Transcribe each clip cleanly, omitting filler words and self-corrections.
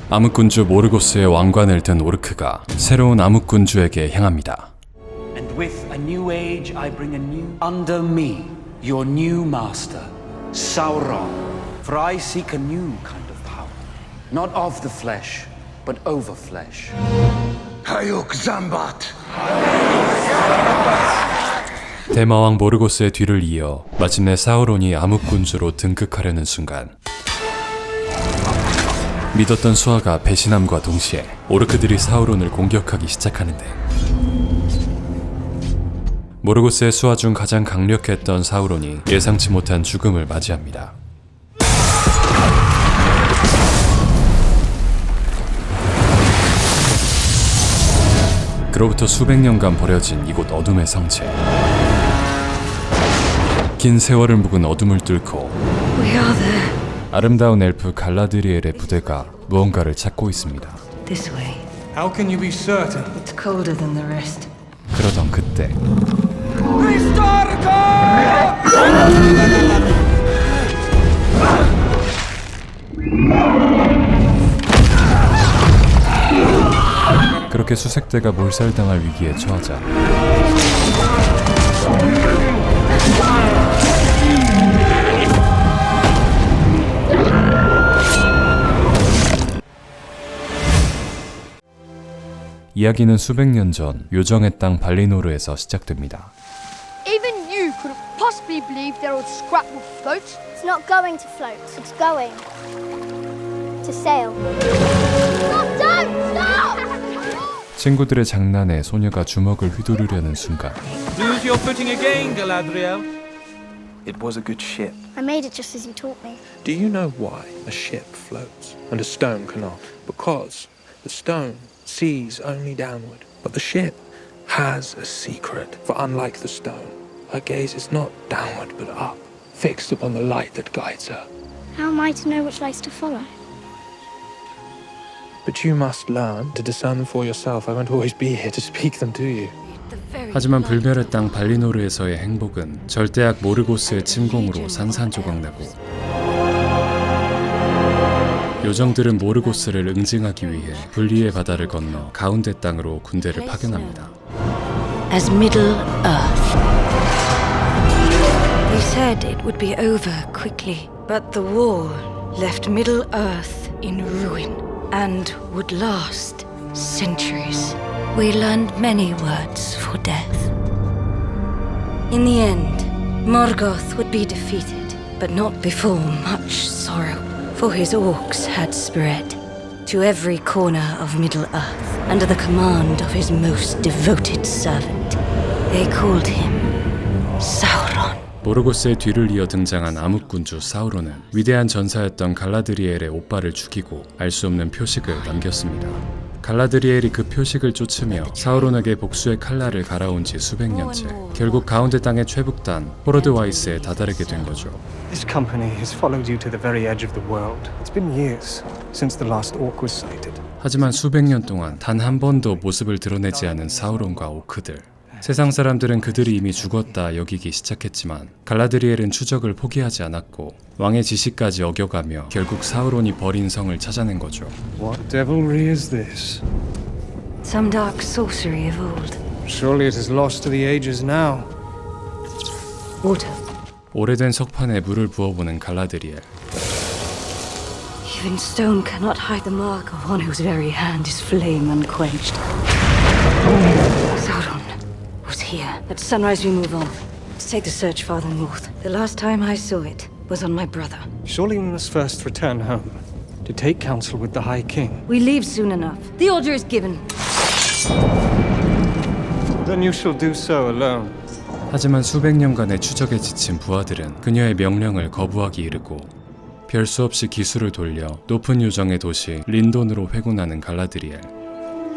암흑군주 모르고스의 왕관을 든 오르크가 새로운 암흑군주에게 향합니다. And with a new age I bring a new under me, your new master, Sauron. For I seek a new kind of power, not of the flesh, but over flesh. Hayuk Zambat. 대마왕 모르고스의 뒤를 이어 마침내 사우론이 암흑군주로 등극하려는 순간 믿었던 수하가 배신함과 동시에 오르크들이 사우론을 공격하기 시작하는데 모르고스의 수하 중 가장 강력했던 사우론이 예상치 못한 죽음을 맞이합니다. 그로부터 수백 년간 버려진 이곳 어둠의 성체. 긴 세월을 묵은 어둠을 뚫고 아름다운 엘프 갈라드리엘의 부대가 무언가를 찾고 있습니다. This way. How can you be certain? It's colder than the rest. 그러던 그때 그렇게 수색대가 몰살당할 위기에 처하자 이야기는 수백 년 전 요정의 땅 발리노르에서 시작됩니다. Even you couldn't possibly believe there would scrap would float. It's not going to float. It's going to sail. Stop! Don't stop! 친구들의 장난에 소녀가 주먹을 휘두르려는 순간 Lose your footing again, Galadriel. It was a good ship. I made it just as you taught me. Do you know why a ship floats and a stone cannot? Because the stone sees only downward, but the ship has a secret. For unlike the stone, her gaze is not downward but up, fixed upon the light that guides her. How am I to know which lights to follow? But you must learn to discern them for yourself. I won't always be here to speak them to you. 하지만 불멸의 땅 발리노르에서의 행복은 절대악 모르고스의 침공으로 산산조각나고 요정들은 모르고스를 응징하기 위해 분리의 바다를 건너 가운데 땅으로 군대를 파견합니다. As Middle Earth. They said it would be over quickly, but the war left Middle Earth in ruin and would last centuries. We learned many words for death. In the end, Morgoth would be defeated, but not before much sorrow. For his orcs had spread to every corner of Middle-earth under the command of his most devoted servant. They called him Sauron. 모르고스의 뒤를 이어 등장한 암흑군주 사우론은 위대한 전사였던 갈라드리엘의 오빠를 죽이고 알 수 없는 표식을 남겼습니다. 갈라드리엘이 그 표식을 쫓으며 사우론에게 복수의 칼날을 갈아온 지 수백 년째 결국 가운데 땅의 최북단 호로드와이스에 다다르게 된 거죠. This company has followed you to the very edge of the world. It's been years since the last orc was sighted. 하지만 수백 년 동안 단 한 번도 모습을 드러내지 않은 사우론과 오크들. 세상 사람들은 그들이 이미 죽었다 여기기 시작했지만 갈라드리엘은 추적을 포기하지 않았고 왕의 지시까지 어겨가며 결국 사우론이 버린 성을 찾아낸 거죠. What devilry is this? Some dark sorcery of old. Surely it is lost to the ages now. Water. 오래된 석판에 물을 부어보는 갈라드리엘. Even stone cannot hide the mark of one whose very hand is flame unquenched. Sauron was here. At sunrise we move on. Let's take the search farther north. The last time I saw it was on my brother. Surely we must first return home to take counsel with the High King. We leave soon enough. The order is given. Then you shall do so alone. 하지만 수백 년간의 추적에 지친 부하들은 그녀의 명령을 거부하기 이르고 별 수 없이 기술을 돌려 높은 요정의 도시 린돈으로 회군하는 갈라드리엘.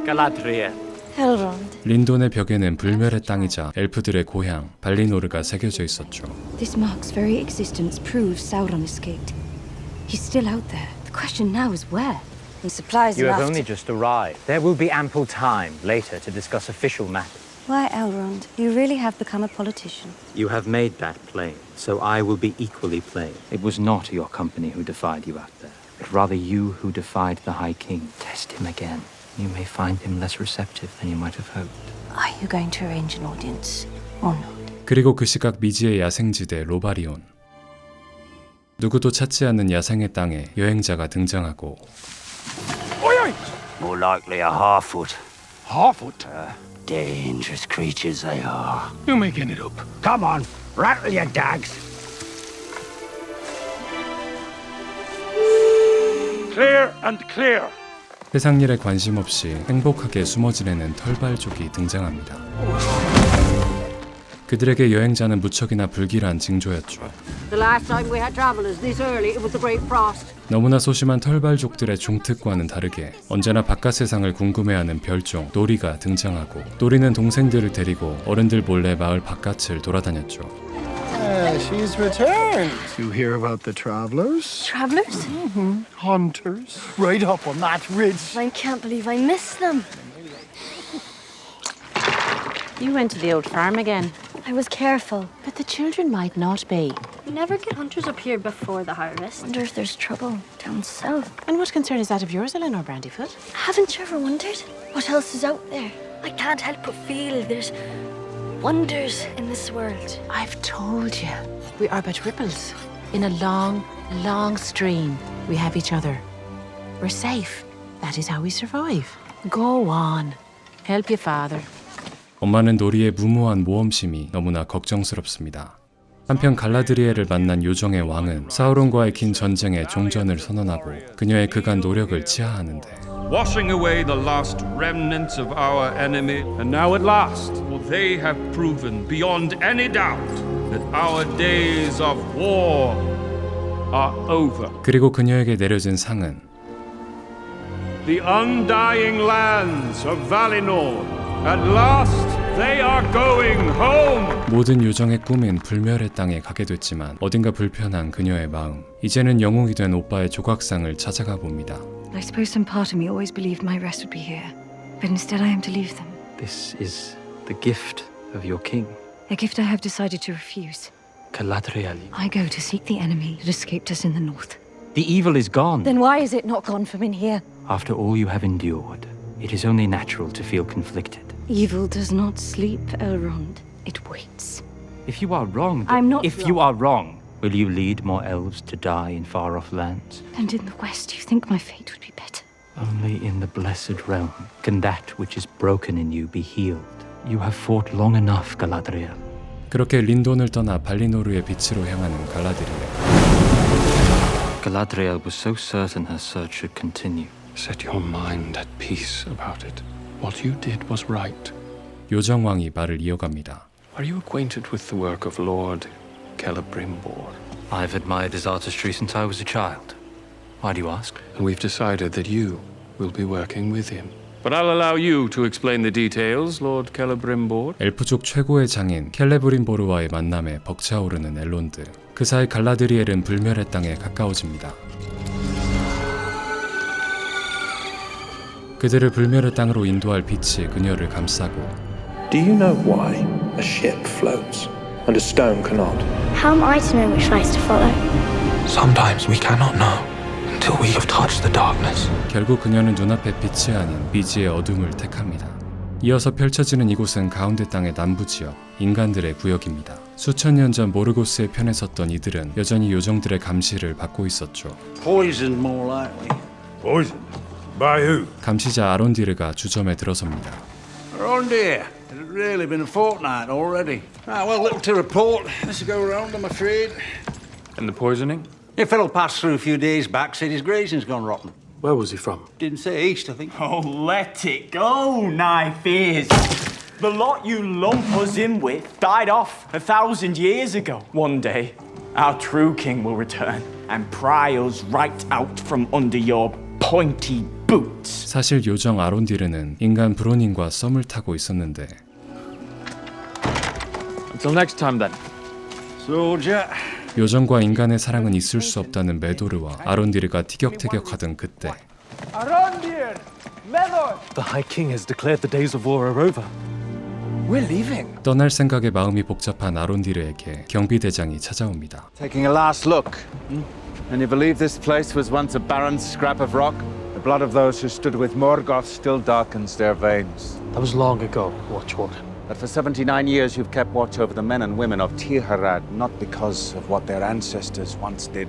Galadriel. Elrond. 린돈의 벽에는 불멸의 땅이자 엘프들의 고향 발리노르가 새겨져 있었죠. This mark's very existence proves Sauron escaped. He's still out there. The question now is where? And supplies You have enough only just arrived. There will be ample time later to discuss official matters. Why, Elrond? You really have become a politician. You have made that plain, so I will be equally plain. It was not your company who defied you out there. but rather you who defied the High King. Test him again. You may find him less receptive than you might have hoped. Are you going to arrange an audience or not? 그리고 그 시각 미지의 야생지대 로바리온. 누구도 찾지 않는 야생의 땅에 여행자가 등장하고 More likely a Harfoot. Harfoot? Dangerous creatures they are. You're making it up. Come on, rattle your dags. Clear and clear. 세상 일에 관심 없이 행복하게 숨어 지내는 털발족이 등장합니다. 그들에게 여행자는 무척이나 불길한 징조였죠. The last time we had travelers this early, it was the Great Frost. 너무나 소심한 털발족들의 종특과는 다르게 언제나 바깥 세상을 궁금해하는 별종 노리가 등장하고 노리는 동생들을 데리고 어른들 몰래 마을 바깥을 돌아다녔죠. She's returned. You hear about the travelers? Travelers? Hunters. Right up on that ridge. I can't believe I missed them. You went to the old farm again. I was careful. But the children might not be. We never get hunters up here before the harvest. Wonder if there's trouble down south. And what concern is that of yours, Eleanor Brandyfoot? Haven't you ever wondered what else is out there? I can't help but feel there's wonders in this world. I've told you. We are but ripples. In a long, long stream, we have each other. We're safe. That is how we survive. Go on. Help your father. 엄마는 노리의 무모한 모험심이 너무나 걱정스럽습니다. 한편 갈라드리엘을 만난 요정의 왕은 사우론과의 긴 전쟁에 종전을 선언하고 그녀의 그간 노력을 치하하는데 washing away the last remnants of our enemy, and now at last, for they have proven beyond any doubt that our days of war are over. 그리고 그녀에게 내려진 상은 The undying lands of Valinor. At last, they are going home. 모든 요정의 꿈인 불멸의 땅에 가게 됐지만 어딘가 불편한 그녀의 마음. 이제는 영웅이 된 오빠의 조각상을 찾아가 봅니다. I suppose some part of me always believed my rest would be here, but instead I am to leave them. This is the gift of your king, A gift I have decided to refuse. Galadriel. I go to seek the enemy that escaped us in the north. The evil is gone. Then why is it not gone from in here? After all you have endured, it is only natural to feel conflicted. Evil does not sleep, Elrond. It waits. If you are wrong, I'm not If wrong. you are wrong, will you lead more elves to die in far-off lands? And in the west, you think my fate would be better? Only in the blessed realm can that which is broken in you be healed. You have fought long enough, Galadriel. 그렇게 린돈을 떠나 발리노르의 빛으로 향하는 갈라드리엘. Galadriel was so certain her search should continue. Set your mind at peace about it. What you did was right. 요정왕이 말을 이어갑니다. Are you acquainted with the work of Lord Celebrimbor? I've admired his artistry since I was a child. Why do you ask? And we've decided that you will be working with him. But I'll allow you to explain the details, Lord Celebrimbor. 엘프족 최고의 장인 켈레브림보르와의 만남에 벅차오르는 엘론드. 그 사이 갈라드리엘은 불멸의 땅에 가까워집니다. 그들을 불멸의 땅으로 인도할 빛이 그녀를 감싸고 Do you know why a ship floats and a stone cannot? How am I to know which lights to follow? Sometimes we cannot know until we have touched the darkness. 결국 그녀는 눈앞의 빛이 아닌 미지의 어둠을 택합니다. 이어서 펼쳐지는 이곳은 가운데 땅의 남부 지역, 인간들의 구역입니다. 수천 년 전 모르고스의 편에 섰던 이들은 여전히 요정들의 감시를 받고 있었죠. Poison more likely. Poison? By who? 감시자 아론디르가 주점에 들어섭니다. Around here. It's really been a fortnight already. Ah, well, little to report. Let's go round, I'm afraid. And the poisoning? A fellow passed through a few days back, said his grazing's gone rotten. Where was he from? Didn't say east, I think. Oh, let it go, knife ears. The lot you lump us in with died off 1,000 years ago. One day, our true king will return and pry us right out from under your pointy boots. 사실 요정 아론디르는 인간 브로닌과 썸을 타고 있었는데 Until next time then. Soldier. 요정과 인간의 사랑은 있을 수 없다는 메도르와 아론디르가 티격태격하던 그때 Arondir! Melor! The High King has declared the days of war are over. We're leaving. 떠날 생각에 마음이 복잡한 아론디르에게 경비대장이 찾아옵니다. Taking a last look. And you believe this place was once a barren scrap of rock? The blood of those who stood with Morgoth still darkens their veins. That was long ago, Watchwarden. But for 79 years you've kept watch over the men and women of Tirharad, not because of what their ancestors once did,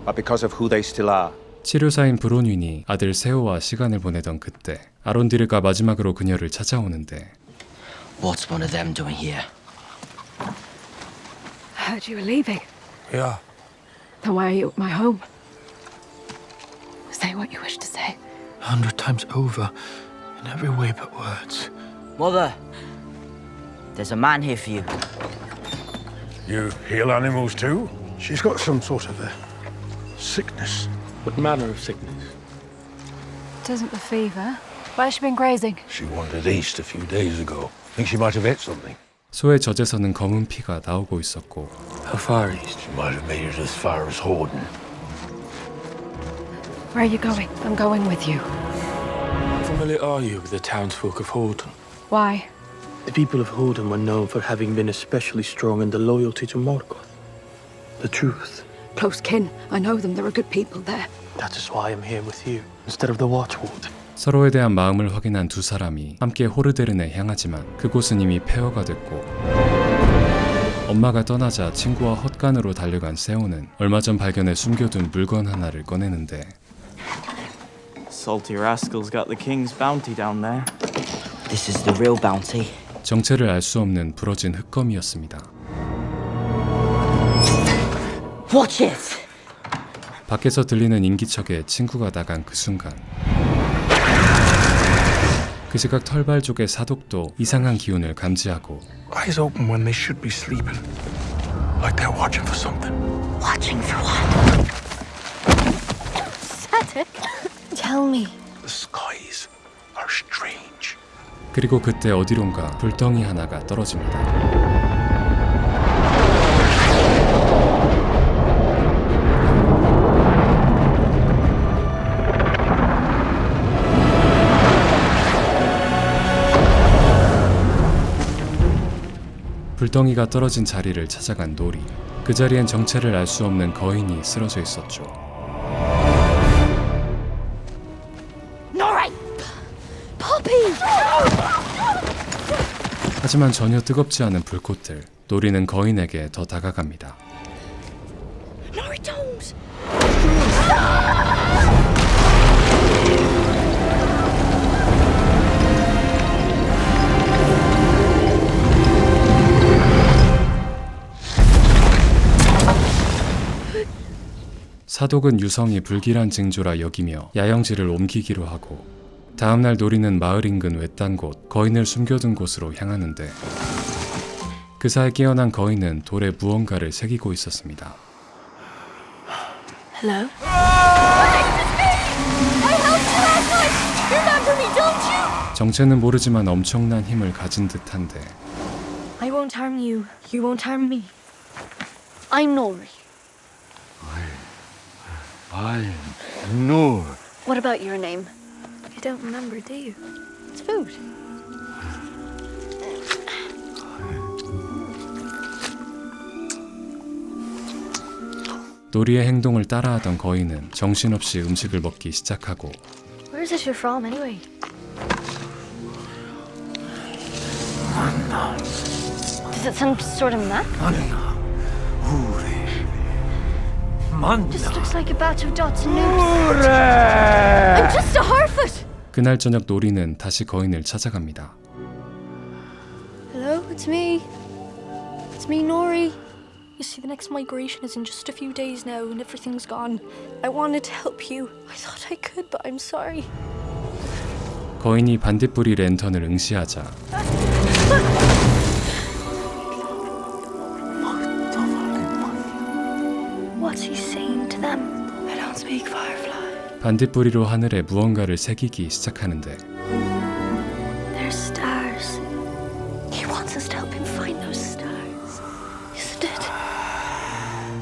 but because of who they still are. 치료사인 브론윈이 아들 세오와 시간을 보내던 그때 아론디르가 마지막으로 그녀를 찾아오는데 What's one of them doing here? Heard you were leaving. Yeah. Then why are you at my home? Say what you wish to say. 100 times over, in every way but words. Mother, there's a man here for you. You heal animals too? She's got some sort of a sickness. What manner of sickness? It isn't the fever. Where's she been grazing? She wandered east a few days ago. Think she might have ate something. 소의 젖에서는 검은 피가 나오고 있었고 How far east? She might have made it as far as Horden. Where are you going? I'm going with you. How familiar are you with the townsfolk of Horden? Why? The people of Horden were known for having been especially strong in the loyalty to Morgoth. The truth. Close kin. I know them. There are good people there. That is why I'm here with you, instead of the Watchwarden. 서로에 대한 마음을 확인한 두 사람이 함께 호르데른에 향하지만 그곳은 이미 폐허가 됐고 엄마가 떠나자 친구와 헛간으로 달려간 세오는 얼마 전 발견해 숨겨둔 물건 하나를 꺼내는데 Salty rascals got the king's bounty down there. This is the real bounty. 정체를 알 수 없는 부러진 흙검이었습니다. Watch it! 밖에서 들리는 인기척에 친구가 나간 그 순간 그 시각 털발족의 사독도 이상한 기운을 감지하고 Eyes open when they should be sleeping. Like they're watching for something. Watching for what? Static? Tell me. The skies are strange. 그리고 그때 어디론가 불덩이 하나가 떨어집니다. 불덩이가 떨어진 자리를 찾아간 노리. 그 자리엔 정체를 알 수 없는 거인이 쓰러져 있었죠. Nori! Poppy! 하지만 전혀 뜨겁지 않은 불꽃들. 노리는 거인에게 더 다가갑니다. Nori, don't! 사독은 유성이 불길한 징조라 여기며 야영지를 옮기기로 하고 다음날 노리는 마을 인근 외딴 곳 거인을 숨겨둔 곳으로 향하는데 그 사이 깨어난 거인은 돌에 무언가를 새기고 있었습니다. Hello? I helped you last night! Remember me, don't you? 정체는 모르지만 엄청난 힘을 가진 듯한데 I won't harm you. You won't harm me. I'm Nori. I'm Noor. What about your name? You don't remember, do you? It's food. 노리의 행동을 따라하던 거인은 정신없이 음식을 먹기 시작하고 Where is it you're from, anyway? Is it some sort of map? Just looks like a batch of dots and noobs. I'm just a Harfoot! 그날 저녁 노리는 다시 거인을 찾아갑니다. Hello, it's me. It's me, Nori. You see, the next migration is in just a few days now, and everything's gone. I wanted to help you. I thought I could, but I'm sorry. 거인이 반딧불이 랜턴을 응시하자 What's he saying to them? I don't speak Firefly. 반딧불이로 하늘에 무언가를 새기기 시작하는데 They're stars. He wants us to help him find those stars. Isn't it?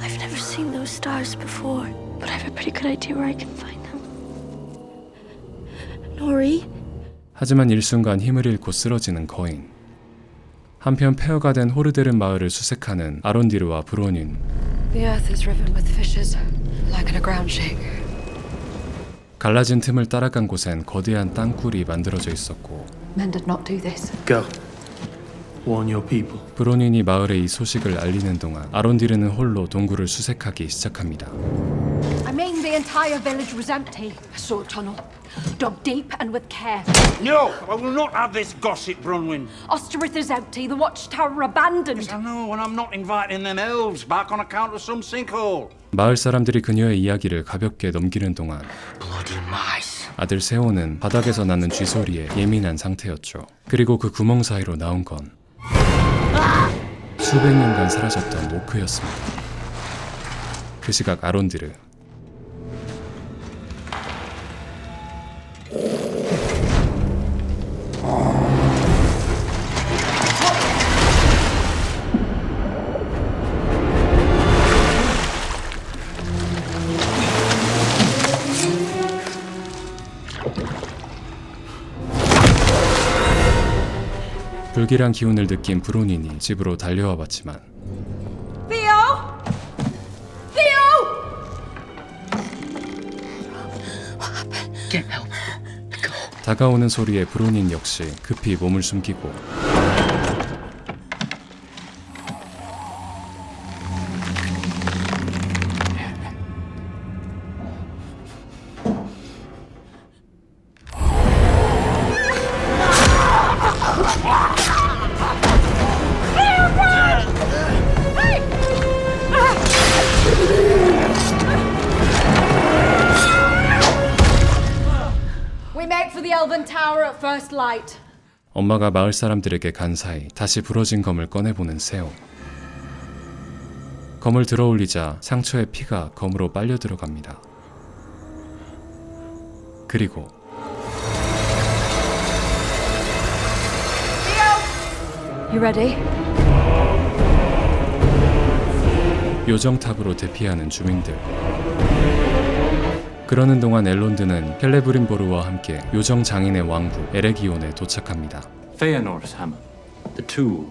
I've never seen those stars before, but I have a pretty good idea where I can find them. Nori? 하지만 일순간 힘을 잃고 쓰러지는 거인. 한편 폐허가 된 호르데른 마을을 수색하는 아론디르와 브로닌. The earth is riven with fishes, like an the ground shake. 갈라진 틈을 따라간 곳엔 거대한 땅굴이 만들어져 있었고 Men did not do this. Go. Warn your people. 브로닌이 마을에 이 소식을 알리는 동안 아론디르는 홀로 동굴을 수색하기 시작합니다. I mean, the entire village was empty. I saw a tunnel, dug deep and with care. No, I will not have this gossip, Bronwyn. Osterith is empty, the watchtower abandoned. Yes, I know, and I'm not inviting them elves back on account of some sinkhole. 마을 사람들이 그녀의 이야기를 가볍게 넘기는 동안 아들 세오는 바닥에서 나는 쥐소리에 예민한 상태였죠. 그리고 그 구멍 사이로 나온 건 수백 년간 사라졌던 오크였습니다. 그 시각 아론디르 불길한 기운을 느낀 브로닌이 집으로 달려와 봤지만 Theo! Theo! 다가오는 소리에 브로닌 역시 급히 몸을 숨기고 We make for the Elven Tower at first light. 엄마가 마을 사람들에게 간 사이 다시 부러진 검을 꺼내보는 세오. 검을 들어올리자 상처에 피가 검으로 빨려 들어갑니다. 그리고 You ready? 요정탑으로 대피하는 주민들. 그러는 동안 엘론드는 켈레브린보르와 함께 요정 장인의 왕국 에레기온에 도착합니다. Feanor's hammer, the tool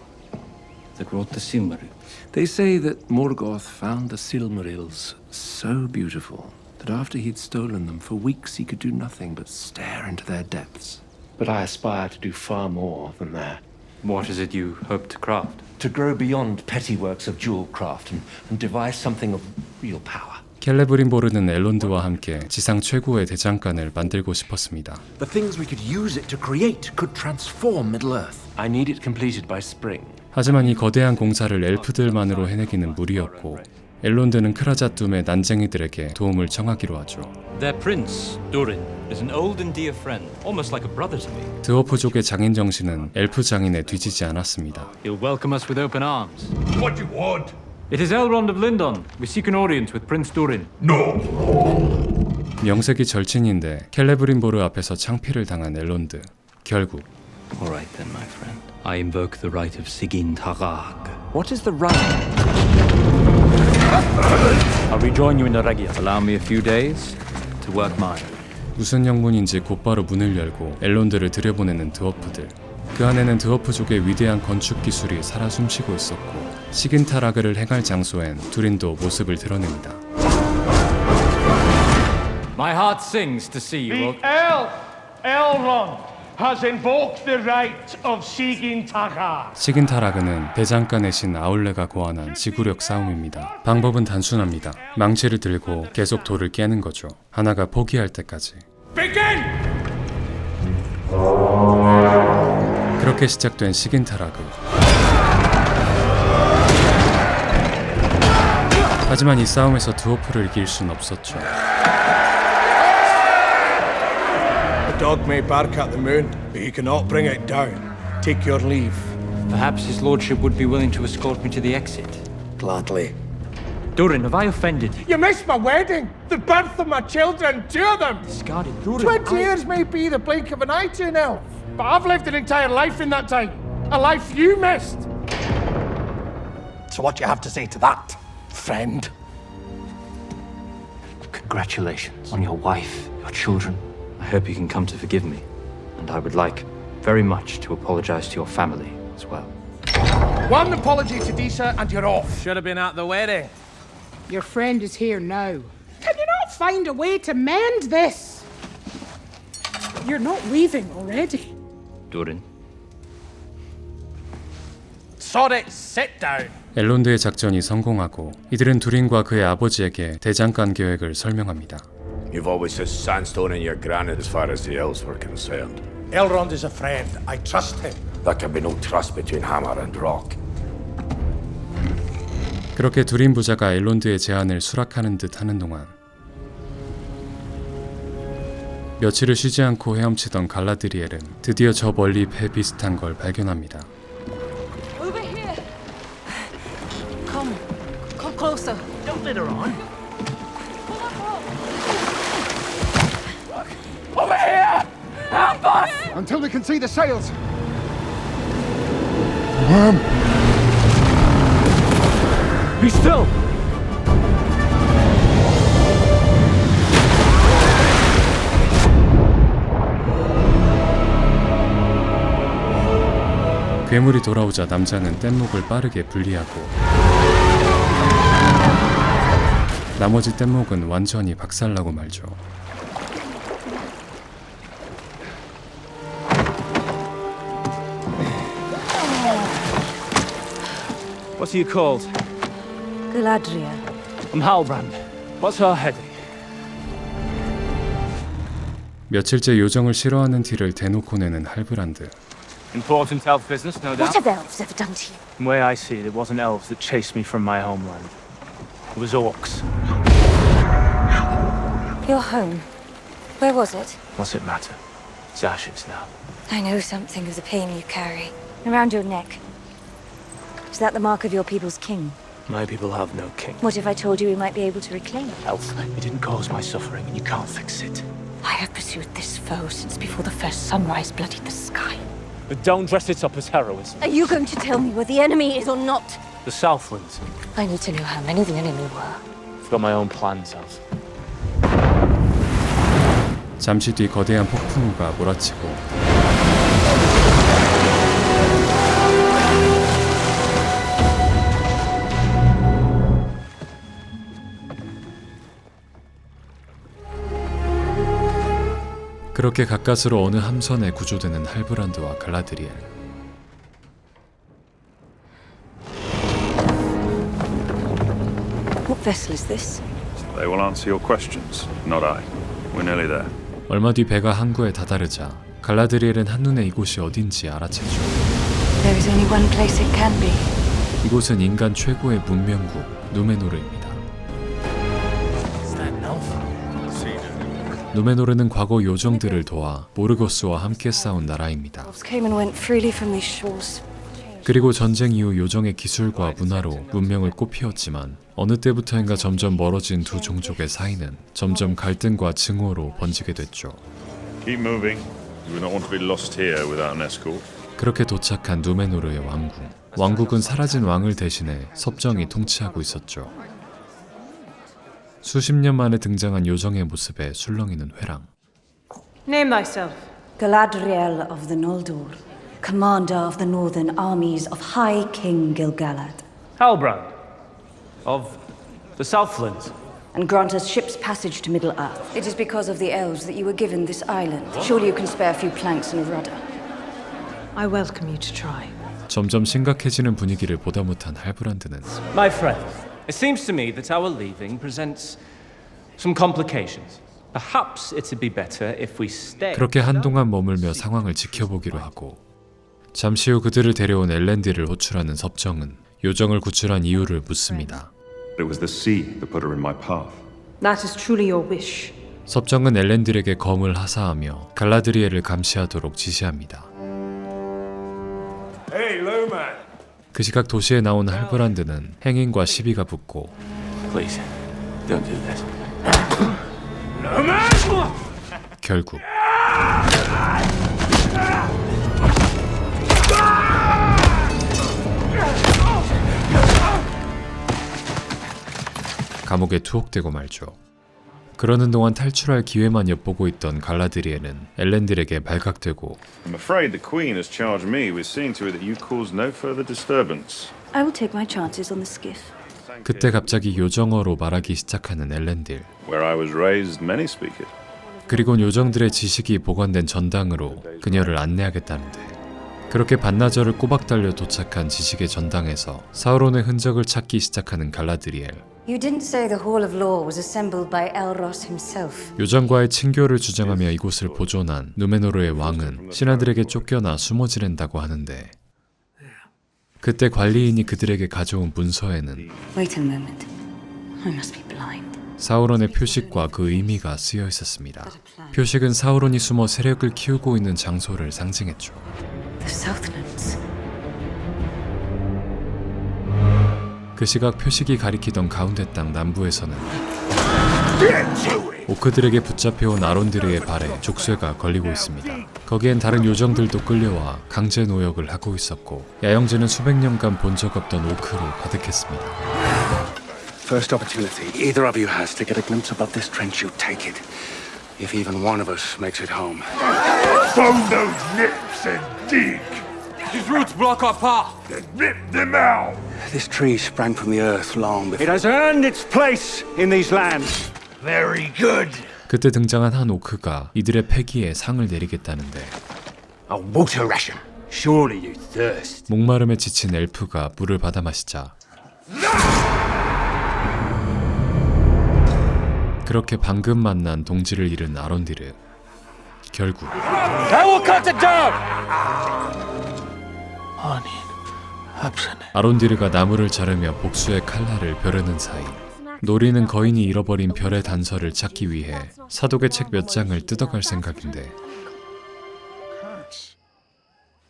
that wrought the Silmarils. They say that Morgoth found the Silmarils so beautiful that after he'd stolen them, for weeks he could do nothing but stare into their depths. But I aspire to do far more than that. What is it you hope to craft? To grow beyond petty works of jewel craft and devise something of real power. 켈레브린보르는 엘론드와 함께 지상 최고의 대장간을 만들고 싶었습니다. The things we could use it to create could transform Middle-earth. I need it completed by spring. 하지만 이 거대한 공사를 엘프들만으로 해내기는 무리였고 엘론드는 크라자툼의 난쟁이들에게 도움을 청하기로 하죠. Their prince, Durin, is an old and dear friend, almost like a brother to me. 드워프족의 장인 정신은 엘프 장인에 뒤지지 않았습니다. He'll welcome us with open arms. What do you want? It is Elrond of Lindon. We seek an audience with Prince Durin. No. 명색이 절친인데 켈레브린보르 앞에서 창피를 당한 엘론드. 결국 All right then, my friend. I invoke the right of Sigyn Tarag. What is the right? I'll rejoin you in the Regia. Allow me a few days to work mine. 무슨 영문인지 곧바로 문을 열고 엘론드를 들여보내는 드워프들. 그 안에는 드워프족의 위대한 건축 기술이 살아 숨쉬고 있었고 시긴타라그를 행할 장소엔 두린도 모습을 드러냅니다. My heart sings to see you. Elrond has invoked the right of 시긴타라. 시긴타라그는 대장간의 신 아울레가 고안한 지구력 싸움입니다. 방법은 단순합니다. 망치를 들고 계속 돌을 깨는 거죠. 하나가 포기할 때까지. Begin! 그렇게 시작된 시긴타라그. 하지만 이 싸움에서 드워프를 이길 순 없었죠. The dog may bark at the moon, but he cannot bring it down. Take your leave. Perhaps his lordship would be willing to escort me to the exit. Gladly. Durin, have I offended? You missed my wedding, the birth of my children, 2 of them. Discarded Durin. 20 years may be the blink of an eye to an elf, but I've lived an entire life in that time. A life you missed. So what do you have to say to that, friend? Congratulations on your wife, your children. I hope you can come to forgive me. And I would like very much to apologize to your family as well. One apology to Disa and you're off. Should have been at the wedding. Your friend is here now. Can you not find a way to mend this. You're not leaving already. Durin. Sorry, sit down. 엘론드의 작전이 성공하고 이들은 두린과 그의 아버지에게 대장간 계획을 설명합니다. You've always had sandstone in your granite as far as the elves were concerned. Elrond is a friend. I trust him. There can be no trust between hammer and rock. 그렇게 두린 부자가 엘론드의 제안을 수락하는 듯 하는 동안 며칠을 쉬지 않고 헤엄치던 갈라드리엘은 드디어 저 멀리 배 비슷한 걸 발견합니다. Over here. Come closer. Don't let her on. Over here! Help us! Until we can see the sails. Be still! 괴물이 돌아오자 남자는 뗏목을 빠르게 분리하고 나머지 뗏목은 완전히 박살나고 말죠. What are you called? Galadriel. I'm Halbrand. What's her heading? 며칠째 요정을 싫어하는 티를 대놓고 내는 할브란드. Important elf business, no doubt. What have elves ever done to you? From the way I see it, it wasn't elves that chased me from my homeland. It was orcs. Your home. Where was it? What's it matter? It's ashes now. I know something of the pain you carry. Around your neck. Is that the mark of your people's king? My people have no king. What if I told you we might be able to reclaim it? Elf, it didn't cause my suffering, and you can't fix it. I have pursued this foe since before the first sunrise bloodied the sky. But don't dress it up as heroism. Are you going to tell me where the enemy is or not? The Southlands. I need to know how many the enemy were. I've got my own plans, Elf. 잠시 뒤 거대한 폭풍우가 몰아치고 그렇게 가까스로 어느 함선에 구조되는 할브란드와 갈라드리엘. What vessel is this? They will answer your questions, not I. We're nearly there. 얼마 뒤 배가 항구에 다다르자 갈라드리엘은 한눈에 이곳이 어딘지 알아채죠. There is only one place it can be. 이곳은 인간 최고의 문명국 누메노르입니다. 누메노르는 과거 요정들을 도와 모르고스와 함께 싸운 나라입니다. Came and went freely from these shores. 그리고 전쟁 이후 요정의 기술과 문화로 문명을 꽃피웠지만 어느 때부터인가 점점 멀어진 두 종족의 사이는 점점 갈등과 증오로 번지게 됐죠. Keep moving. You would not want to be lost here without an escort. 그렇게 도착한 누메노르의 왕궁. 왕국은 사라진 왕을 대신해 섭정이 통치하고 있었죠. 수십 년 만에 등장한 요정의 모습에 술렁이는 회랑. Name thyself. Galadriel of the Noldor, commander of the northern armies of High King Gil-galad. Halbrand. Of the Southlands. And grant us ship's passage to Middle-earth. It is because of the elves that you were given this island. Surely you can spare a few planks and a rudder. I welcome you to try. 점점 심각해지는 분위기를 보다 못한 할브란드는 My friend, it seems to me that our leaving presents some complications. Perhaps it'd be better if we stay. 그렇게 한동안 머물며 상황을 지켜보기로 하고 잠시 후 그들을 데려온 엘렌디를 호출하는 섭정은 요정을 구출한 이유를 묻습니다. It was the sea that put her in my path. That is truly your wish. 섭정은 엘렌딜에게 검을 하사하며 갈라드리엘을 감시하도록 지시합니다. Hey, Lowman. 그 시각 도시에 나온 할브란드는 행인과 시비가 붙고 Please, don't do this. Lowman! 결국 감옥에 투옥되고 말죠. 그러는 동안 탈출할 기회만 엿보고 있던 갈라드리엘은 엘렌딜에게 발각되고 I'm afraid the Queen has charged me with seeing to it that you cause no further disturbance. I will take my chances on the skiff. 그때 갑자기 요정어로 말하기 시작하는 엘렌딜. Where I was raised, many speak it. 그리곤 요정들의 지식이 보관된 전당으로 그녀를 안내하겠다는데, 그렇게 반나절을 꼬박 달려 도착한 지식의 전당에서 사우론의 흔적을 찾기 시작하는 갈라드리엘. You didn't say the Hall of Law was assembled by Elros himself. 요정과의 친교를 주장하며 이곳을 보존한 누메노르의 왕은 신하들에게 쫓겨나 숨어 지낸다고 하는데, 그때 관리인이 그들에게 가져온 문서에는 Wait a moment. I must be blind. 사우론의 표식과 그 의미가 쓰여 있었습니다. 표식은 사우론이 숨어 세력을 키우고 있는 장소를 상징했죠. The Southlands. 그 시각 표식이 가리키던 가운데 땅 남부에서는 오크들에게 붙잡혀온 아론드르의 발에 족쇄가 걸리고 있습니다. 거기엔 다른 요정들도 끌려와 강제 노역을 하고 있었고, 야영지는 수백 년간 본 적 없던 오크로 가득했습니다. First opportunity either of you has to get a glimpse above this trench, you take it. If even one of us makes it home. Fold those nips and dig! These roots block our path. Then rip them out! This tree sprang from the earth long before. It has earned its place in these lands. Very good. 그때 등장한 한 오크가 이들의 패기에 상을 내리겠다는데, A water ration. Surely you thirst. 목마름에 지친 엘프가 물을 받아 마시자 그렇게 방금 만난 동지를 잃은 아론디르. 결국 I will cut it down. 아론디르가 나무를 자르며 복수의 칼날을 벼르는 사이, 노리는 거인이 잃어버린 별의 단서를 찾기 위해 사독의 책 몇 장을 뜯어갈 생각인데,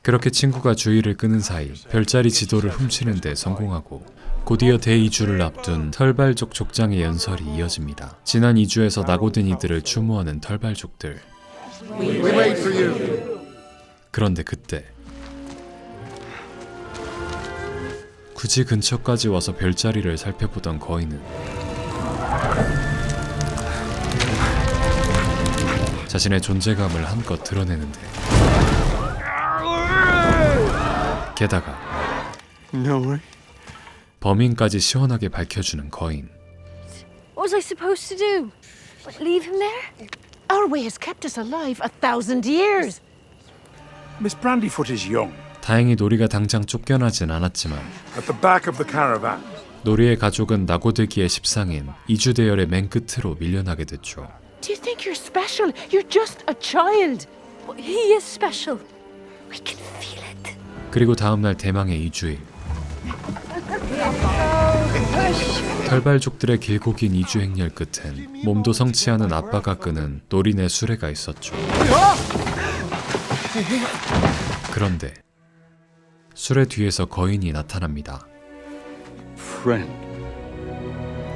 그렇게 친구가 주의를 끄는 사이 별자리 지도를 훔치는 데 성공하고, 곧이어 대2주를 앞둔 털발족 족장의 연설이 이어집니다. 지난 2주에서 낙오된 이들을 추모하는 털발족들. 그런데 그때 굳이 근처까지 와서 별자리를 살펴보던 거인은 자신의 존재감을 한껏 드러내는데, 게다가 범인까지 시원하게 밝혀주는 거인. What was I supposed to do? Leave him there? Our way has kept us alive 1,000 years. Miss Brandyfoot is young. 다행히 노리가 당장 쫓겨나진 않았지만, At the back of the caravan. 노리의 가족은 낙오되기에 십상인 이주 대열의 맨 끝으로 밀려나게 됐죠. Do you think you're special? You're just a child. He is special. We can feel it. 그리고 다음날 대망의 이주일. 털발족들의 길고 긴 이주 행렬 끝엔 몸도 성취하는 아빠가 끄는 노린의 수레가 있었죠. 그런데 수레 뒤에서 거인이 나타납니다. Friend.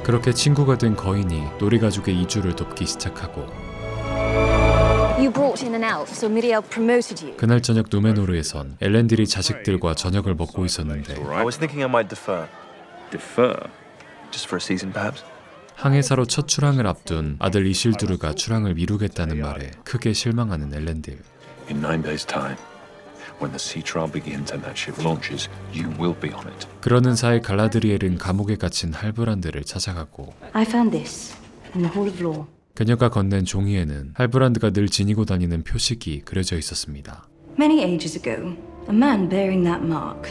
그렇게 친구가 된 거인이 노리 가족의 이주를 돕기 시작하고, You brought in an elf, so Miriel promoted you. 그날 저녁 누메노르에선 엘렌딜이 자식들과 저녁을 먹고 있었는데, I was thinking I might defer. Defer? Just for a season, perhaps? 항해사로 첫 출항을 앞둔 아들 이실두르가 출항을 미루겠다는 말에 크게 실망하는 엘렌딜. In 9 days' time, when the sea trial begins and that ship launches, you will be on it. 그러는 사이 갈라드리엘은 감옥에 gat힌 할브란드를 찾아가고, I found this in the Hall of Law. 그녀가 건넨 종이에는 할브란드가 늘 지니고 다니는 표식이 그려져 있었습니다. Many ages ago, a man bearing that mark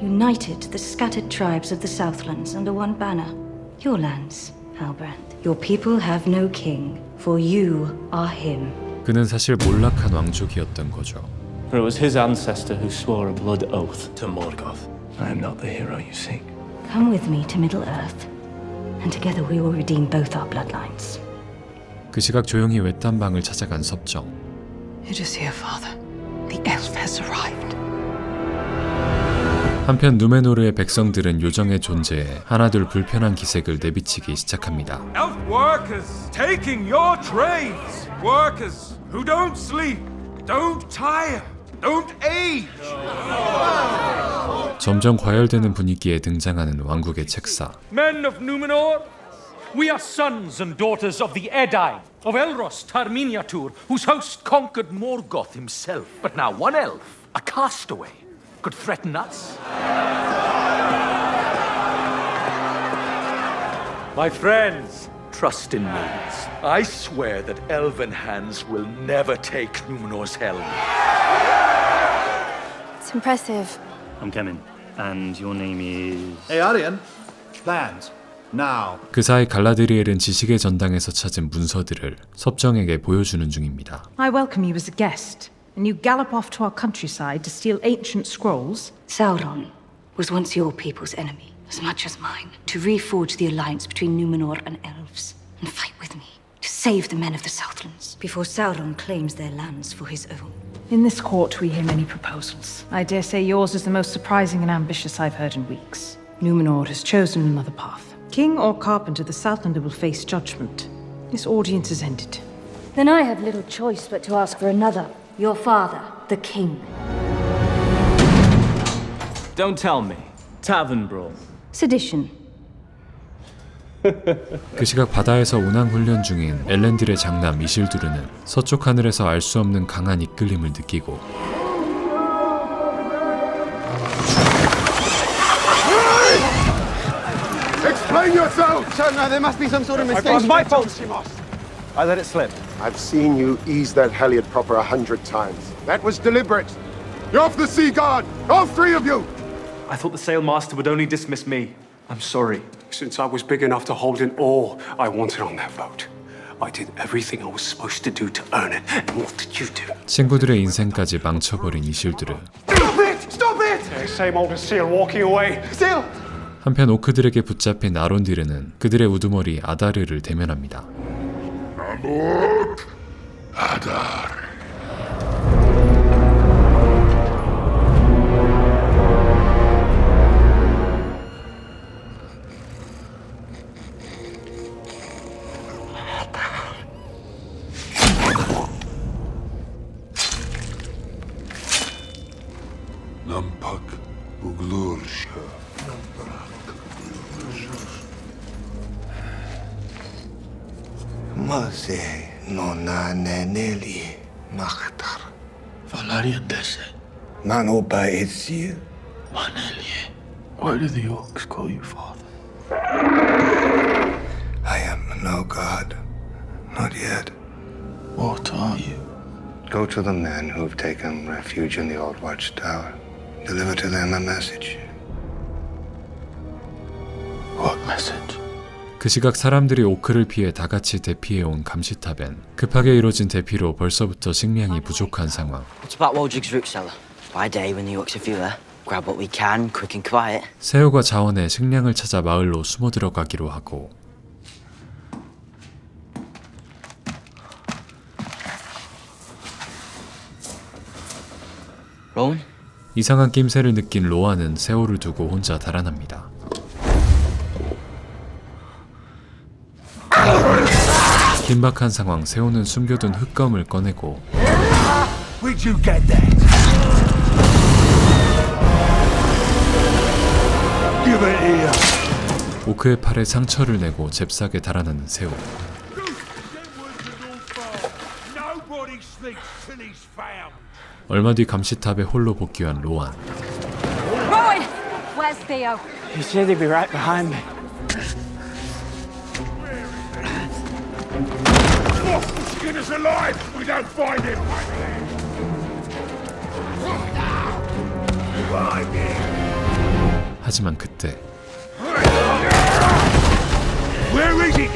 united the scattered tribes of the Southlands under one banner. Your lands, Halbrand. Your people have no king, for you are him. 그는 사실 몰락한 왕족이었던 거죠. For it was his ancestor who swore a blood oath To Morgoth. I am not the hero you seek. Come with me to Middle-earth, and together we will redeem both our bloodlines. 그 시각 조용히 외딴 방을 찾아간 섭정. It is here, father. The elf has arrived. 한편 누메노르의 백성들은 요정의 존재에 하나둘 불편한 기색을 내비치기 시작합니다. Elf workers taking your trades. Workers who don't sleep, don't tire, don't age. 점점 과열되는 분위기에 등장하는 왕국의 책사. Men of Numenor, we are sons and daughters of the Edai, of Elros Tar-Miniatur, whose host conquered Morgoth himself. But now one elf, a castaway, could threaten us. My friends, trust in me. I swear that elven hands will never take Numenor's helm. It's impressive. I'm coming. And your name is... Hey, Arian. Land. Now. 그 사이 갈라드리엘은 지식의 전당에서 찾은 문서들을 섭정에게 보여주는 중입니다. I welcome you as a guest, and you gallop off to our countryside to steal ancient scrolls. Sauron was once your people's enemy, as much as mine. To reforge the alliance between Numenor and elves, and fight with me, to save the men of the Southlands, before Sauron claims their lands for his own. In this court, we hear many proposals. I dare say yours is the most surprising and ambitious I've heard in weeks. Numenor has chosen another path. King or carpenter, the Southlander will face judgment. This audience is ended. Then I have little choice but to ask for another. Your father, the king. Don't tell me. Tavern brawl. Sedition. 그 시각 바다에서 운항 훈련 중인 엘렌딜의 장남 이실두르는 서쪽 하늘에서 알 수 없는 강한 이끌림을 느끼고 Explain yourself! Sir, no, there must be some sort of mistake. It was my fault, Simos. I let it slip. I've seen you ease that halyard proper 100 times. That was deliberate. You're off the sea guard, all three of you! I thought the sailmaster would only dismiss me. I'm sorry. Since I was big enough to hold in all I wanted on that boat, I did everything I was supposed to do to earn it. And what did you do? 친구들의 인생까지 망쳐버린 이실두르. Stop it! Stop it! Same old as Seal walking away. Seal! 한편 오크들에게 붙잡힌 아론디르는 그들의 우두머리 아다르를 대면합니다. 나목 아다르. 남팍 우글루르샤. Mase nona neneli makhtar. Valarian dese. Manoba etsil. Manelie. Why do the orcs call you father? I am no god. Not yet. What are you? Go to the men who've taken refuge in the old watchtower. Deliver to them a message. What message? 그 시각 사람들이 오크를 피해 다 같이 대피해온 감시탑엔 급하게 이뤄진 대피로 벌써부터 식량이 부족한 상황. What about Waldrig's root cellar? By day when the orcs are fewer, grab what we can, quick and quiet. 세오가 자원해 식량을 찾아 마을로 숨어 들어가기로 하고 로운? 이상한 낌새를 느낀 로아는 세오를 두고 혼자 달아납니다. 긴박한 상황, 세오는 숨겨둔 흙검을 꺼내고 Where'd you get that? Give it here. 오크의 팔에 상처를 내고 잽싸게 달아나는 세오. Nobody sneaks till he's found. 얼마 뒤 감시탑에 홀로 복귀한 로안. Rowan! Where's Theo? He said he'd be right behind me. Skin us alive! We don't find him! 하지만 그때 Where is he?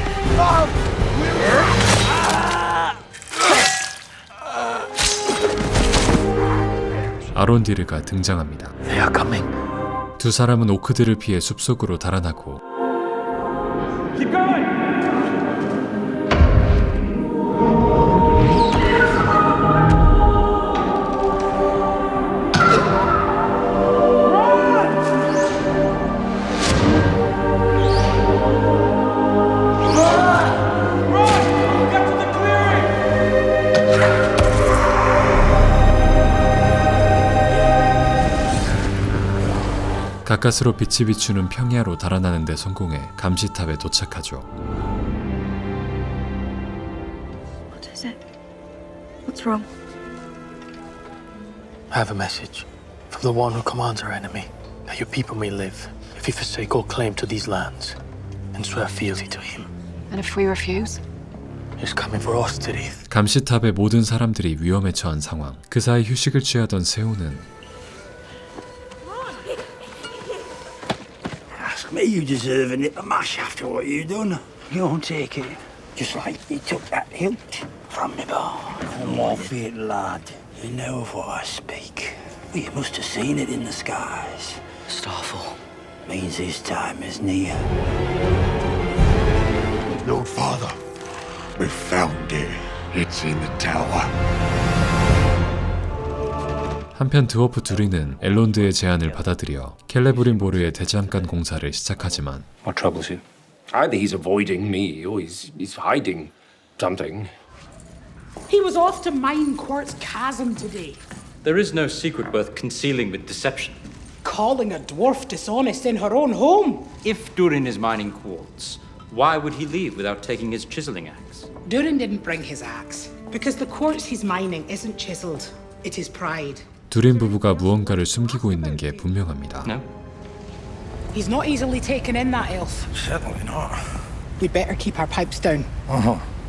아론디르가 등장합니다. They are coming. 두 사람은 오크들을 피해 숲속으로 달아나고 Keep going! 가까스로 빛이 비추는 평야로 달아나는 데 성공해 감시탑에 도착하죠. What is it? What's wrong? I have a message from the one who commands our enemy, that your people may live if you forsake all claim to these lands. and swear fealty to him. And if we refuse? He's coming for us to death. 감시탑의 모든 사람들이 위험에 처한 상황. 그 사이 휴식을 취하던 세훈은 Ask me, you deserve a nip of mash after what you done. You won't take it, just like you took that hilt from me, boy. Come off it, lad. You know of what I speak. You must have seen it in the skies. Starfall. Means his time is near. Lord Father, we found it. It's in the tower. 한편 드워프 둘이는 엘론드의 제안을 받아들여 켈레브린보르의 대장간 공사를 시작하지만 What troubles you? Either he's avoiding me or he's hiding something. He was off to mine Quartz Chasm today. There is no secret worth concealing with deception. Calling a dwarf dishonest in her own home. If Durin is mining quartz, why would he leave without taking his chiseling axe? Durin didn't bring his axe because the quartz he's mining isn't chiseled. It is pride. 두린 부부가 무언가를 숨기고 있는 게 분명합니다. No. He's not easily taken in, that elf. Certainly not. We'd better keep our pipes down.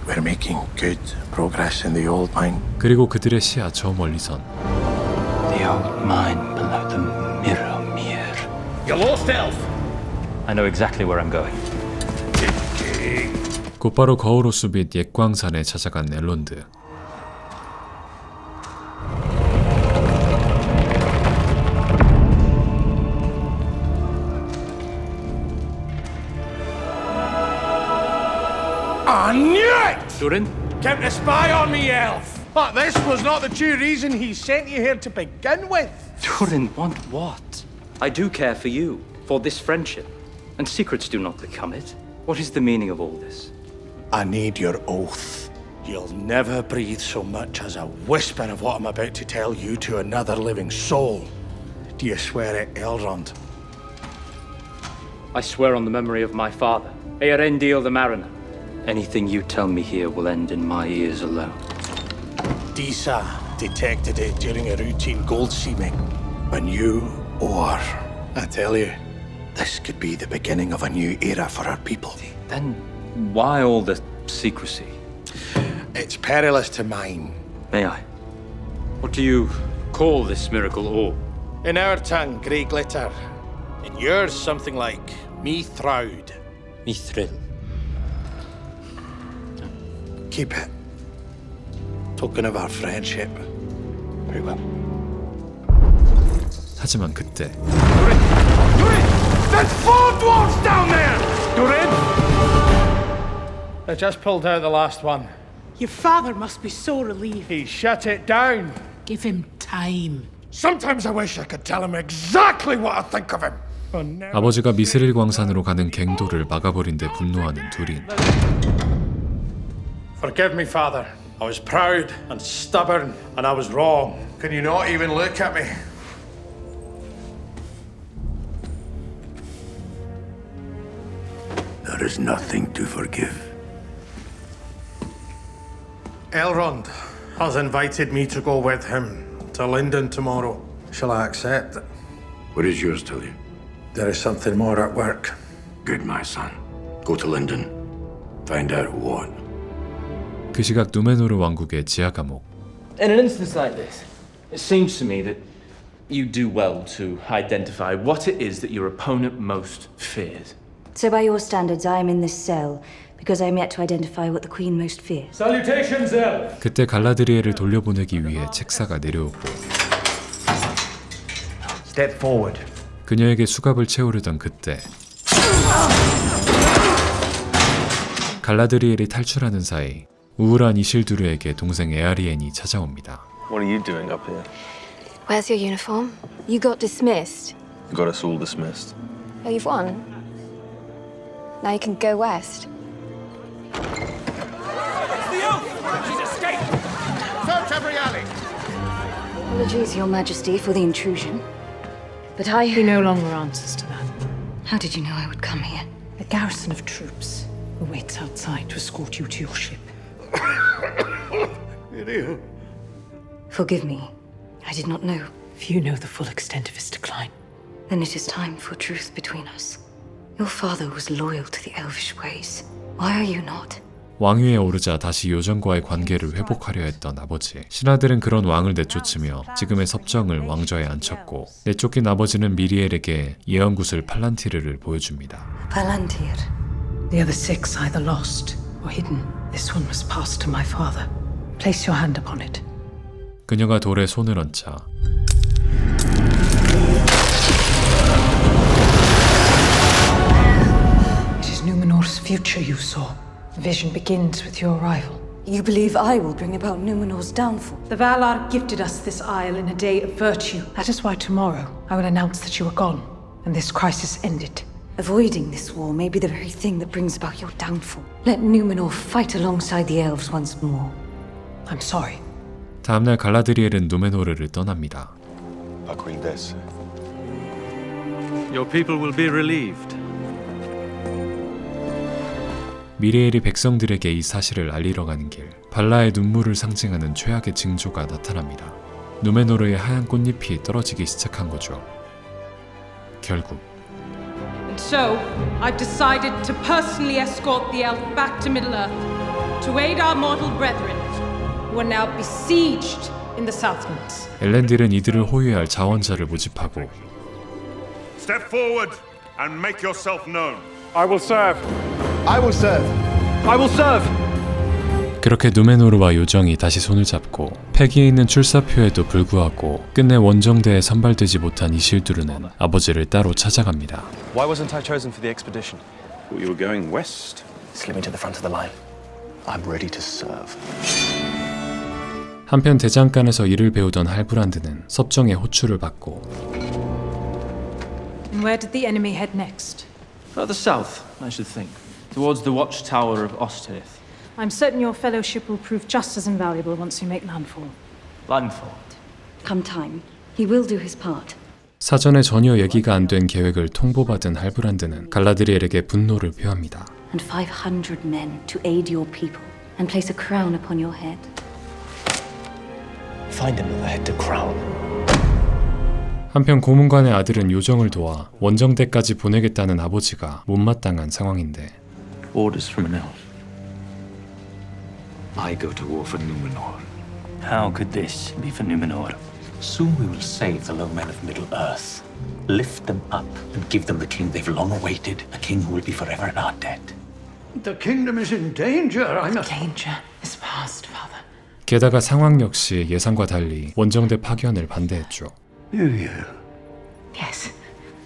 We're making good progress in the old mine. 그리고 그들의 시야 저 멀리선 The old mine below the mirror mere. You lost, elf! I know exactly where I'm going. 곧바로 거울호수 및 옛광산에 찾아간 엘론드. I knew it! Durin? Kept a spy on me, elf. But this was not the true reason he sent you here to begin with. Durin, want what? I do care for you, for this friendship, and secrets do not become it. What is the meaning of all this? I need your oath. You'll never breathe so much as a whisper of what I'm about to tell you to another living soul. Do you swear it, Elrond? I swear on the memory of my father, Eärendil the Mariner. Anything you tell me here will end in my ears alone. Disa detected it during a routine gold seaming. When you or I tell you, this could be the beginning of a new era for our people. Then why all the secrecy? It's perilous to mine. May I? What do you call this miracle ore? In our tongue, grey glitter. In yours, something like Mithraud. Mithril. Keep it. Token of our friendship. Very well. 하지만 그때 There's 4 dwarves down there! Durin! I just pulled out the last one. Your father must be so relieved. He shut it down. Give him time. Sometimes I wish I could tell him exactly what I think of him. 아버지가 미스릴 광산으로 가는 갱도를 막아버린 데 분노하는 두린. Forgive me, Father. I was proud and stubborn, and I was wrong. Can you not even look at me? There is nothing to forgive. Elrond has invited me to go with him to London tomorrow. Shall I accept? What does yours tell you? There is something more at work. Good, my son. Go to London. Find out what. 그 시각 누메노르 왕국의 지하 감옥. In an instance like this, it seems to me that you do well to identify what it is that your opponent most fears. So by your standards, I am in this cell because I am yet to identify what the Queen most fears. Salutations, Elf! 그때 갈라드리엘을 돌려보내기 위해 책사가 내려오고 Step forward. 그녀에게 수갑을 채우려던 그때 갈라드리엘이 탈출하는 사이 우울한 이실두르에게 동생 에아리엔이 찾아옵니다. What are you doing up here? Where's your uniform? You got dismissed. You got us all dismissed. Oh, you've won. Now you can go west. It's the oath! She's escaped! Search every alley! Apologies, Your Majesty, for the intrusion. But He no longer answers to that. How did you know I would come here? A garrison of troops awaits outside to escort you to your ship. Forgive me. I did not know. Few know the full extent of his decline. Then it is time for truth between us. Your father was loyal to the elvish ways. Why are you not? 왕위에 오르자 다시 요정과의 관계를 회복하려 했던 아버지. 신하들은 그런 왕을 내쫓으며 지금의 섭정을 왕좌에 앉혔고, 내쫓긴 아버지는 미리엘에게 예언구슬 팔란티르를 보여줍니다. Palantir. The other 6 either lost or hidden. This one was passed to my father. Place your hand upon it. 그녀가 돌에 손을 얹자 It is Numenor's future you saw. The vision begins with your arrival. You believe I will bring about Numenor's downfall? The Valar gifted us this isle in a day of virtue. That is why tomorrow I will announce that you are gone, and this crisis ended. Avoiding this war may be the very thing that brings about your downfall. Let Numenor fight alongside the elves once more. I'm sorry. 다음날 갈라드리엘은 누메노르를 떠납니다. Your people will be relieved. 미리엘이 백성들에게 이 사실을 알리러 가는 길, 발라의 눈물을 상징하는 최악의 징조가 나타납니다. 누메노르의 하얀 꽃잎이 떨어지기 시작한 거죠. 결국 And so, I've decided to personally escort the elf back to Middle-earth to aid our mortal brethren, who are now besieged in the Southlands. 엘렌딜은 이들을 호위할 자원자를 모집하고 Step forward and make yourself known. I will serve. I will serve. I will serve. 그렇게 누메노르와 요정이 다시 손을 잡고 패기에 있는 출사표에도 불구하고 끝내 원정대에 선발되지 못한 이실두르는 아버지를 따로 찾아갑니다. Why wasn't I chosen for the expedition? Thought you were going west. Slip me to the front of the line. I'm ready to serve. 한편 대장간에서 일을 배우던 할브란드는 섭정의 호출을 받고 And where did the enemy head next? Further south, I should think. Towards the watchtower of Osterith. I'm certain your fellowship will prove just as invaluable once we make landfall. Landfall. Come time, he will do his part. 사전에 전혀 얘기가 안 된 계획을 통보받은 할브란드는 갈라드리엘에게 분노를 표합니다. And 500 men to aid your people and place a crown upon your head. Find another head to crown. 한편 고문관의 아들은 요정을 도와 원정대까지 보내겠다는 아버지가 못마땅한 상황인데 Orders from an elf. I go to war for Numenor. How could this be for Numenor? Soon we will save the low men of Middle-earth, lift them up, and give them the king they've long awaited, a king who will be forever in our debt. The kingdom is in danger. Danger is past, father. 게다가 상황 역시 예상과 달리 원정대 파견을 반대했죠. Muriel, Yes,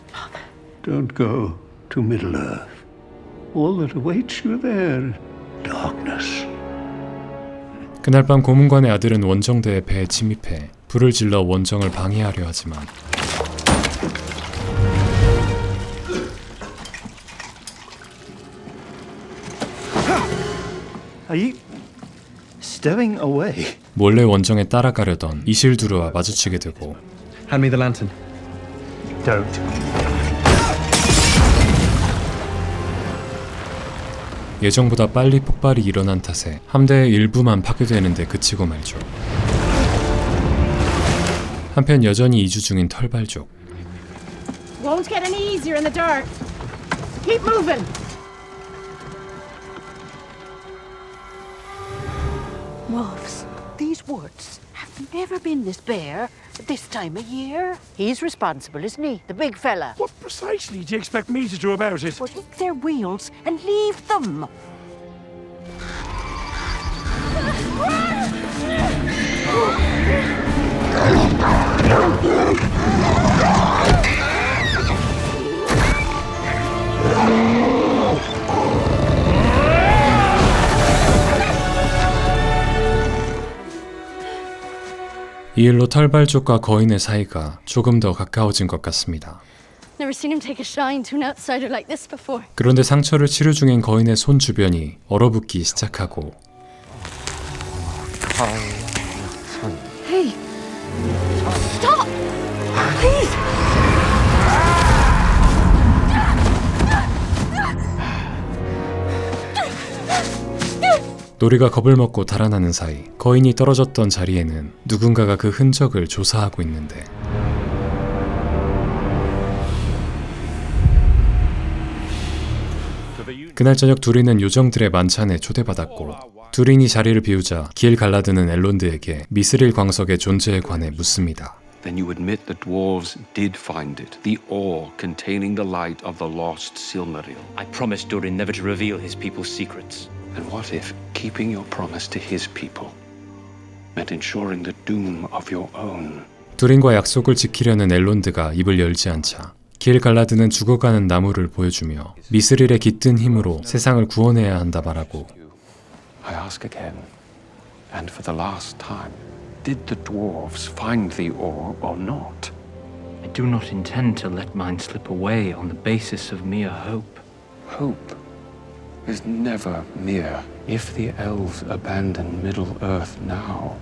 father. don't go to Middle-earth. All that awaits you there, darkness. 그날 밤 고문관의 아들은 원정대의 배에 침입해 불을 질러 원정을 방해하려 하지만 Are you stowing away? 몰래 원정에 따라가려던 이실두르와 마주치게 되고 Hand me the lantern. Don't. 예정보다 빨리 폭발이 일어난 탓에 함대의 일부만 파괴되는데 그치고 말죠. 한편 여전히 이주 중인 털발족. Won't get any easier in the dark. Keep moving. Wolves, these woods have never been this bare at this time of year. He's responsible, isn't he? The big fella. What precisely do you expect me to do about it? Well, take their wheels and leave them. 이 일로 털발족과 거인의 사이가 조금 더 가까워진 것 같습니다. Never seen him take a shine to an outsider like this before. 그런데 상처를 치료 중인 거인의 손 주변이 얼어붙기 시작하고 Hey! Stop! Please! 노리가 겁을 먹고 달아나는 사이 거인이 떨어졌던 자리에는 누군가가 그 흔적을 조사하고 있는데 그날 저녁 두린은 요정들의 만찬에 초대받았고 두린이 자리를 비우자 길 갈라드는 엘론드에게 미스릴 광석의 존재에 관해 묻습니다. Then you admit the dwarves did find it, the ore containing the light of the lost Silmaril. I promised Durin never to reveal his people's secrets. And what if keeping your promise to his people meant ensuring the doom of your own? 두린과 약속을 지키려는 엘론드가 입을 열지 않자 길 갈라드는 죽어가는 나무를 보여주며 미스릴의 깃든 힘으로 세상을 구원해야 한다 말하고 I ask again, and for the last time, did the dwarves find the ore or not? I do not intend to let mine slip away on the basis of mere hope. Hope is never mere. If the elves abandon Middle-earth now,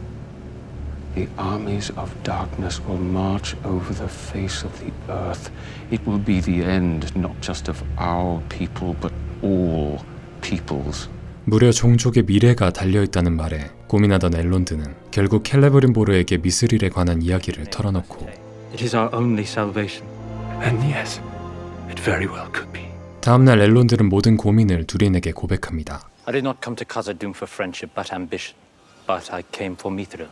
the armies of darkness will march over the face of the earth. It will be the end not just of our people, but all peoples. 무려 종족의 미래가 달려있다는 말에 고민하던 엘론드는 결국 켈레브린보르에게 미스릴에 관한 이야기를 털어놓고 It is our only salvation. And yes, it very well could be. 다음날 엘론드는 모든 고민을 두린에게 고백합니다. I did not come to Khazad-dûm for friendship but ambition, but I came for Mithril.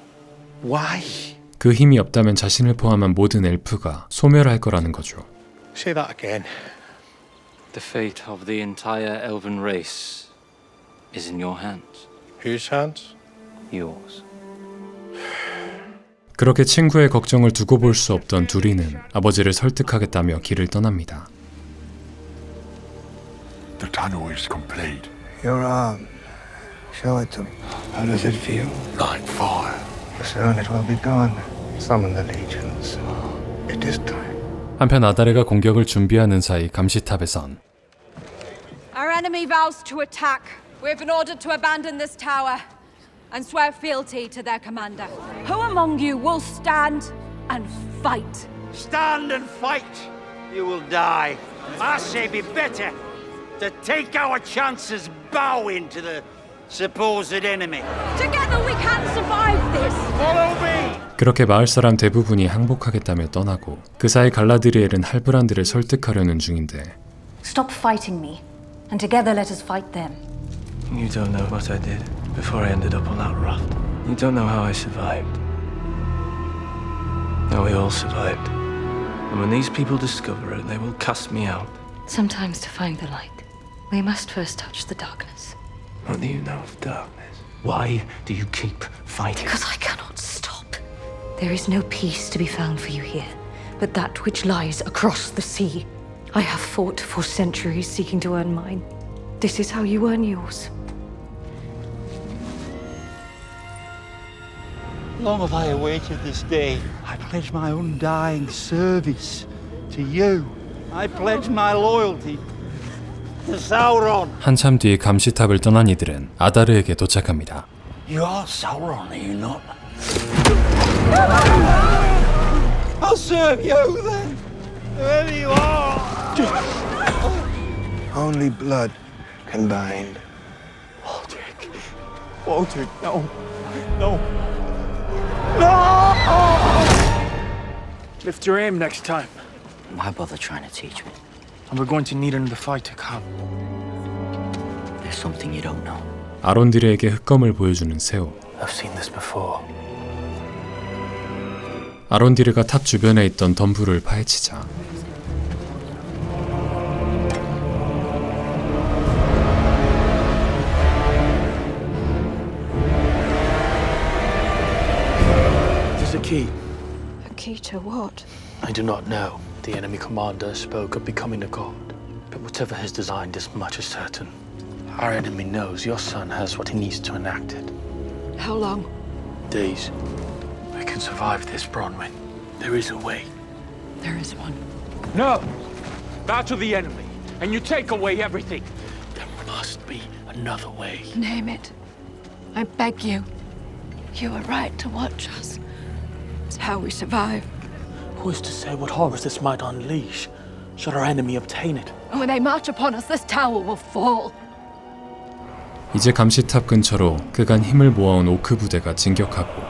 Why? 그 힘이 없다면 자신을 포함한 모든 엘프가 소멸할 거라는 거죠. Say that again. The fate of the entire elven race is in your hands. Whose hands? Yours. 그렇게 친구의 걱정을 두고 볼 수 없던 두린은 아버지를 설득하겠다며 길을 떠납니다. The tunnel is complete. Your arm. Show it to me. How does it feel? Like fire. Soon it will be gone. Summon the legions. It is time. 한편 아다레가 공격을 준비하는 사이 감시탑에선 Our enemy vows to attack. We've been ordered to abandon this tower and swear fealty to their commander. Who among you will stand and fight? Stand and fight. You will die. I say be better to take our chances bowing to the supposed enemy. Together we can survive this. Follow me. 그렇게 마을 사람 대부분이 항복하겠다며 떠나고 그 사이 갈라드리엘은 할브란드를 설득하려는 중인데 Stop fighting me, and together let us fight them. You don't know what I did before I ended up on that raft. You don't know how I survived. Now we all survived. And when these people discover it, they will cast me out. Sometimes to find the light, we must first touch the darkness. What do you know of darkness? Why do you keep fighting? Because I cannot stop. There is no peace to be found for you here, but that which lies across the sea. I have fought for centuries seeking to earn mine. This is how you earn yours. Long have I awaited this day. I pledge my undying service to you. I pledge my loyalty to Sauron. 한참 뒤 감시탑을 떠난 이들은 아다르에게 도착합니다. You are Sauron, are you not? I'll serve you then, whoever you are. Only blood can bind. Waldrick. Waldrick, no. No. Lift your aim next time. Why bother trying to teach me? And we're going to need another fight to come. There's something you don't know. 아론디르에게 흑검을 보여주는 세오. I've seen this before. 아론디르가 탑 주변에 있던 덤불을 파헤치자 There's a key. A key to what? I do not know. The enemy commander spoke of becoming a god. But whatever his design, this much is certain. Our enemy knows your son has what he needs to enact it. How long? Days. We can survive this, Bronwyn. There is a way. There is one. No! Bow to the enemy, and you take away everything. There must be another way. Name it. I beg you. You are right to watch us. It's how we survive. Who is to say what horrors this might unleash, should our enemy obtain it? And when they march upon us, this tower will fall. 이제 감시탑 근처로 그간 힘을 모아온 오크 부대가 진격하고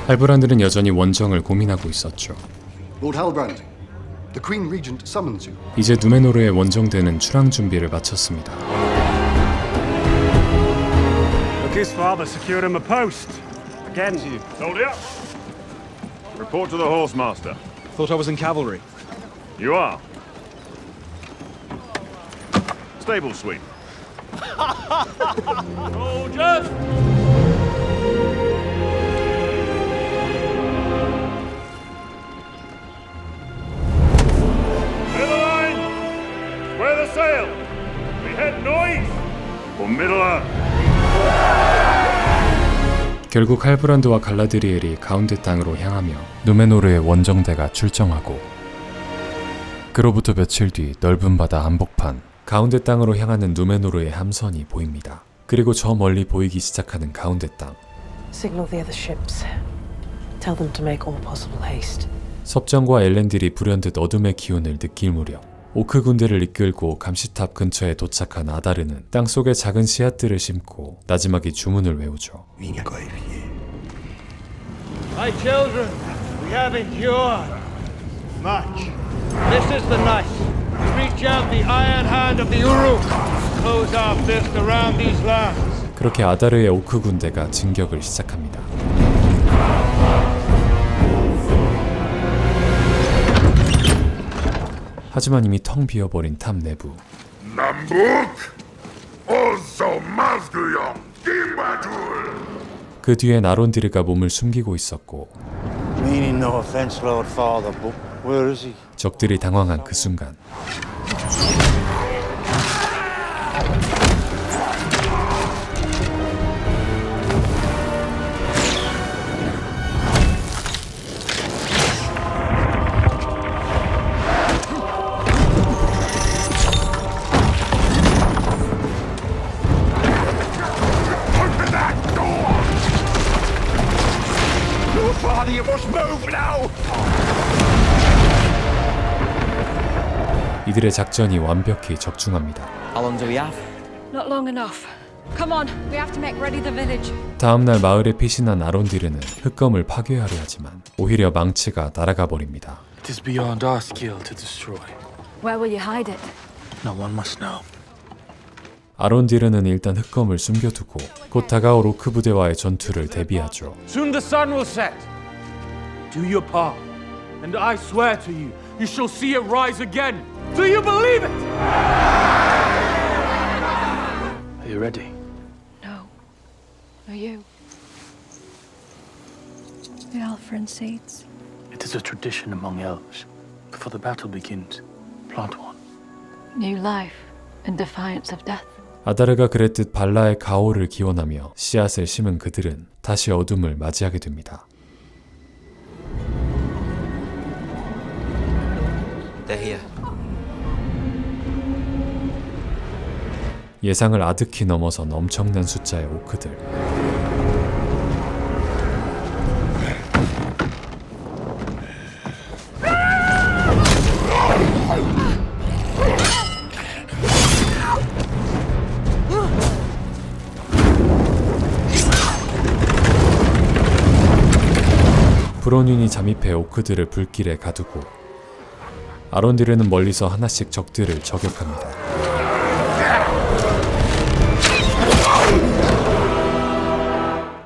할브란드는 여전히 원정을 고민하고 있었죠. Lord Halbrand, The Queen Regent summons you. 이제 누메노르의 원정대는 출항 준비를 마쳤습니다. Look, his father secured him a post. Again. Soldier. Report to the horsemaster. Thought I was in cavalry. You are. Stable sweep. Soldiers! Clear the line. Square the sail. We head north for Middle Earth. 결국 할브란드와 갈라드리엘이 가운데 땅으로 향하며 누메노르의 원정대가 출정하고, 그로부터 며칠 뒤 넓은 바다 한복판 가운데 땅으로 향하는 누메노르의 함선이 보입니다. 그리고 저 멀리 보이기 시작하는 가운데 땅. Signal the other ships. Tell them to make all possible haste. 섭정과 엘렌딜이 불현듯 어둠의 기운을 느낄 무렵 오크 군대를 이끌고 감시탑 근처에 도착한 아다르는 땅속에 작은 씨앗들을 심고 나지막이 주문을 외우죠. My children, we have endured much. This is the night. Reach out the iron hand of the Uru. Close our fist around these lands. 그렇게 아다르의 오크 군대가 진격을 시작합니다. 하지만 이미 텅 비어버린 탑 내부. 그 뒤엔 아론디르가 몸을 숨기고 있었고, Meaning no offense, Lord Father, but where is he? 적들이 당황한 그 순간 Father, you must move now. 이들의 작전이 완벽히 적중합니다. How long do we have? Not long enough. Come on, we have to make ready the village. 다음날 마을에 피신한 아론디르는 흑검을 파괴하려 하지만 오히려 망치가 날아가 버립니다. It is beyond our skill to destroy. Where will you hide it? No one must know. 아론디르는 일단 흑검을 숨겨두고 곧 다가올 오크 부대와의 전투를 대비하죠. Soon the sun will set. Do your part, and I swear to you, you shall see it rise again. Do you believe it? Are you ready? No. Are you? The Alpha seeds. It is a tradition among elves. Before the battle begins, plant one. New life in defiance of death. 아다르가 그랬듯 발라의 가호를 기원하며 씨앗을 심은 그들은 다시 어둠을 맞이하게 됩니다. They're here. 예상을 아득히 넘어선 엄청난 숫자의 오크들. 브로닌이 잠입해 오크들을 불길에 가두고 아론디르는 멀리서 하나씩 적들을 저격합니다.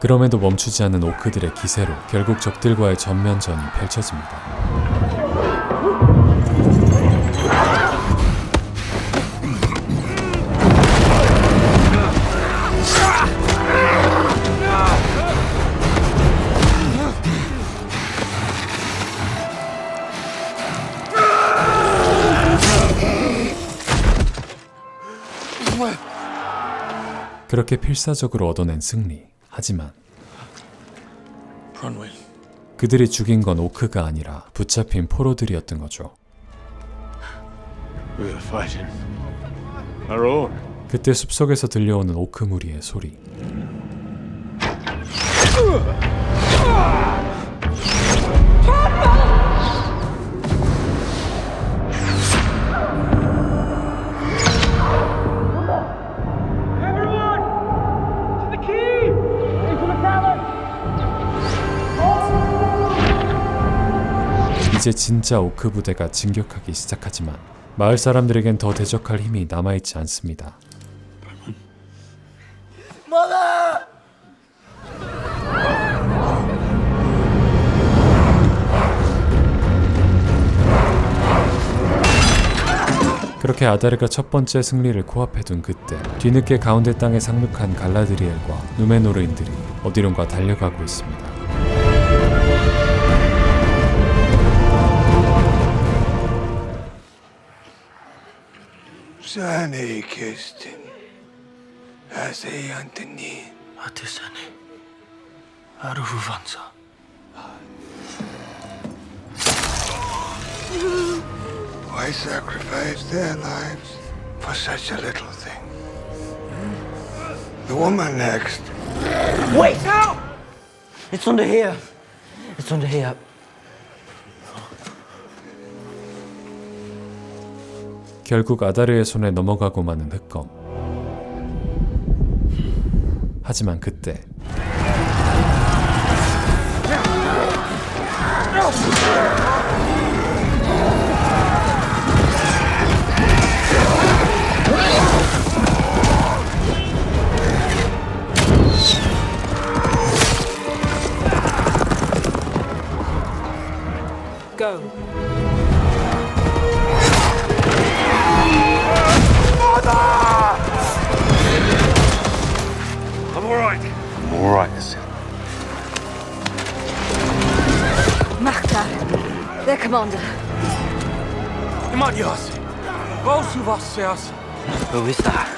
그럼에도 멈추지 않는 오크들의 기세로 결국 적들과의 전면전이 펼쳐집니다. 그렇게 필사적으로 얻어낸 승리. 하지만 그들이 죽인 건 오크가 아니라 붙잡힌 포로들이었던 거죠. We are fighting our own. 그때 숲속에서 들려오는 오크 무리의 소리. 이제 진짜 오크 부대가 진격하기 시작하지만 마을 사람들에겐 더 대적할 힘이 남아있지 않습니다. 그렇게 아다르가 첫 번째 승리를 코앞에 둔 그때 뒤늦게 가운데 땅에 상륙한 갈라드리엘과 누메노르인들이 어디론가 달려가고 있습니다. Sani Kirsten. Asay Anthony. Ate Sani. Aruhu Vansa. Why sacrifice their lives for such a little thing? The woman next. Wait! No! It's under here. It's under here. 결국 아다르의 손에 넘어가고 마는 흑검. 하지만 그때 Go. I'm all right. I'm all right, Sid. Maktar, their commander. Imadias. Vosuvasias. Who is that?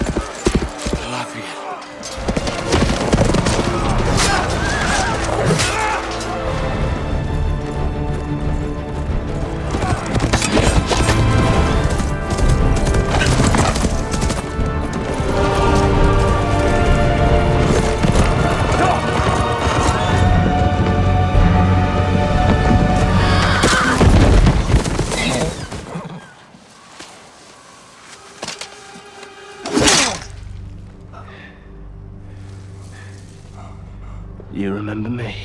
You remember me?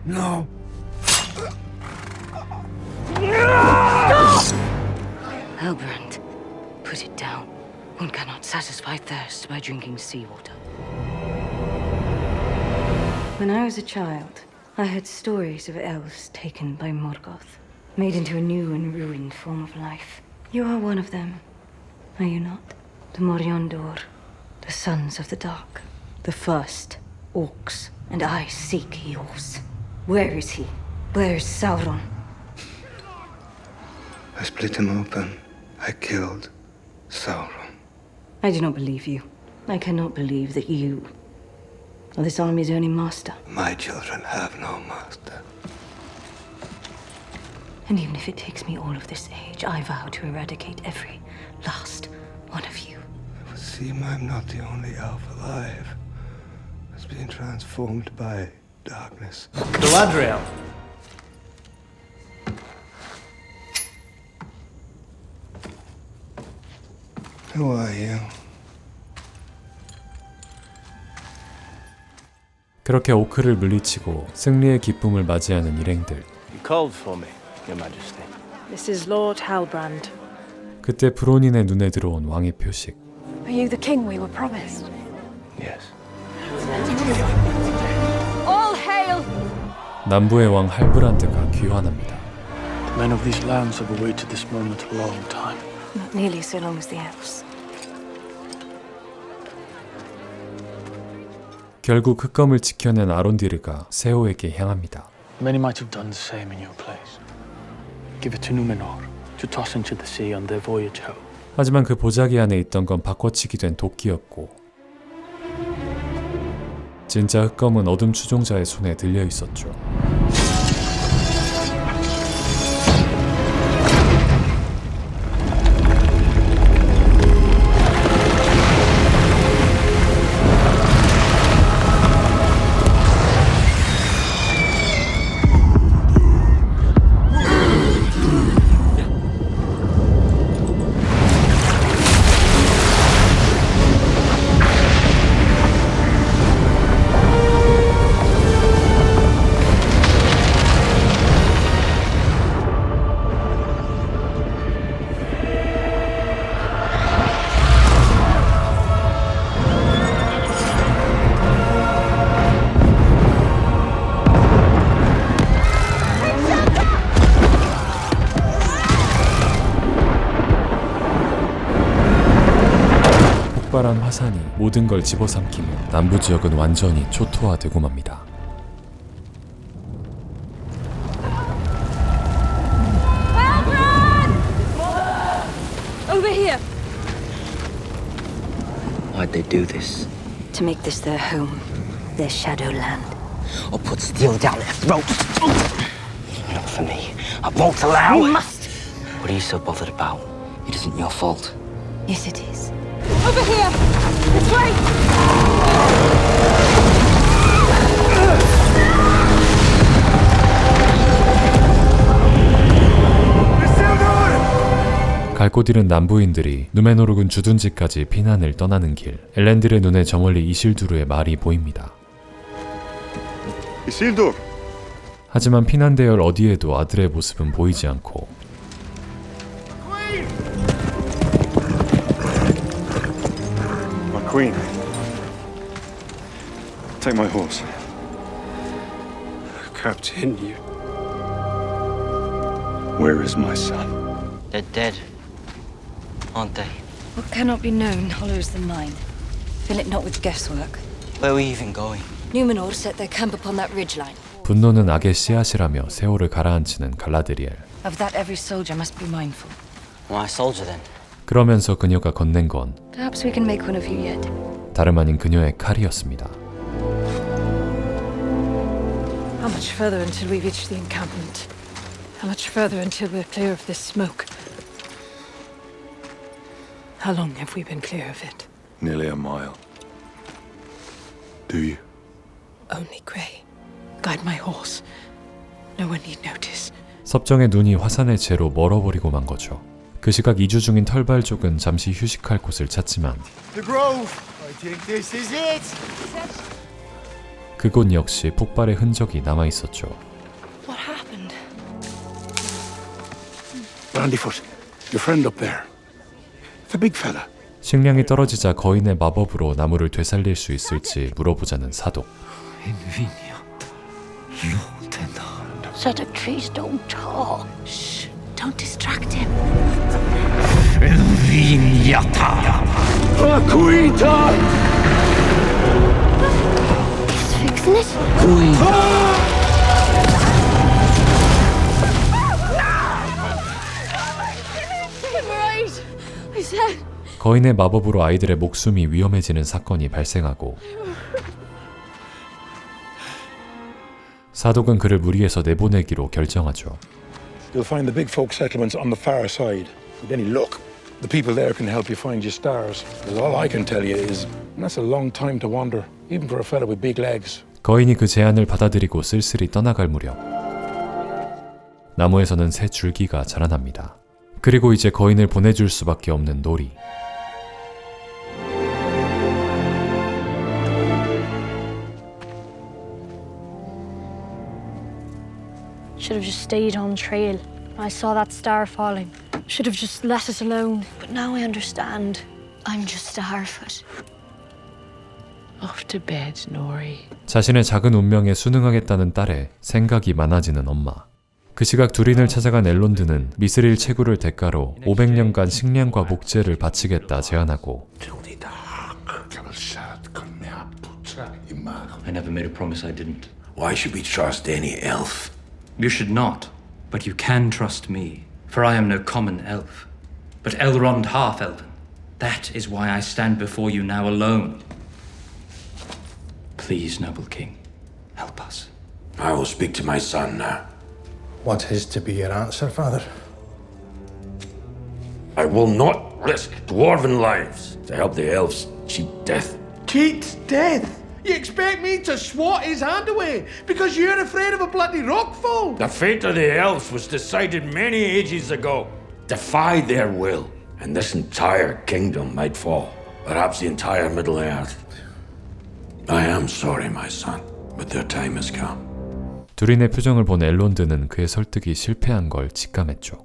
No. Halbrand, put it down. One cannot satisfy thirst by drinking seawater. When I was a child, I heard stories of elves taken by Morgoth, made into a new and ruined form of life. You are one of them, are you not? The Moriondor, the sons of the dark, the first orcs, and I seek yours. Where is he? Where is Sauron? I split him open. I killed Sauron. I do not believe you. I cannot believe that you are this army's only master. My children have no master. And even if it takes me all of this age, I vow to eradicate every last one of you. It would seem I'm not the only elf alive that's being transformed by darkness. Galadriel. Who are you? 그렇게 오크를 물리치고 승리의 기쁨을 맞이하는 일행들. You called for me, Your Majesty. This is Lord Halbrand. 그때 브로닌의 눈에 들어온 왕의 표식. Are you the king we were promised? Yes. All hail! 남부의 왕 할브란드가 귀환합니다. The men of these lands have awaited this moment a long time. Not nearly so long as the elves. 결국 흑검을 지켜낸 아론디르가 세오에게 향합니다. Many might have done the same in your place. Give it to Numenor to toss into the sea on their voyage home. 하지만 그 보자기 안에 있던 건 바꿔치기 된 도끼였고 진짜 흑검은 어둠 추종자의 손에 들려 있었죠. 하지만 화산이 모든 걸 집어삼키며 남부 지역은 완전히 초토화되고 맙니다. Over here! Why'd they do this? To make this their home, their shadowland. Or put steel down their throats? Not for me. I won't allow You it. must! What are you so bothered about? It isn't your fault. Yes, it is. Over here! This way! 갈 곳 잃은 남부인들이 누메노르군 주둔지까지 피난을 떠나는 길, 엘렌딜의 눈에 저 멀리 이실두르의 말이 보입니다. 이실두! 하지만 피난대열 어디에도 아들의 모습은 보이지 않고 My queen. Take my horse. Captain, you... Where is my son? They're dead, aren't they? What cannot be known hollows the mind. Fill it not with guesswork. Where are we even going? Numenor set their camp upon that ridgeline. 분노는 악의 씨앗이라며 세월을 가라앉히는 갈라드리엘. Of that every soldier must be mindful. Why a soldier then? 그러면서 그녀가 건넨 건 Perhaps we can make one of you yet. 다름 아닌 그녀의 칼이었습니다. How much further until we reach the encampment? How much further until we're clear of this smoke? How long have we been clear of it? Nearly a mile. Do you? Only Grey. Guide my horse. No one need notice. 섭정의 눈이 화산의 채로 멀어버리고 만 거죠. 그 시각 이주 중인 털발족은 잠시 휴식할 곳을 찾지만 The grove. I think this is it. 그곳 역시 폭발의 흔적이 남아 있었죠. What happened? Brandyfoot, your friend up there. The big fella. 식량이 떨어지자 거인의 마법으로 나무를 되살릴 수 있을지 물어보자는 사독. So the trees don't talk. Shh, don't distract him. He's fixing it. Right! I said... 거인의 마법으로 아이들의 목숨이 위험해지는 사건이 발생하고 사독은 그를 무리해서 내보내기로 결정하죠. You'll find the big folk settlements on the far side. With any luck, the people there can help you find your stars. Because all I can tell you is that's a long time to wander, even for a fella with big legs. 거인이 그 제안을 받아들이고 쓸쓸히 떠나갈 무렵 나무에서는 새 줄기가 자라납니다. 그리고 이제 거인을 보내줄 수밖에 없는 놀이. Should have just stayed on trail. I saw that star falling. Should have just let it alone. But now I understand. I'm just Starfoot. Off to bed, Nori. 자신의 작은 운명에 순응하겠다는 딸의 생각이 많아지는 엄마. 그 시각 두린을 찾아간 엘론드는 미스릴 채굴을 대가로 500년간 식량과 목재를 바치겠다 제안하고 I never made a promise I didn't. Why should we trust any elf? You should not, but you can trust me, for I am no common elf, but Elrond half-elven. That is why I stand before you now alone. Please, noble king, help us. I will speak to my son now. What is to be your answer, father? I will not risk dwarven lives to help the elves cheat death. Cheat death? You expect me to swat his hand away because you're afraid of a bloody rockfall? The fate of the elves was decided many ages ago. Defy their will, and this entire kingdom might fall. Perhaps the entire Middle-earth. I am sorry, my son, but their time has come. 두린의 표정을 본 엘론드는 그의 설득이 실패한 걸 직감했죠.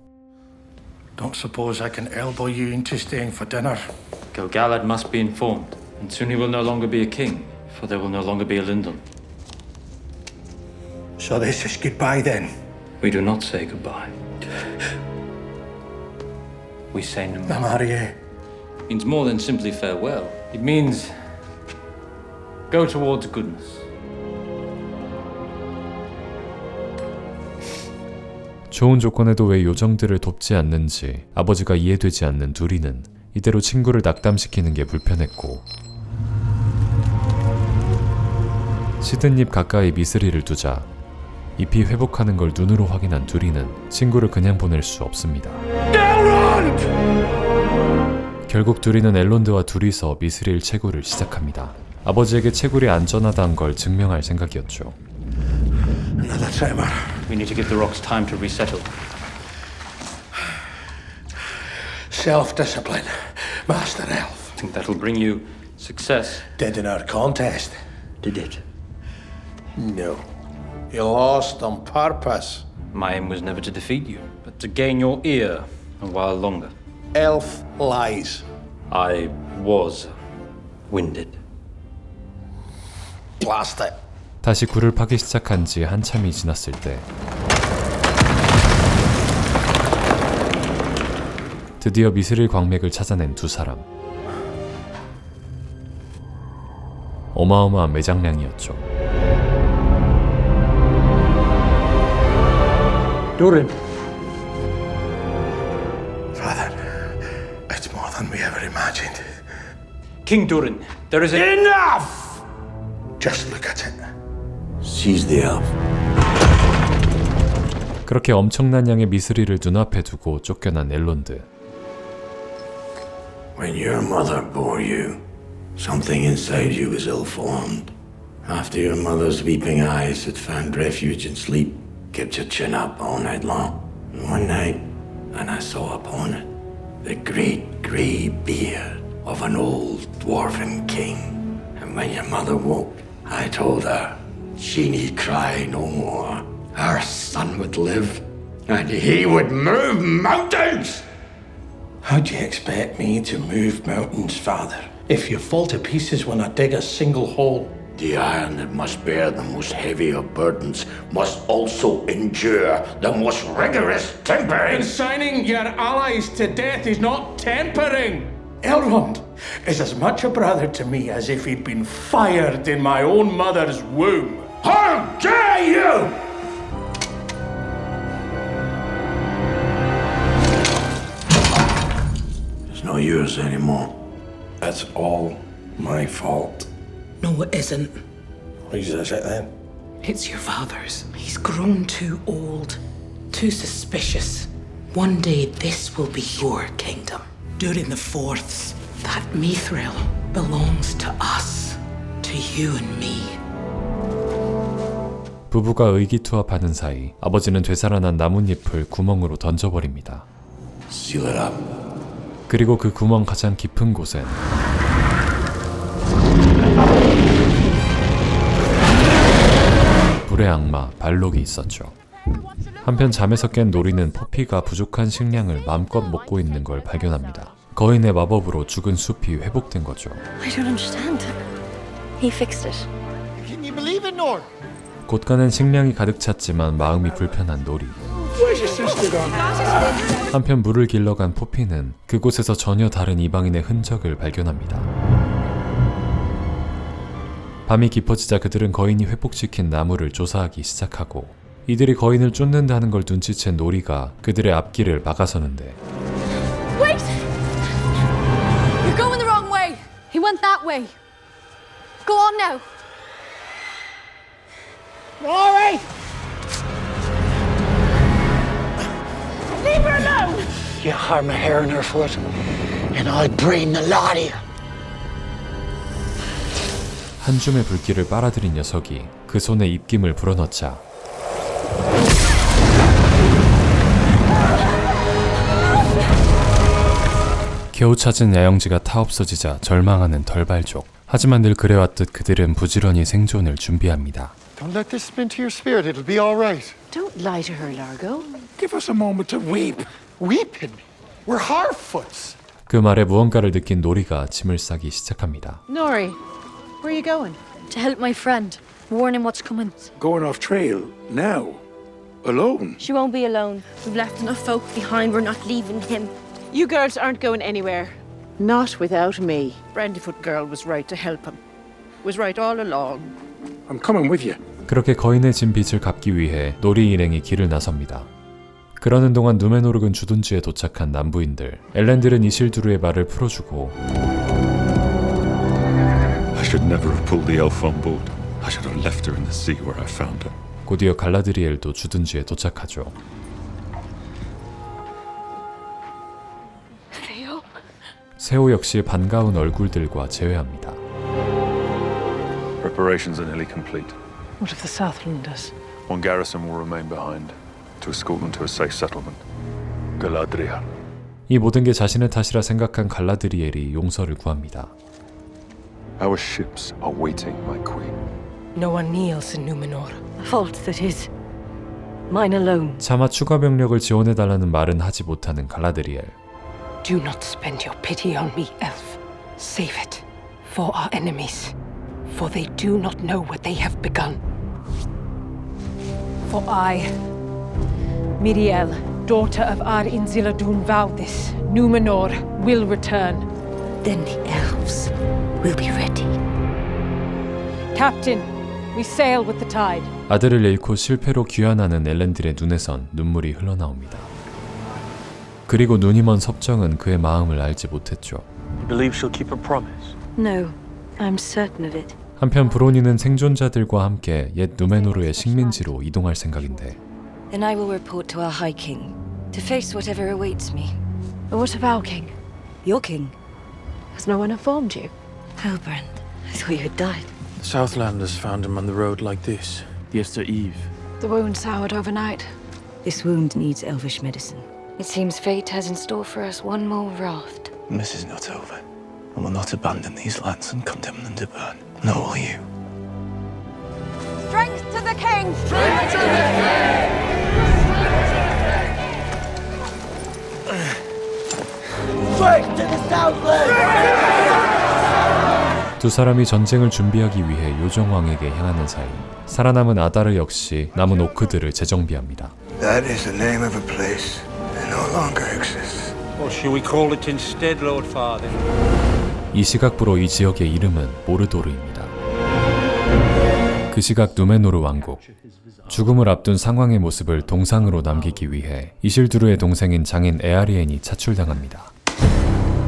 Don't suppose I can elbow you into staying for dinner. Gil-galad must be informed, and soon he will no longer be a king, for there will no longer be a Lindon. So this is goodbye then? We do not say goodbye. We say no Namarie. Means more than simply farewell. It means go towards goodness. 좋은 조건에도 왜 요정들을 돕지 않는지 아버지가 이해되지 않는 누리는 이대로 친구를 낙담시키는 게 불편했고, 시든잎 가까이 미스리를 두자 잎이 회복하는 걸 눈으로 확인한 누리는 친구를 그냥 보낼 수 없습니다. 결국 누리는 엘론드와 둘이서 미스릴 채굴을 시작합니다. 아버지에게 채굴이 안전하다는 걸 증명할 생각이었죠. Another tremor. We need to give the rocks time to resettle. Self-discipline, Master Elf. Think that'll bring you success? Did in our contest. Did it? No. You lost on purpose. My aim was never to defeat you, but to gain your ear a while longer. Elf lies. I was winded. Blast it. 다시 굴을 파기 시작한 지 한참이 지났을 때 드디어 미스릴 광맥을 찾아낸 두 사람. 어마어마한 매장량이었죠. Durin. Father, it's more than we ever imagined. King Durin, there is a... Enough! Just look at it. She's the elf. 그렇게 엄청난 양의 미스리를 눈앞에 두고 쫓겨난 엘론드. When your mother bore you, something inside you was ill-formed. After your mother's weeping eyes had found refuge in sleep, kept your chin up all night long. And one night, and I saw upon it the great grey beard of an old dwarven king. And when your mother woke, I told her she need cry no more. Our son would live, and he would move mountains! How do you expect me to move mountains, Father, if you fall to pieces when I dig a single hole? The iron that must bear the most heavy of burdens must also endure the most rigorous tempering. Consigning your allies to death is not tempering. Elrond is as much a brother to me as if he'd been fired in my own mother's womb. How dare you! It's not yours anymore. That's all my fault. No, it isn't. Whose is it then? It's your father's. He's grown too old, too suspicious. One day this will be your kingdom. During the Fourths, that Mithril belongs to us, to you and me. 부부가 의기투합하는 사이 아버지는 되살아난 나뭇잎을 구멍으로 던져버립니다. Seal it up. 그리고 그 구멍 가장 깊은 곳엔 불의 악마 발록이 있었죠. 한편 잠에서 깬 노리는 포피가 부족한 식량을 마음껏 먹고 있는 걸 발견합니다. 거인의 마법으로 죽은 숲이 회복된 거죠. I don't understand. He fixed it. Can you believe it, Nor? 곳간엔 식량이 가득 찼지만 마음이 불편한 노리. Where's your sister gone? 한편 물을 길러간 포피는 그곳에서 전혀 다른 이방인의 흔적을 발견합니다. 밤이 깊어지자 그들은 거인이 회복시킨 나무를 조사하기 시작하고 이들이 거인을 쫓는다는 걸 눈치챈 노리가 그들의 앞길을 막아서는데 Wait! You're going the wrong way. He went that way. Go on now. Rory! Leave her alone! You harm a hair on her foot, and I'll brain the lot of you. 한 줌의 불길을 빨아들인 녀석이 그 손에 입김을 불어넣자 겨우 찾은 야영지가 타없어지자 절망하는 덜발족. 하지만 늘 그래왔듯 그들은 부지런히 생존을 준비합니다. Don't let this spin to your spirit. It'll be all right. Don't lie to her, Largo. Give us a moment to weep. Weeping? We're Harfoots. 그 말에 무언가를 느낀 노리가 짐을 싸기 시작합니다. Nori, where are you going? To help my friend. Warn him what's coming. Going off trail now? Alone? She won't be alone. We've left enough folk behind. We're not leaving him. You girls aren't going anywhere. Not without me. Brandyfoot girl was right to help him. Was right all along. I'm coming with you. 그렇게 거인의 진 빚을 갚기 위해 놀이 일행이 길을 나섭니다. 그러는 동안 누메노르근 주둔지에 도착한 남부인들, 엘렌딜은 이실두르의 말을 풀어주고 I should never have pulled the elf on board. I should have left her in the sea where I found her. 곧이어 갈라드리엘도 주둔지에 도착하죠. 세오 역시 반가운 얼굴들과 재회합니다. Preparations are nearly complete. What of the Southlanders? One garrison will remain behind to escort them to a safe settlement. Galadriel. 이 모든 게 자신의 탓이라 생각한 갈라드리엘이 용서를 구합니다. Our ships are waiting, my queen. No one kneels in Numenor. A fault that is mine alone. 차마 추가 병력을 지원해달라는 말은 하지 못하는 갈라드리엘. Do not spend your pity on me, elf. Save it for our enemies, for they do not know what they have begun. For I, Miriel, daughter of Ar Inziladun, vow this. Numenor will return. Then the elves will be ready. Captain, we sail with the tide. 아들을 잃고 실패로 귀환하는 엘렌딜의 눈에선 눈물이 흘러나옵니다. 그리고 눈이 먼 섭정은 그의 마음을 알지 못했죠. You believe she'll keep her promise? No, I'm certain of it. 한편 브로니는 생존자들과 함께 옛 누메노르의 식민지로 이동할 생각인데 Then I will report to our High King to face whatever awaits me. But what of our king? Your king? Has no one informed you? Halbrand, I thought you had died. The Southlanders found him on the road like this, yesterday eve. The wound soured overnight. This wound needs elvish medicine. It seems fate has in store for us one more raft. This is not over. I will not abandon these lands and condemn them to burn. Nor will you. Strength to the king! Strength to the king! Strength to the Southland! 두 사람이 전쟁을 준비하기 위해 요정왕에게 향하는 사이 살아남은 아다르 역시 남은 오크들을 재정비합니다. That is the name of a place that no longer exists. What shall we call it instead, Lord Father? 이 시각부로 이 지역의 이름은 모르도르입니다. 그 시각 누메노르 왕국. 죽음을 앞둔 상황의 모습을 동상으로 남기기 위해 이실두르의 동생인 장인 에아리엔이 차출당합니다.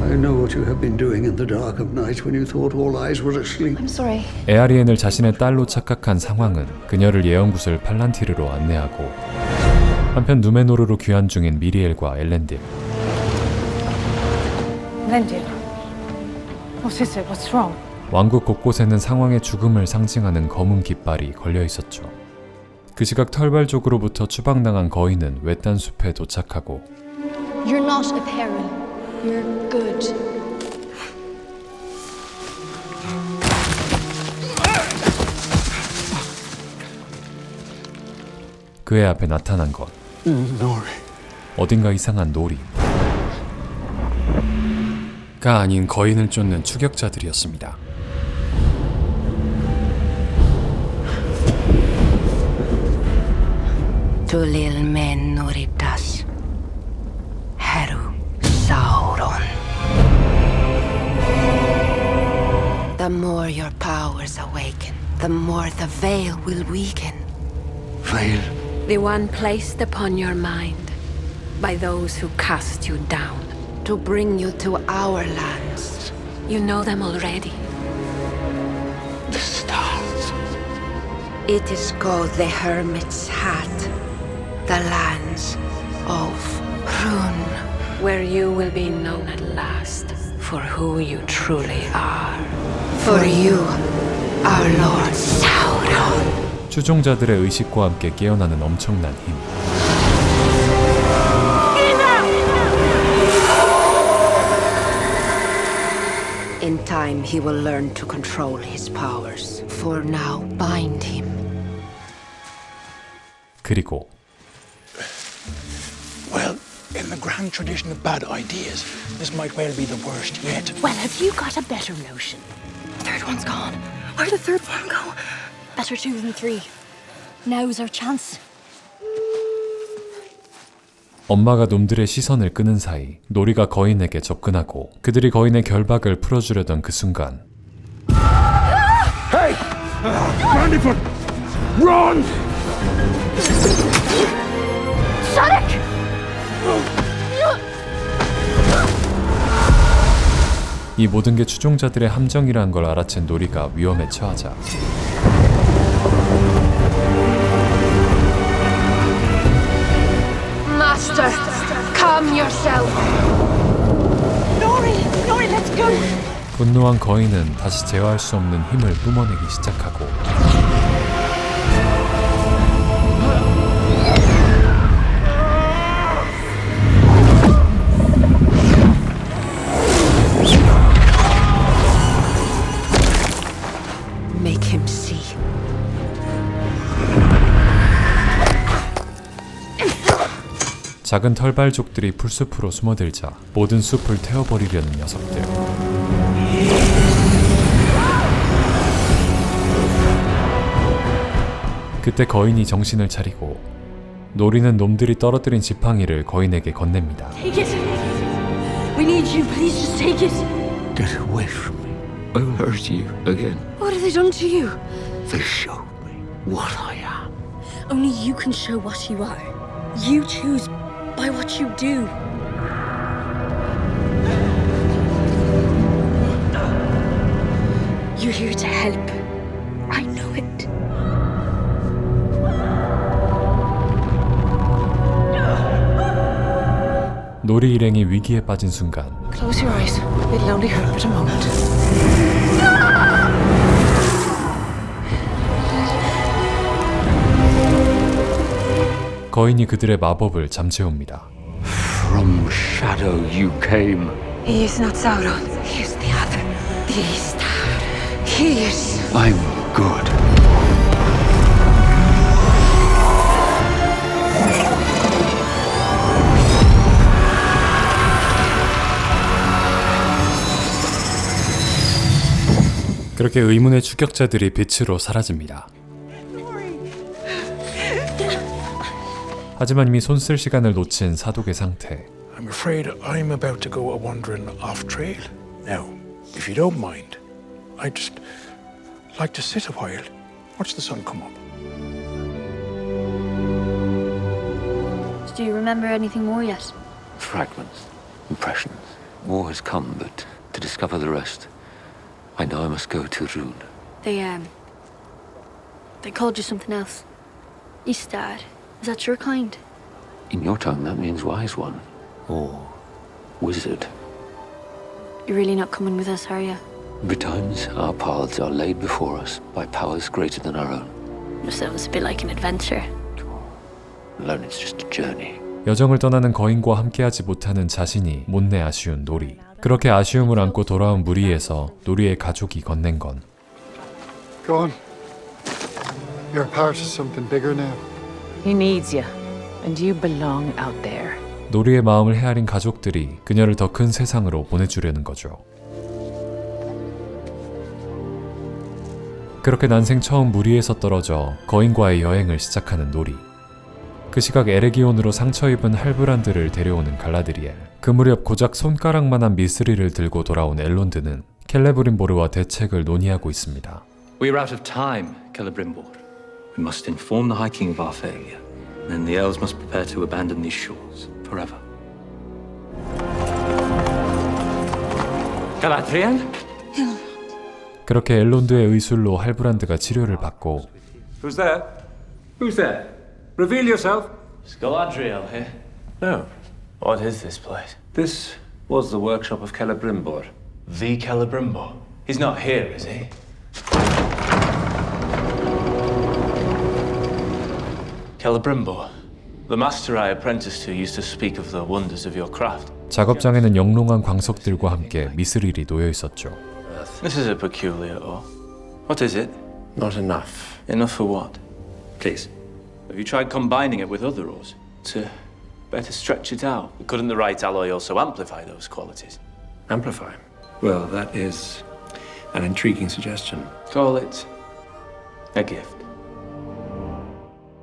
I know what you have been doing in the dark of night when you thought all eyes were asleep. I'm sorry. 에아리엔을 자신의 딸로 착각한 상황은 그녀를 예언구슬 팔란티르로 안내하고 한편 누메노르로 귀환 중인 미리엘과 엘렌딜. Elendil, what is it? What's wrong? 왕국 곳곳에는 상황의 죽음을 상징하는 검은 깃발이 걸려 있었죠. 그 시각 털발족으로부터 추방당한 거인은 외딴 숲에 도착하고 You're not a peril. You're good. 그의 앞에 나타난 것. 어딘가 이상한 놀이. 가 아닌 거인을 쫓는 추격자들이었습니다. Tulil men noridas. Haru Sauron. The more your powers awaken, the more the veil will weaken. Veil? The one placed upon your mind by those who cast you down To bring you to our lands. You know them already. The stars. It is called the Hermit's Hat. The lands of Rhûn. Where you will be known at last for who you truly are. For you, our Lord Sauron. 추종자들의 의식과 함께 깨어나는 엄청난 힘. In time, he will learn to control his powers. For now, bind him. 그리고 Well, in the grand tradition of bad ideas, this might well be the worst yet. Well, have you got a better notion? The third one's gone. Where'd the third one go? Better 2 than 3. Now's our chance. 엄마가 놈들의 시선을 끄는 사이 놀이가 거인에게 접근하고 그들이 거인의 결박을 풀어주려던 그 순간 Hey! Brandyfoot! Run! Sonic! 이 모든 게 추종자들의 함정이라는 걸 알아챈 놀이가 위험에 처하자 Master, calm yourself. Nori, let's go. 분노한 거인은 다시 제어할 수 없는 힘을 뿜어내기 시작하고 Make him see. 작은 털발족들이 풀숲으로 숨어들자 모든 숲을 태워버리려는 녀석들. 그때 거인이 정신을 차리고 놀이는 놈들이 떨어뜨린 지팡이를 거인에게 건넵니다. Take it. We need you. Please just take it. Get away from me. I will hurt you again. What have they done to you? They showed me what I am. Only you can show what you are. You choose by what you do. You're here to help. I know it. 놀이 일행이 위기에 빠진 순간 Close your eyes. It'll only hurt but a moment. 거인이 그들의 마법을 잠재웁니다. From shadow you came. He is not Sauron. He is the other. The Star. He is. I'm good. 그렇게 의문의 추격자들이 빛으로 사라집니다. 하지만 이미 손쓸 시간을 놓친 사독의 상태. I'm afraid I'm about to go a-wandering off trail. Now, if you don't mind, I'd just like to sit a while, watch the sun come up. Do you remember anything more yet? Fragments, impressions. More has come, but to discover the rest, I know I must go to Rune. They called you something else. Istad. Is that your kind? In your tongue, that means wise one, or wizard. You're really not coming with us, are you? Betimes, our paths are laid before us by powers greater than our own. Sounds a bit like an adventure. Alone, it's just a journey. 여정을 떠나는 거인과 함께하지 못하는 자신이 못내 아쉬운 놀이. 그렇게 아쉬움을 안고 돌아온 무리에서 놀이의 가족이 건넨 건 Go on. You're part of something bigger now. He needs you, and you belong out there. 놀이의 마음을 헤아린 가족들이 그녀를 더 큰 세상으로 보내주려는 거죠. 그렇게 난생 처음 무리에서 떨어져 거인과의 여행을 시작하는 놀이. 그 시각 에레기온으로 상처 입은 할브란드를 데려오는 갈라드리엘. 그 무렵 고작 손가락만한 미스리를 들고 돌아온 엘론드는 켈레브림보르와 대책을 논의하고 있습니다. We are out of time, Celebrimbor. We must inform the High King of our failure. Then the elves must prepare to abandon these shores forever. Galadriel? 그렇게 엘론드의 의술로 할브란드가 치료를 받고 Who's there? Who's there? Reveal yourself. Is Galadriel here? No. What is this place? This was the workshop of Celebrimbor. The Celebrimbor? He's not here, is he? Celebrimbor. The master I apprenticed to used to speak of the wonders of your craft. 작업장에는 영롱한 광석들과 함께 미스릴이 놓여 있었죠. This is a peculiar ore. What is it? Not enough. Enough for what? Please. Have you tried combining it with other ores to better stretch it out? Couldn't the right alloy also amplify those qualities? Amplify. Well, that is an intriguing suggestion. Call it a gift.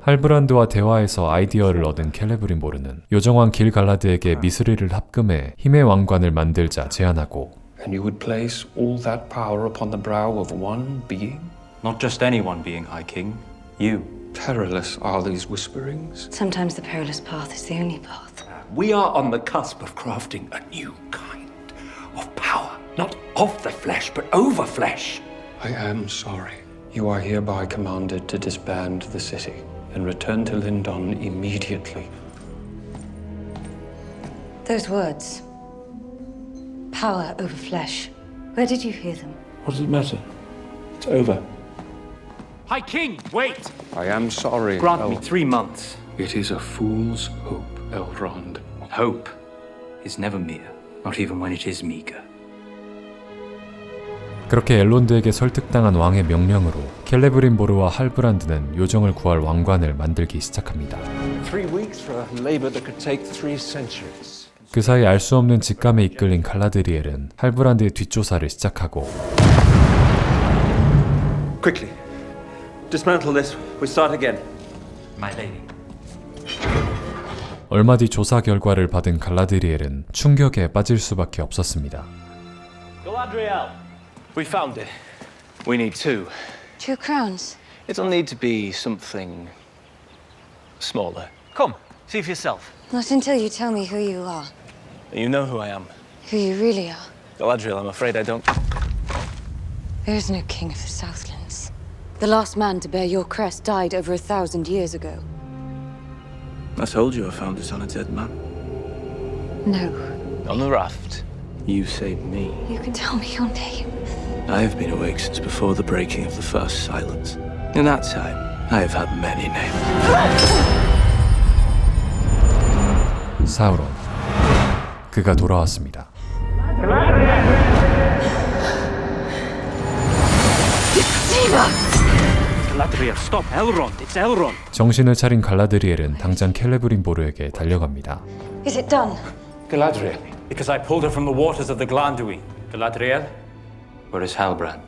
할브란드와 대화에서 아이디어를 얻은 켈레브린보르는 요정왕 길 갈라드에게 미스릴을 합금해 힘의 왕관을 만들자 제안하고 And you would place all that power upon the brow of one being? Not just any one being, High King. You. Perilous are these whisperings. Sometimes the perilous path is the only path. We are on the cusp of crafting a new kind of power. Not of the flesh, but over flesh. I am sorry. You are hereby commanded to disband the city and return to Lindon immediately. Those words. Power over flesh. Where did you hear them? What does it matter? It's over. High King, wait! I am sorry. Grant me 3 months. It is a fool's hope, Elrond. Hope is never mere, not even when it is meager. 그렇게 엘론드에게 설득당한 왕의 명령으로 켈레브린보르와 할브란드는 요정을 구할 왕관을 만들기 시작합니다. 3 weeks for a labor that could take 3 centuries. 그 사이 알 수 없는 직감에 이끌린 갈라드리엘은 할브란드의 뒷조사를 시작하고 Quickly. Dismantle this. We start again. My lady. 얼마 뒤 조사 결과를 받은 갈라드리엘은 충격에 빠질 수밖에 없었습니다. Galadriel, we found it. We need 2. 2 crowns. It'll need to be something smaller. Come, see for yourself. Not until you tell me who you are. You know who I am. Who you really are. Galadriel, I'm afraid I don't. There is no king of the Southlands. The last man to bear your crest died over 1,000 years ago. I told you I found it on a dead man. No. On the raft. You saved me. You can tell me your name. I have been awake since before the breaking of the first silence. In that time, I have had many names. 사우론. 그가 돌아왔습니다. Galadriel, stop! Elrond! It's Elrond! 정신을 차린 갈라드리엘은 당장 켈레브린보르에게 달려갑니다. Is it done? Galadriel, because I pulled her from the waters of the Glandui. Galadriel, where is Halbrand?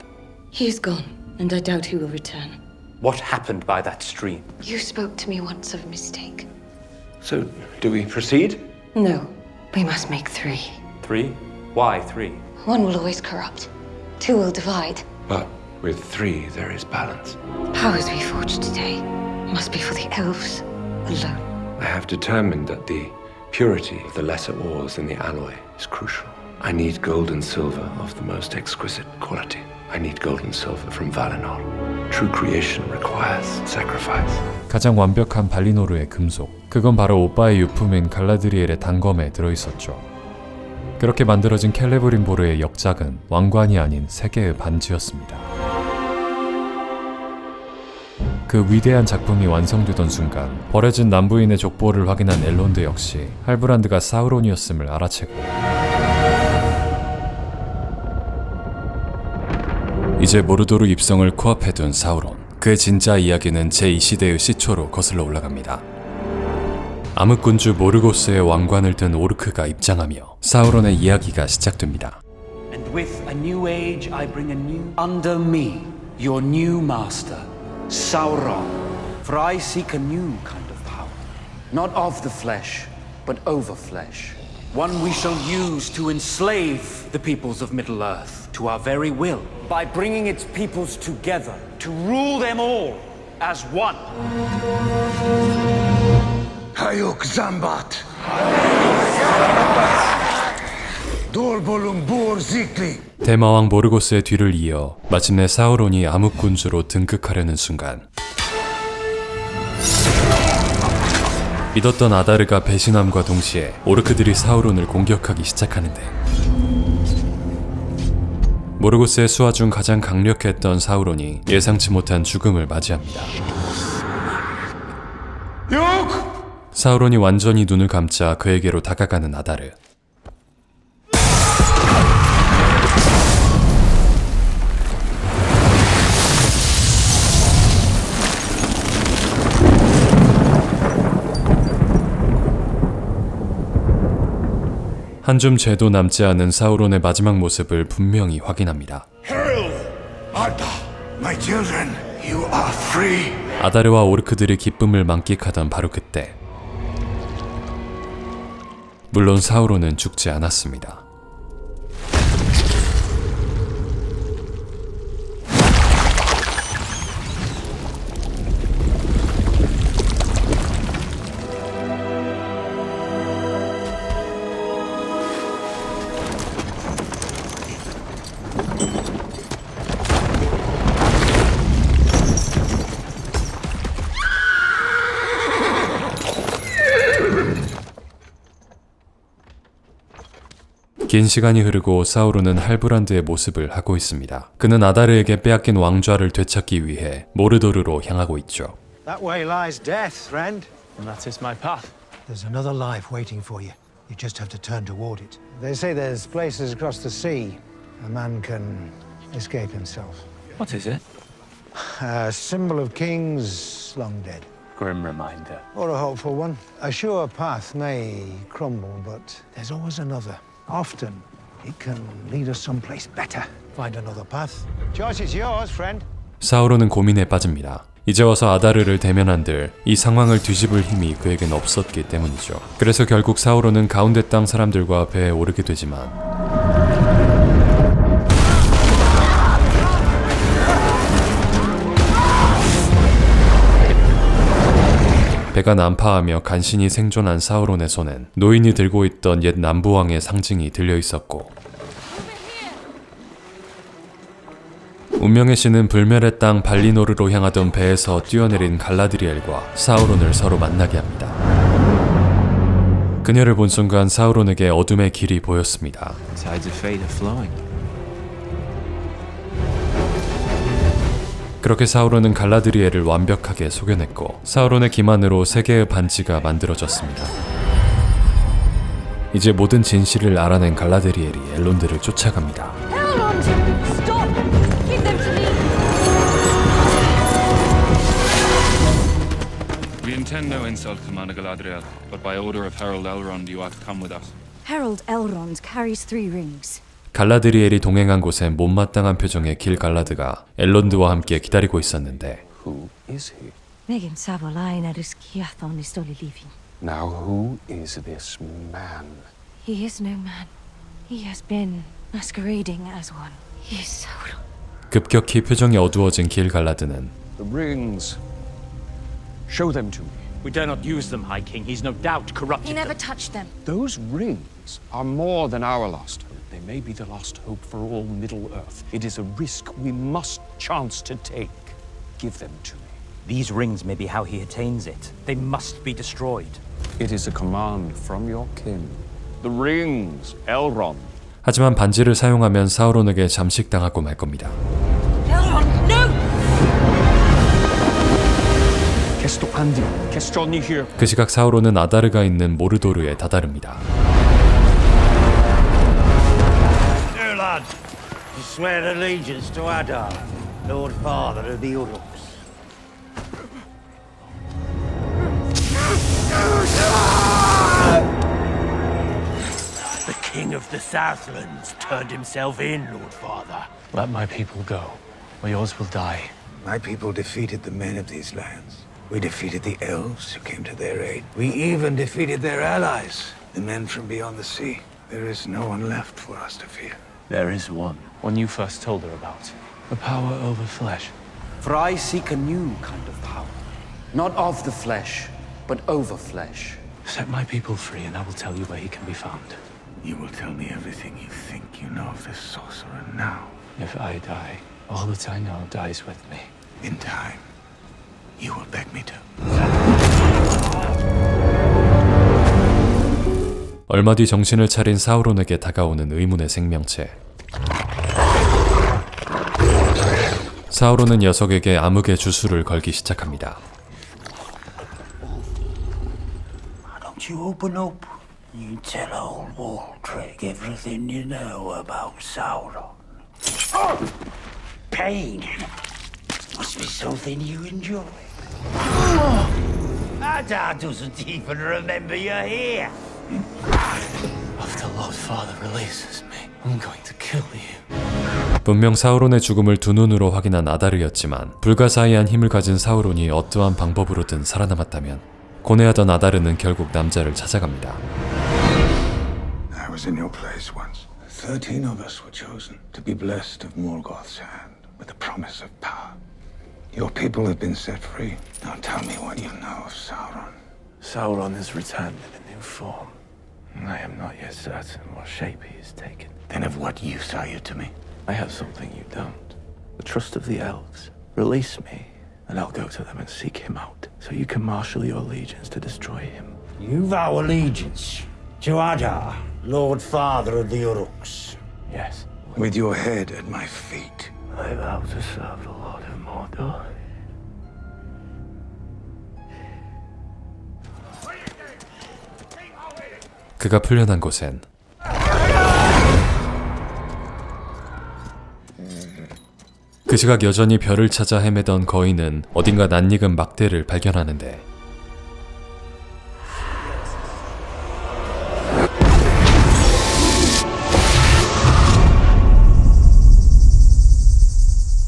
He's gone, and I doubt he will return. What happened by that stream? You spoke to me once of a mistake. So, do we proceed? No, we must make 3. 3? Why 3? 1 will always corrupt. 2 will divide. But with 3, there is balance. The powers we forge today must be for the elves alone. I have determined that the purity of the lesser ores in the alloy is crucial. I need gold and silver of the most exquisite quality. I need gold and silver from Valinor. True creation requires sacrifice. 가장 완벽한 발리노르의 금속. 그건 바로 오빠의 유품인 갈라드리엘의 단검에 들어있었죠. 그렇게 만들어진 켈레브린보르의 역작은 왕관이 아닌 세계의 반지였습니다. 그 위대한 작품이 완성되던 순간 버려진 남부인의 족보를 확인한 엘론드 역시 할브란드가 사우론이었음을 알아채고 이제 모르도르 입성을 코앞에 둔 사우론. 그의 진짜 이야기는 제2시대의 시초로 거슬러 올라갑니다. 암흑군주 모르고스의 왕관을 든 오르크가 입장하며 사우론의 이야기가 시작됩니다. And with a new age I bring a new under me, your new master, Sauron. For I seek a new kind of power, not of the flesh, but over flesh. One we shall use to enslave the peoples of Middle-earth to our very will, by bringing its peoples together, to rule them all as one. Hayuk Zambat. 돌볼ung bor zikli. 대마왕 모르고스의 뒤를 이어 마침내 사우론이 암흑군주로 등극하려는 순간 믿었던 아다르가 배신함과 동시에 오르크들이 사우론을 공격하기 시작하는데 모르고스의 수하 중 가장 강력했던 사우론이 예상치 못한 죽음을 맞이합니다. 사우론이 완전히 눈을 감자 그에게로 다가가는 아다르. 한 줌 죄도 남지 않은 사우론의 마지막 모습을 분명히 확인합니다. Hail, Arda, my children. You are free. 아다르와 오르크들이 기쁨을 만끽하던 바로 그때, 물론 사우론은 죽지 않았습니다. 긴 시간이 흐르고 사우론은 할브란드의 모습을 하고 있습니다. 그는 아다르에게 빼앗긴 왕좌를 되찾기 위해 모르도르로 향하고 있죠. That way lies death, friend. And that is my path. There's another life waiting for you. You just have to turn toward it. They say there's places across the sea a man can escape himself. What is it? A symbol of kings long dead. Grim reminder. Or a hopeful one. A sure path may crumble, but there's always another. Often, it can lead us someplace better. Find another path. Choice is yours, friend. 사우론은 고민에 빠집니다. 이제 와서 아다르를 대면한들 이 상황을 뒤집을 힘이 그에겐 없었기 때문이죠. 그래서 결국 사우론은 가운데 땅 사람들과 배에 오르게 되지만 배가 난파하며 간신히 생존한 사우론의 손엔 노인이 들고 있던 옛 남부왕의 상징이 들려있었고, 운명의 신은 불멸의 땅 발리노르로 향하던 배에서 뛰어내린 갈라드리엘과 사우론을 서로 만나게 합니다. 그녀를 본 순간 사우론에게 어둠의 길이 보였습니다. 그렇게 사우론은 갈라드리엘을 완벽하게 속여냈고 사우론의 기만으로 세 개의 반지가 만들어졌습니다. 이제 모든 진실을 알아낸 갈라드리엘이 엘론드를 쫓아갑니다. We intend no insult, Commander Galadriel, but by order of Herald Elrond, you are to come with us. Herald Elrond carries 3 rings. 갈라드리엘이 동행한 곳엔 못마땅한 표정의 길 갈라드가 엘론드와 함께 기다리고 있었는데 Who is he? Megan Savolaina Riskiathon is slowly leaving. Now who is this man? He is no man. He has been masquerading as one. He is Sauron. 급격히 표정이 어두워진 길 갈라드는 The rings. Show them to me. We dare not use them, High King. He's no doubt corrupted He never them. touched them. Those rings are more than our last hope. They may be the last hope for all Middle-earth. It is a risk we must chance to take. Give them to me. These rings may be how he attains it. They must be destroyed. It is a command from your kin. The rings, Elrond. 하지만 반지를 사용하면 사우론에게 잠식당하고 말 겁니다. Elrond, no! 그 시각 사우론은 아다르가 있는 모르도르에 다다릅니다. Here, lad. You swear allegiance to Adar, Lord Father of the Uruks. The King of the Southlands turned himself in, Lord Father. Let my people go, or yours will die. My people defeated the men of these lands. We defeated the elves who came to their aid. We even defeated their allies, the men from beyond the sea. There is no one left for us to fear. There is one. One you first told her about. The power over flesh. For I seek a new kind of power. Not of the flesh, but over flesh. Set my people free and I will tell you where he can be found. You will tell me everything you think you know of this sorcerer now. If I die, all that I know dies with me. In time, you will beg me to. 얼마 뒤 정신을 차린 사우론에게 다가오는 의문의 생명체. 사우론은 녀석에게 암흑의 주술을 걸기 시작합니다. Why don't you open up? You tell old Waldrick everything you know about Sauron. Pain must be something you enjoy. Adar doesn't even remember you're here. If the Lord Father releases me, I'm going to kill you. 분명 사우론의 죽음을 두 눈으로 확인한 아다르였지만 불가사의한 힘을 가진 사우론이 어떠한 방법으로든 살아남았다면 고뇌하던 아다르는 결국 남자를 찾아갑니다. I was in your place once. 13 of us were chosen to be blessed of Morgoth's hand with the promise of power. Your people have been set free. Now tell me what you know of Sauron. Sauron has returned in a new form. I am not yet certain what shape he has taken. Then of what use are you to me? I have something you don't. The trust of the elves. Release me, and I'll go to them and seek him out, so you can marshal your legions to destroy him. You vow allegiance to Adar, Lord Father of the Uruks. Yes. With your head at my feet. I vow to serve the Lord of Mordor. 그가 풀려난 곳엔 그 시각 여전히 별을 찾아 헤매던 거인은 어딘가 낯익은 막대를 발견하는데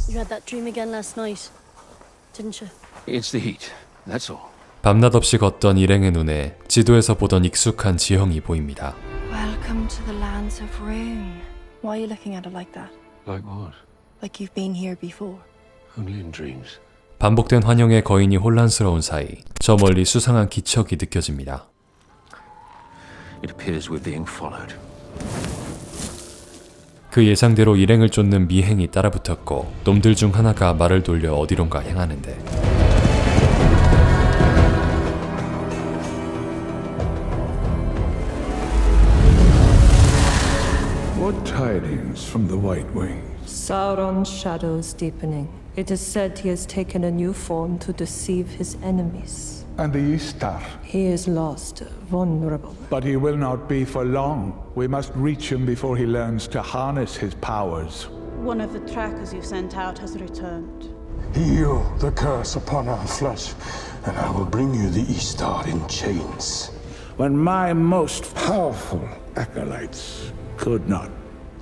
You had that dream again last night, didn't you? It's the heat, that's all. 밤낮 없이 걷던 일행의 눈에 지도에서 보던 익숙한 지형이 보입니다. Welcome to the lands of Rune. Why are you looking at it like that? Like what? Like you've been here before. Only in dreams. 반복된 환영에 거인이 혼란스러운 사이 저 멀리 수상한 기척이 느껴집니다. It appears we're being followed. 그 예상대로 일행을 쫓는 미행이 따라붙었고 놈들 중 하나가 말을 돌려 어디론가 향하는데 What tidings from the White Wing? Sauron's shadows deepening. It is said he has taken a new form to deceive his enemies. And the Istar? He is lost, vulnerable. But he will not be for long. We must reach him before he learns to harness his powers. One of the trackers you sent out has returned. Heal the curse upon our flesh, and I will bring you the Istar in chains. When my most powerful acolytes could not,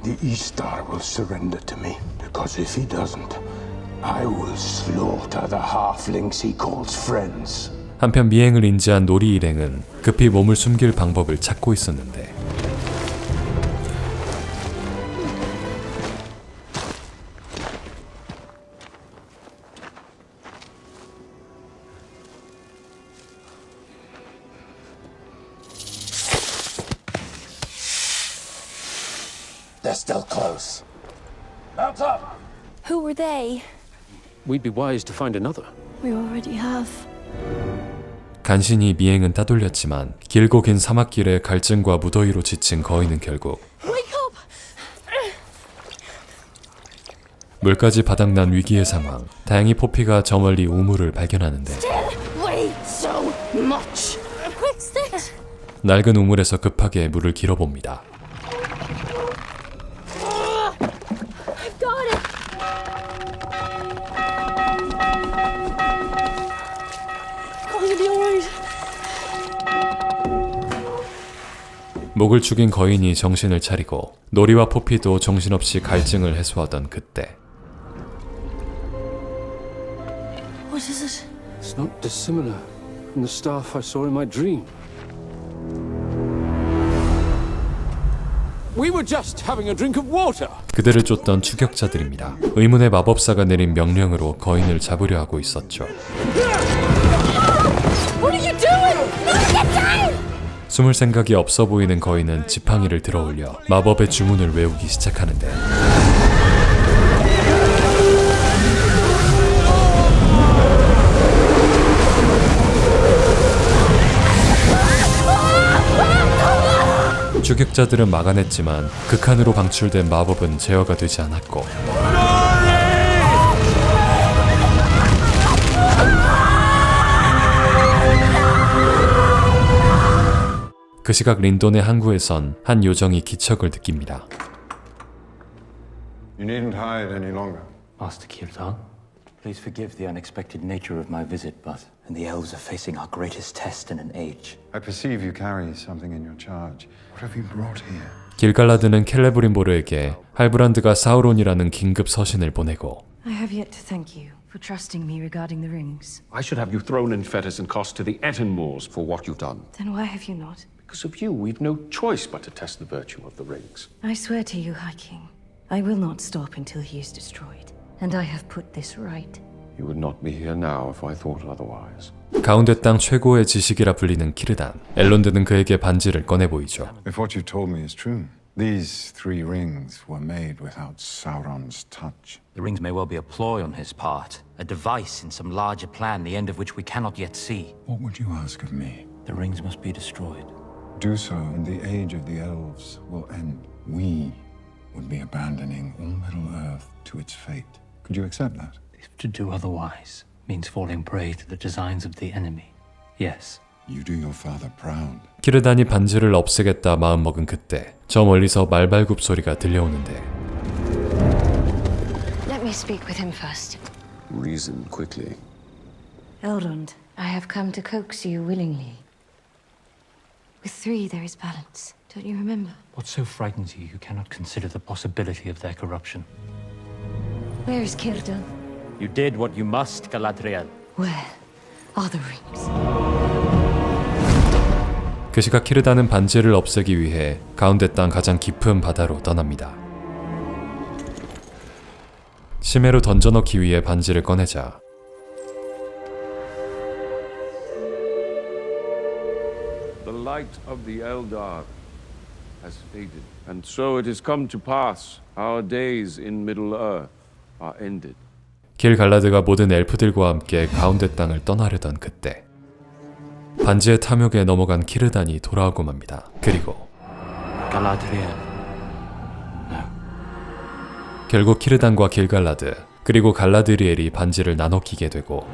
the Istar will surrender to me. Because if he doesn't, I will slaughter the halflings he calls friends. 한편 미행을 인지한 놀이 일행은 급히 몸을 숨길 방법을 찾고 있었는데 They're still close. Mount up! Who were they? We'd be wise to find another. We already have. 간신히 미행은 따돌렸지만 길고 긴 사막길의 갈증과 무더위로 지친 거인은 결국 물까지 바닥난 위기의 상황. 다행히 포피가 저 멀리 우물을 발견하는데 Wait so much. What's this? 낡은 우물에서 급하게 물을 길어봅니다. I've got it. Going to be alright. 목을 죽인 거인이 정신을 차리고 노리와 포피도 정신없이 갈증을 해소하던 그때 What is it? It's not dissimilar from the staff I saw in my dream. We were just having a drink of water. 그들을 쫓던 추격자들입니다. 의문의 마법사가 내린 명령으로 거인을 잡으려 하고 있었죠. What are you doing? Get down! 숨을 생각이 없어 보이는 거인은 지팡이를 들어올려 마법의 주문을 외우기 시작하는데 추격자들은 막아냈지만 극한으로 방출된 마법은 제어가 되지 않았고 그 시각 린돈의 항구에선 한 요정이 기척을 느낍니다. You needn't hide any longer. Master Kirtan, please forgive the unexpected nature of my visit, but the elves are facing our greatest test in an age. I perceive you carry something in your charge. What have you brought here? 길갈라드는 켈레브린보르에게 할브란드가 사우론이라는 긴급 서신을 보내고 I have yet to thank you for trusting me regarding the rings. I should have you thrown in fetters and cast to the Etten Moors for what you've done. Then why have you not? Because of you, we've no choice but to test the virtue of the rings. I swear to you, High King, I will not stop until he is destroyed. And I have put this right. You would not be here now if I thought otherwise. 가운데 땅 최고의 지식이라 불리는 키르단. 엘론드는 그에게 반지를 꺼내 보이죠. If what you told me is true, these 3 rings were made without Sauron's touch. The rings may well be a ploy on his part, a device in some larger plan, the end of which we cannot yet see. What would you ask of me? The rings must be destroyed. Do so, and the age of the elves will end. We would be abandoning all Middle-earth to its fate. Could you accept that? If to do otherwise means falling prey to the designs of the enemy, yes. You do your father proud. 키르단이 반지를 없애겠다 마음먹은 그때 저 멀리서 말발굽 소리가 들려오는데 Let me speak with him first. Reason quickly. Elrond, I have come to coax you willingly. With 3 there is balance. Don't you remember? What so frightens you cannot consider the possibility of their corruption? Where is Círdan? You did what you must, Galadriel. Where are the rings? 그 시각 키르단은 반지를 없애기 위해 가운데 땅 가장 깊은 바다로 떠납니다. 심해로 던져넣기 위해 반지를 꺼내자 The light of the Eldar has faded, and so it has come to pass. Our days in Middle-earth are ended. 길갈라드가 모든 엘프들과 함께 가운데 땅을 떠나려던 그때 반지의 탐욕에 넘어간 키르단이 돌아오고 맙니다. 그리고 Galadriel. 결국 키르단과 길갈라드 그리고 갈라드리엘이 반지를 나눠 끼게 되고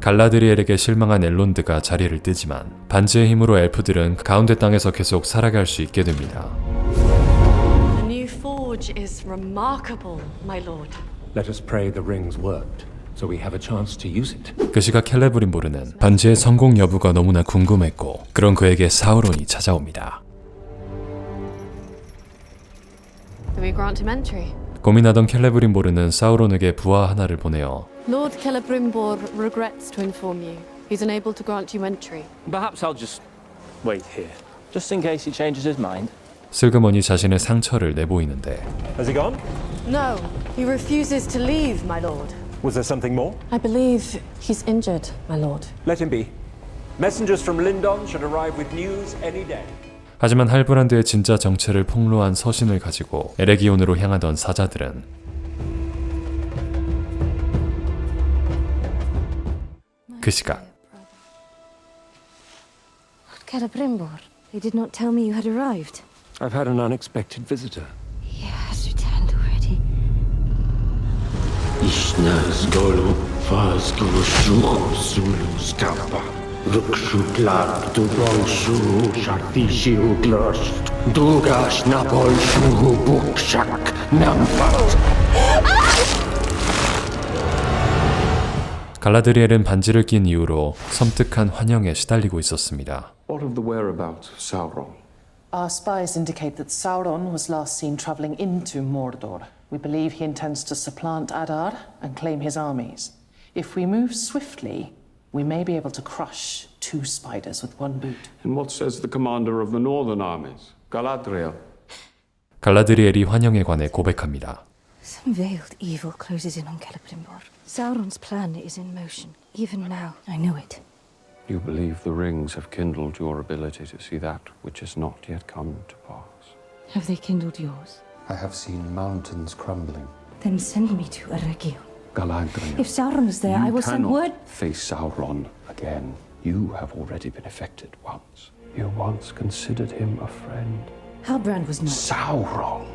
갈라드리엘에게 실망한 엘론드가 자리를 뜨지만 반지의 힘으로 엘프들은 가운데 땅에서 계속 살아갈 수 있게 됩니다. The new forge is remarkable, my lord. Let us pray the rings worked, so we have a chance to use it. 그 시각 켈레브린보르는 반지의 성공 여부가 너무나 궁금했고 그런 그에게 사우론이 찾아옵니다. Do we grant him entry? 고민하던 켈레브린보르는 사우론에게 부하 하나를 보내어 Lord Celebrimbor regrets to inform you. He's unable to grant you entry. Perhaps I'll just wait here, just in case he changes his mind. 슬그머니 자신의 상처를 내보이는데 Has he gone? No, he refuses to leave, my lord. Was there something more? I believe he's injured, my lord. Let him be. Messengers from Lindon should arrive with news any day. 하지만 할브란드의 진짜 정체를 폭로한 서신을 가지고 에레기온으로 향하던 사자들은 그 시각 Celebrimbor, they did not tell me you had arrived. I've had an unexpected visitor. He has returned already. Ishnas golu faz gulu sulu skapa. Rukshutlar tu ronsu shartishi uglash. Dugash napol shuhu bukshak namfat. 갈라드리엘은 반지를 낀 이후로 섬뜩한 환영에 시달리고 있었습니다. What of the whereabouts of Sauron? Our spies indicate that Sauron was last seen traveling into Mordor. We believe he intends to supplant Adar and claim his armies. If we move swiftly, we may be able to crush 2 spiders with 1 boot. And what says the commander of the northern armies, Galadriel? 갈라드리엘이 환영에 관해 고백합니다. Some veiled evil closes in on Celebrimbor. Sauron's plan is in motion. Even now, I know it. You believe the rings have kindled your ability to see that which has not yet come to pass. Have they kindled yours? I have seen mountains crumbling. Then send me to Eregion. Galadriel, If Sauron is there, I will send word. Face Sauron again. You have already been affected once. You once considered him a friend. Halbrand was not. Sauron!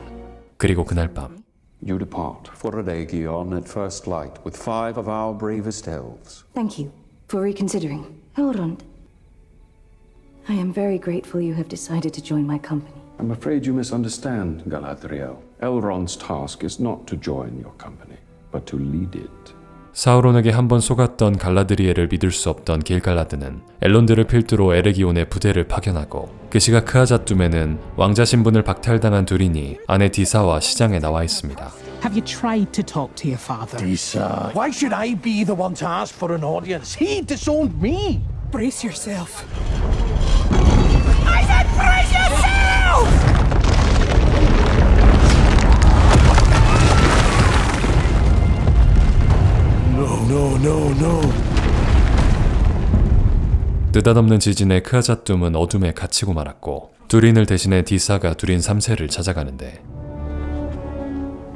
그리고 그날 밤 You depart for Eregion at first light with 5 of our bravest elves. Thank you for reconsidering. Elrond, I am very grateful you have decided to join my company. I'm afraid you misunderstand, Galadriel. Elrond's task is not to join your company. but to lead it. 사우론에게 한번 속았던 갈라드리엘을 믿을 수 없던 길갈라드는 엘론드를 필두로 에레기온의 부대를 파견하고 그 시각 크아자툼에는 왕자 신분을 박탈당한 두린이 아내 디사와 시장에 나와 있습니다. Have you tried to talk to your father? Disa, why should I be the one to ask for an audience? He disowned me. Brace yourself. I said brace yourself! No. 느닷없는 지진에 크아자툼은 어둠에 갇히고 말았고 두린을 대신해 디사가 두린 3세를 찾아가는데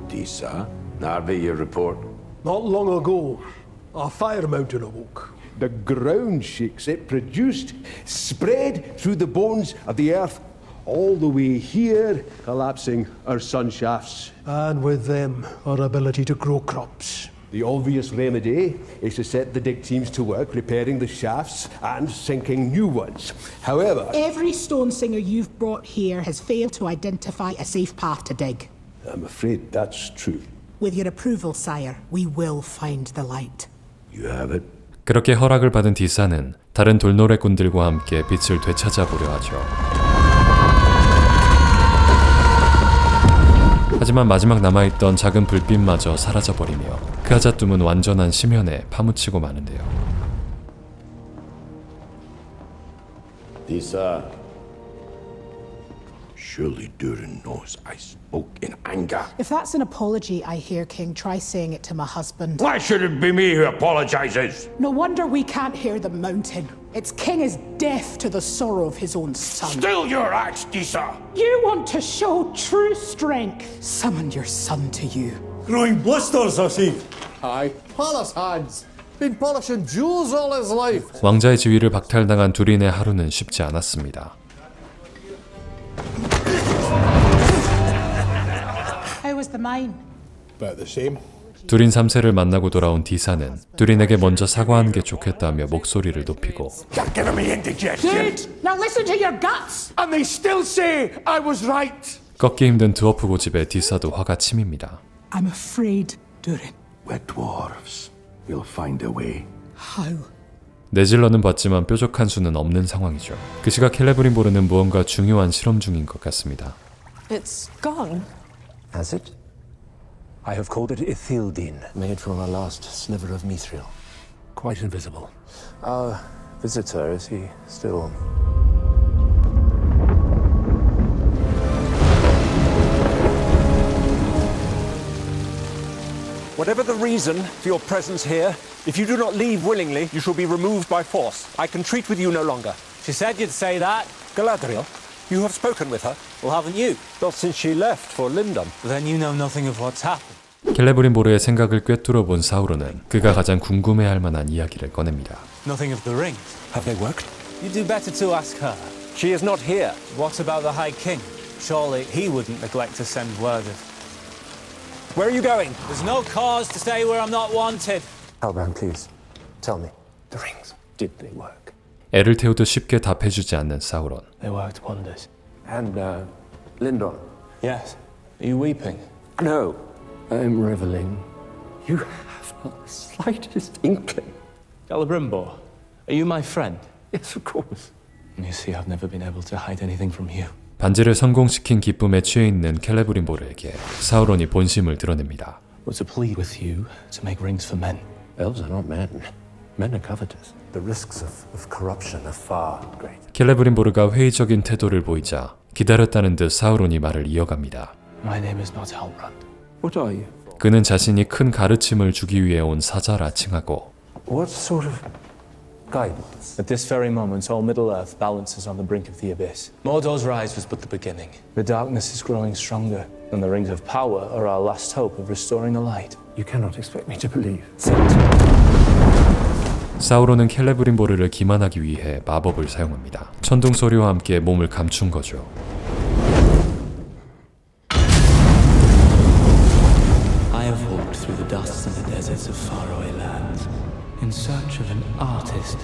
Disa, Narvi, your report. Not long ago, a fire mountain awoke. The ground shakes it produced spread through the bones of the earth, all the way here, collapsing our sun shafts. And with them, our ability to grow crops. The obvious remedy is to set the dig teams to work repairing the shafts and sinking new ones. However, Every stone singer you've brought here has failed to identify a safe path to dig. I'm afraid that's true. With your approval, sire, we will find the light. You have it. 그렇게 허락을 받은 디사는 다른 돌노래꾼들과 함께 빛을 되찾아보려 하죠. 하지만 마지막 남아있던 작은 불빛마저 사라져버리며 크아자툼은 완전한 심연에 파묻히고 마는데요. Disa, surely Durin knows I spoke in anger. If that's an apology I hear, King, try saying it to my husband. Why should it be me who apologizes? No wonder we can't hear the mountain. Its king is deaf to the sorrow of his own son. Still your axe, Disa! You want to show true strength. Summon your son to you. Growing blisters, I see. Aye, palace hands. Been polishing jewels all his life. 왕자의 지위를 박탈당한 두린의 하루는 쉽지 않았습니다. How was the mine? About the same. 두린 3세를 만나고 돌아온 디사는 두린에게 먼저 사과하는 게 좋겠다며 목소리를 높이고 You're giving me indigestion. Good. Now listen to your guts. And they still say I was right. 꺾기 힘든 드워프 고집에 디사도 화가 치밉니다. I'm afraid, Durin. We're dwarves. We'll find a way. How? 내질러는 봤지만 뾰족한 수는 없는 상황이죠. 그 시각 켈레브린보르는 무언가 중요한 실험 중인 것 같습니다. It's gone. Has it? I have called it Ithildin, made from our last sliver of mithril. Quite invisible. Our visitor, is he still... Whatever the reason for your presence here, if you do not leave willingly, you shall be removed by force. I can treat with you no longer. She said you'd say that. Galadriel, you have spoken with her. Well, haven't you? Not since she left for Lindon. Then you know nothing of what's happened. 켈레브린보르의 생각을 꿰뚫어 본 사우론은 그가 가장 궁금해할 만한 이야기를 꺼냅니다. Nothing of the rings. Have they worked? You do better to ask her. She is not here. What about the High King? Surely he wouldn't neglect to send word of... Where are you going? There's no cause to stay where I'm not wanted. Halbrand, please, tell me. The rings, did they work? 애를 태우듯 쉽게 답해주지 않는 사우론. They worked wonders. And, Lindon? Yes. Are you weeping? No, I'm reveling. You have not the slightest inkling. Celebrimbor, are you my friend? Yes, of course. You see, I've never been able to hide anything from you. 반지를 성공시킨 기쁨에 취해 있는 켈레브린보르에게 사우론이 본심을 드러냅니다. Was to plead with you to make rings for men. Elves are not men. Men are covetous. The risks of corruption are far greater. 켈레브린보르가 회의적인 태도를 보이자 기다렸다는 듯 사우론이 말을 이어갑니다. My name is not Halbrand. What are you? 그는 자신이 큰 가르침을 주기 위해 온 사자라 칭하고 What sort of guidance? At this very moment, all Middle-earth balances on the brink of the abyss. Mordor's rise was but the beginning. The darkness is growing stronger, and the rings of power are our last hope of restoring the light. You cannot expect me to believe. 사우론은 켈레브린보르를 기만하기 위해 마법을 사용합니다. 천둥 소리와 함께 몸을 감춘 거죠. I have walked through the dusts and the deserts of faraway lands in search of an artist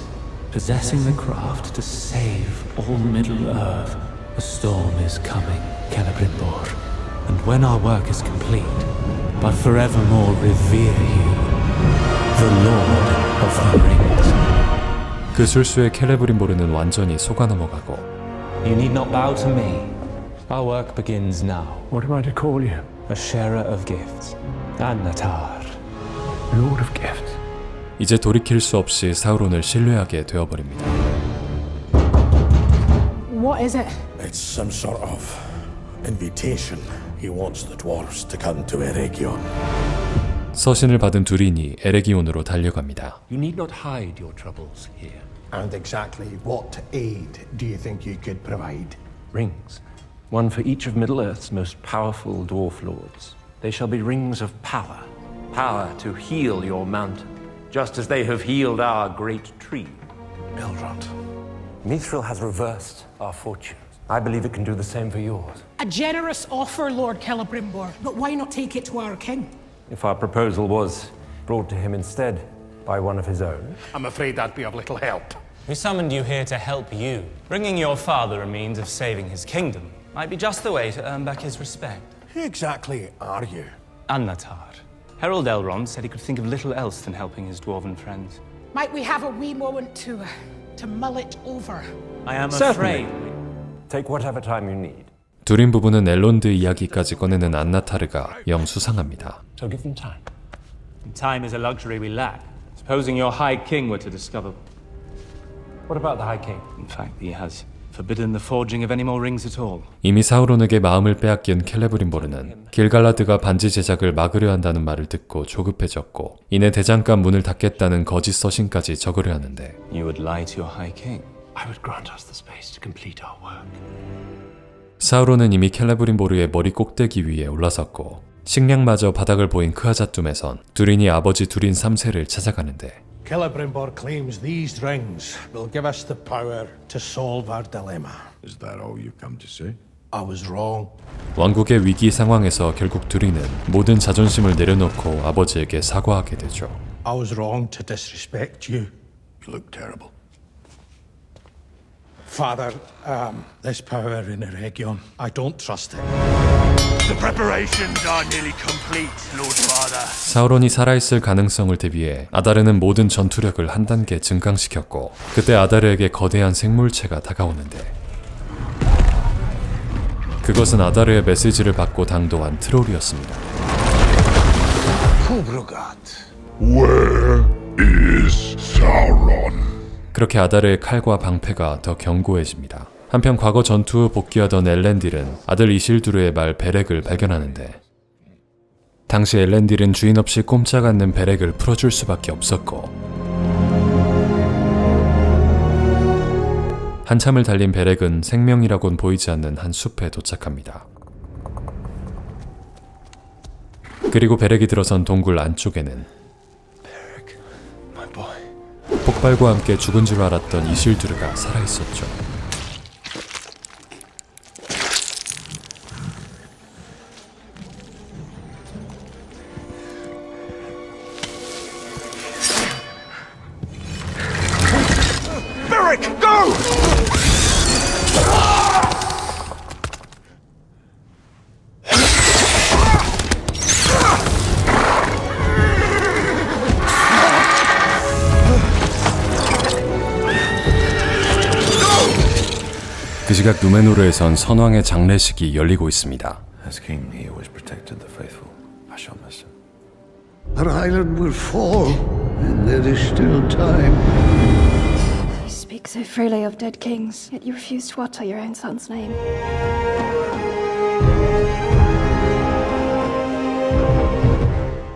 possessing the craft to save all Middle-earth. A storm is coming, Celebrimbor, and when our work is complete, but forevermore revere you, the Lord of the Rings. 그 술수에 켈레브림보르는 완전히 속아 넘어가고 You need not bow to me. Our work begins now. What am I to call you? A sharer of gifts. Annatar. Lord of Gifts. 이제 돌이킬 수 없이 사우론을 신뢰하게 되어버립니다. What is it? It's some sort of invitation. He wants the dwarves to come to Eregion. 서신을 받은 두린이 에레기온으로 달려갑니다. You need not hide your troubles here. And exactly what aid do you think you could provide? Rings. One for each of Middle-earth's most powerful dwarf lords. They shall be rings of power. Power to heal your mountain, just as they have healed our great tree. Elrond. Mithril has reversed our fortunes. I believe it can do the same for yours. A generous offer, Lord Celebrimbor, but why not take it to our king? If our proposal was brought to him instead by one of his own. I'm afraid that'd be of little help. We summoned you here to help you. Bringing your father a means of saving his kingdom might be just the way to earn back his respect. Who exactly are you? Annatar. Herald Elrond said he could think of little else than helping his dwarven friends. Might we have a wee moment to mull it over? I am afraid. Take whatever time you need. 두린 부부는 엘론드 이야기까지 꺼내는 안나타르가 영 수상합니다. So give them time. Time is a luxury we lack. Supposing your High King were to discover. What about the High King? In fact, he has forbidden the forging of any more rings at all. 이미 사우론에게 마음을 빼앗긴 켈레브림보르는 길갈라드가 반지 제작을 막으려 한다는 말을 듣고 조급해졌고 이내 대장간 문을 닫겠다는 거짓 서신까지 적으려 하는데 You would lie to your High King. I would grant us the space to complete our work. 사우론은 이미 켈레브림보르의 머리 꼭대기 위에 올라섰고 식량마저 바닥을 보인 크아자툼에선 두린이 아버지 두린 3세를 찾아가는데 Celebrimbor claims these rings will give us the power to solve our dilemma. Is that all you come to say? I was wrong. 왕국의 위기 상황에서 결국 두린은 모든 자존심을 내려놓고 아버지에게 사과하게 되죠. I was wrong to disrespect you. You look terrible. Father, this power in Eregion, I don't trust it. The preparations are nearly complete, Lord Father. 사우론이 살아있을 가능성을 대비해 아다르는 모든 전투력을 한 단계 증강시켰고 그때 아다르에게 거대한 생물체가 다가오는데 그것은 아다르의 메시지를 받고 당도한 트롤이었습니다. Where is Sauron? 그렇게 아다르의 칼과 방패가 더 견고해집니다. 한편 과거 전투 후 복귀하던 엘렌딜은 아들 이실두르의 말 베렉을 발견하는데 당시 엘렌딜은 주인 없이 꼼짝 않는 베렉을 풀어줄 수밖에 없었고 한참을 달린 베렉은 생명이라곤 보이지 않는 한 숲에 도착합니다. 그리고 베렉이 들어선 동굴 안쪽에는 폭발과 함께 죽은 줄 알았던 이실두르가 살아있었죠. Beric, go! 그 시각 누메노르에선 선왕의 장례식이 열리고 있습니다. As king, he always protected the faithful. I shall miss him. Our island will fall, and there is still time. You speak so freely of dead kings, yet you refuse to utter your own son's name.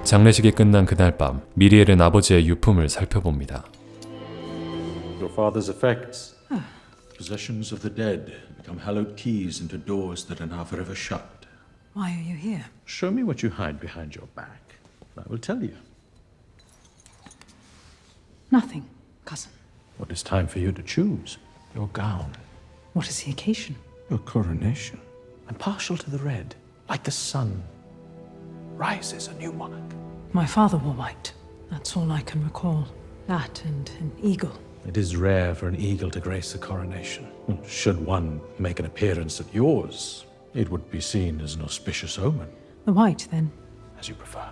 장례식이 끝난 그날 밤 미리엘은 아버지의 유품을 살펴봅니다. Your father's effects. Possessions of the dead become hallowed keys into doors that are now forever shut. Why are you here? Show me what you hide behind your back. I will tell you. Nothing, cousin. What is time for you to choose? Your gown. What is the occasion? Your coronation. I'm partial to the red, like the sun. Rises a new monarch. My father wore white. That's all I can recall. That and an eagle. It is rare for an eagle to grace a coronation. Should one make an appearance at yours, it would be seen as an auspicious omen. The white, then? A As you prefer.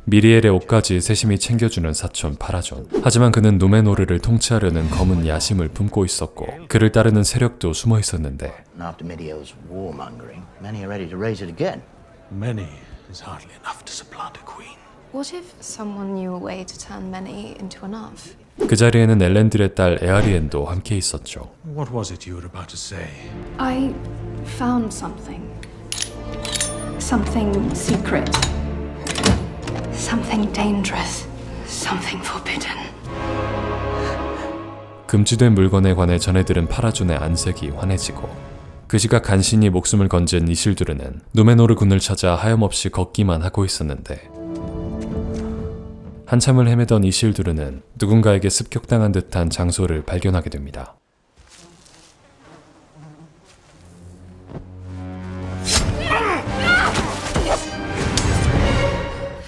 미리엘의 옷까지 세심히 챙겨주는 사촌 파라존. 하지만 그는 누메노르를 통치하려는 검은 야심을 품고 있었고 그를 따르는 세력도 숨어 있었는데 After Medio's warmongering, many are ready to raise it again. Many is hardly enough to supplant a queen. What if someone knew a way to turn many into enough? 그 자리에는 엘렌딜의 딸 에아리엔도 함께 있었죠. What was it you were about to say? I found something. Something secret. Something dangerous. Something forbidden. 금지된 물건에 관해 전해들은 파라존의 안색이 환해지고 그 시각 간신히 목숨을 건진 이실두르는 누메노르 군을 찾아 하염없이 걷기만 하고 있었는데 한참을 헤매던 이실두르는 누군가에게 습격당한 듯한 장소를 발견하게 됩니다.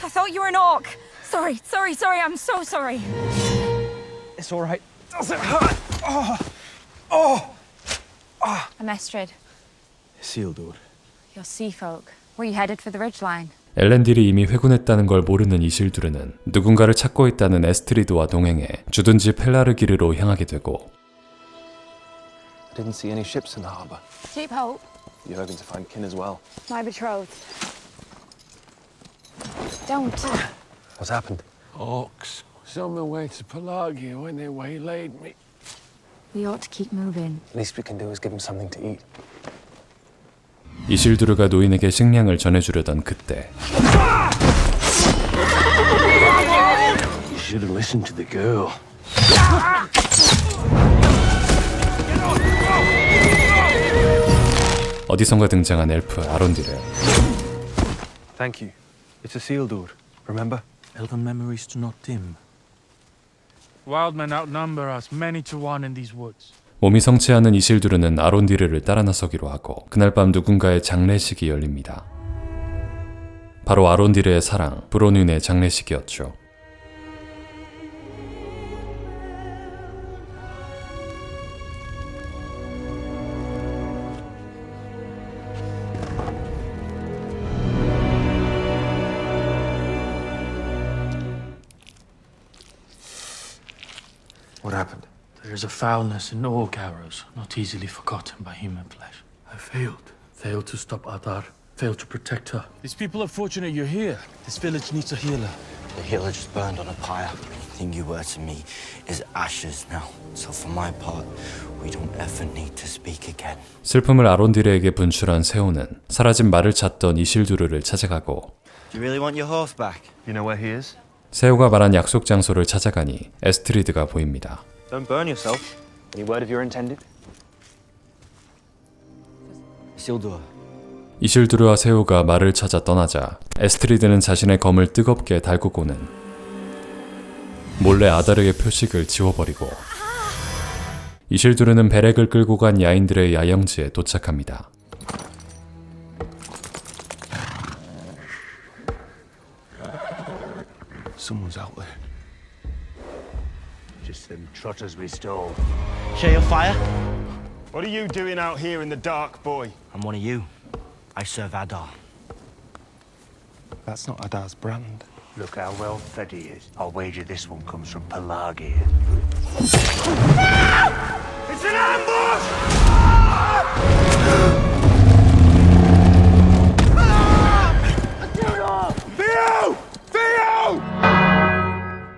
I thought you were an orc. Sorry, I'm so sorry. It's all right. Does it hurt? I'm Estrid. Isildur. You're sea folk. Were you headed for the ridgeline? 엘렌딜이 이미 회군했다는 걸 모르는 이실두르는 누군가를 찾고 있다는 에스트리드와 동행해 주둔지 펠라르기르로 향하게 되고 I didn't see any ships in the harbor. Keep hope. You're hoping to find kin as well. My betrothed. Don't. What's happened? Orcs. Was on my way to Pelagia when they waylaid me. We ought to keep moving. The least we can do is give them something to eat. 이실두르가 노인에게 식량을 전해주려던 그때 You should have listened to the girl. 어디선가 등장한 엘프 아론디르. Thank you. It's Isildur. Remember? Elven memories do not dim. Wild men outnumber us many to one in these woods. 몸이 성치 않은 이실두르는 아론디르를 따라 나서기로 하고 그날 밤 누군가의 장례식이 열립니다. 바로 아론디르의 사랑 브로뮌의 장례식이었죠. What happened? There is a foulness in orc arrows, not easily forgotten by human flesh. I failed to stop Adar, failed to protect her. These people are fortunate you're here. This village needs a healer. The healer just burned on a pyre. Everything you were to me is ashes now. So for my part, we don't ever need to speak again. 슬픔을 아론디르에게 분출한 세오는 사라진 말을 찾던 이실두르를 찾아가고 Do you really want your horse back? You know where he is? 세오가 말한 약속 장소를 찾아가니 에스트리드가 보입니다. Don't burn yourself. Any word of your intended? Isildur. 이실두르와 세오가 말을 찾아 떠나자 에스트리드는 자신의 검을 뜨겁게 달구고는 몰래 아다르의 표식을 지워버리고 이실두르는 베렉을 끌고 간 야인들의 야영지에 도착합니다. Someone's out there. Just them trotters we stole. Share your fire? What are you doing out here in the dark, boy? I'm one of you. I serve Adar. That's not Adar's brand. Look how well fed he is. I'll wager this one comes from Pelagia. It's an ambush! Theo! Theo!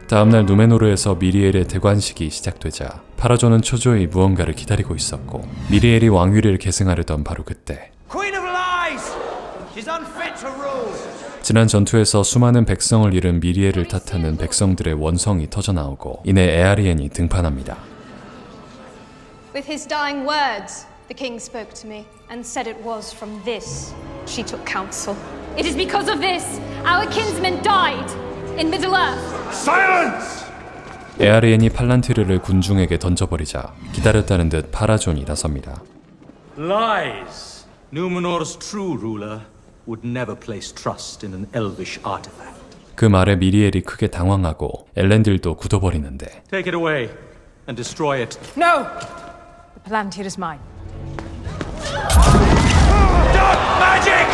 다음날 누메노르에서 미리엘의 대관식이 시작되자 파라존은 초조히 무언가를 기다리고 있었고 미리엘이 왕위를 계승하려던 바로 그때 Queen of lies! She's unfit to rule. 지난 전투에서 수많은 백성을 잃은 미리엘을 탓하는 백성들의 원성이 터져나오고 이내 에아리엔이 등판합니다. With his dying words, the king spoke to me and said it was from this she took counsel. It is because of this our kinsmen died in Middle-earth. Silence! 에아리엔이 팔란티르를 군중에게 던져버리자 기다렸다는 듯 파라존이 나섭니다. Lies! Numenor's true ruler would never place trust in an elvish artifact. 그 말에 미리엘이 크게 당황하고 엘렌딜도 굳어버리는데 Take it away and destroy it. No! The Palantir is mine. Dark magic!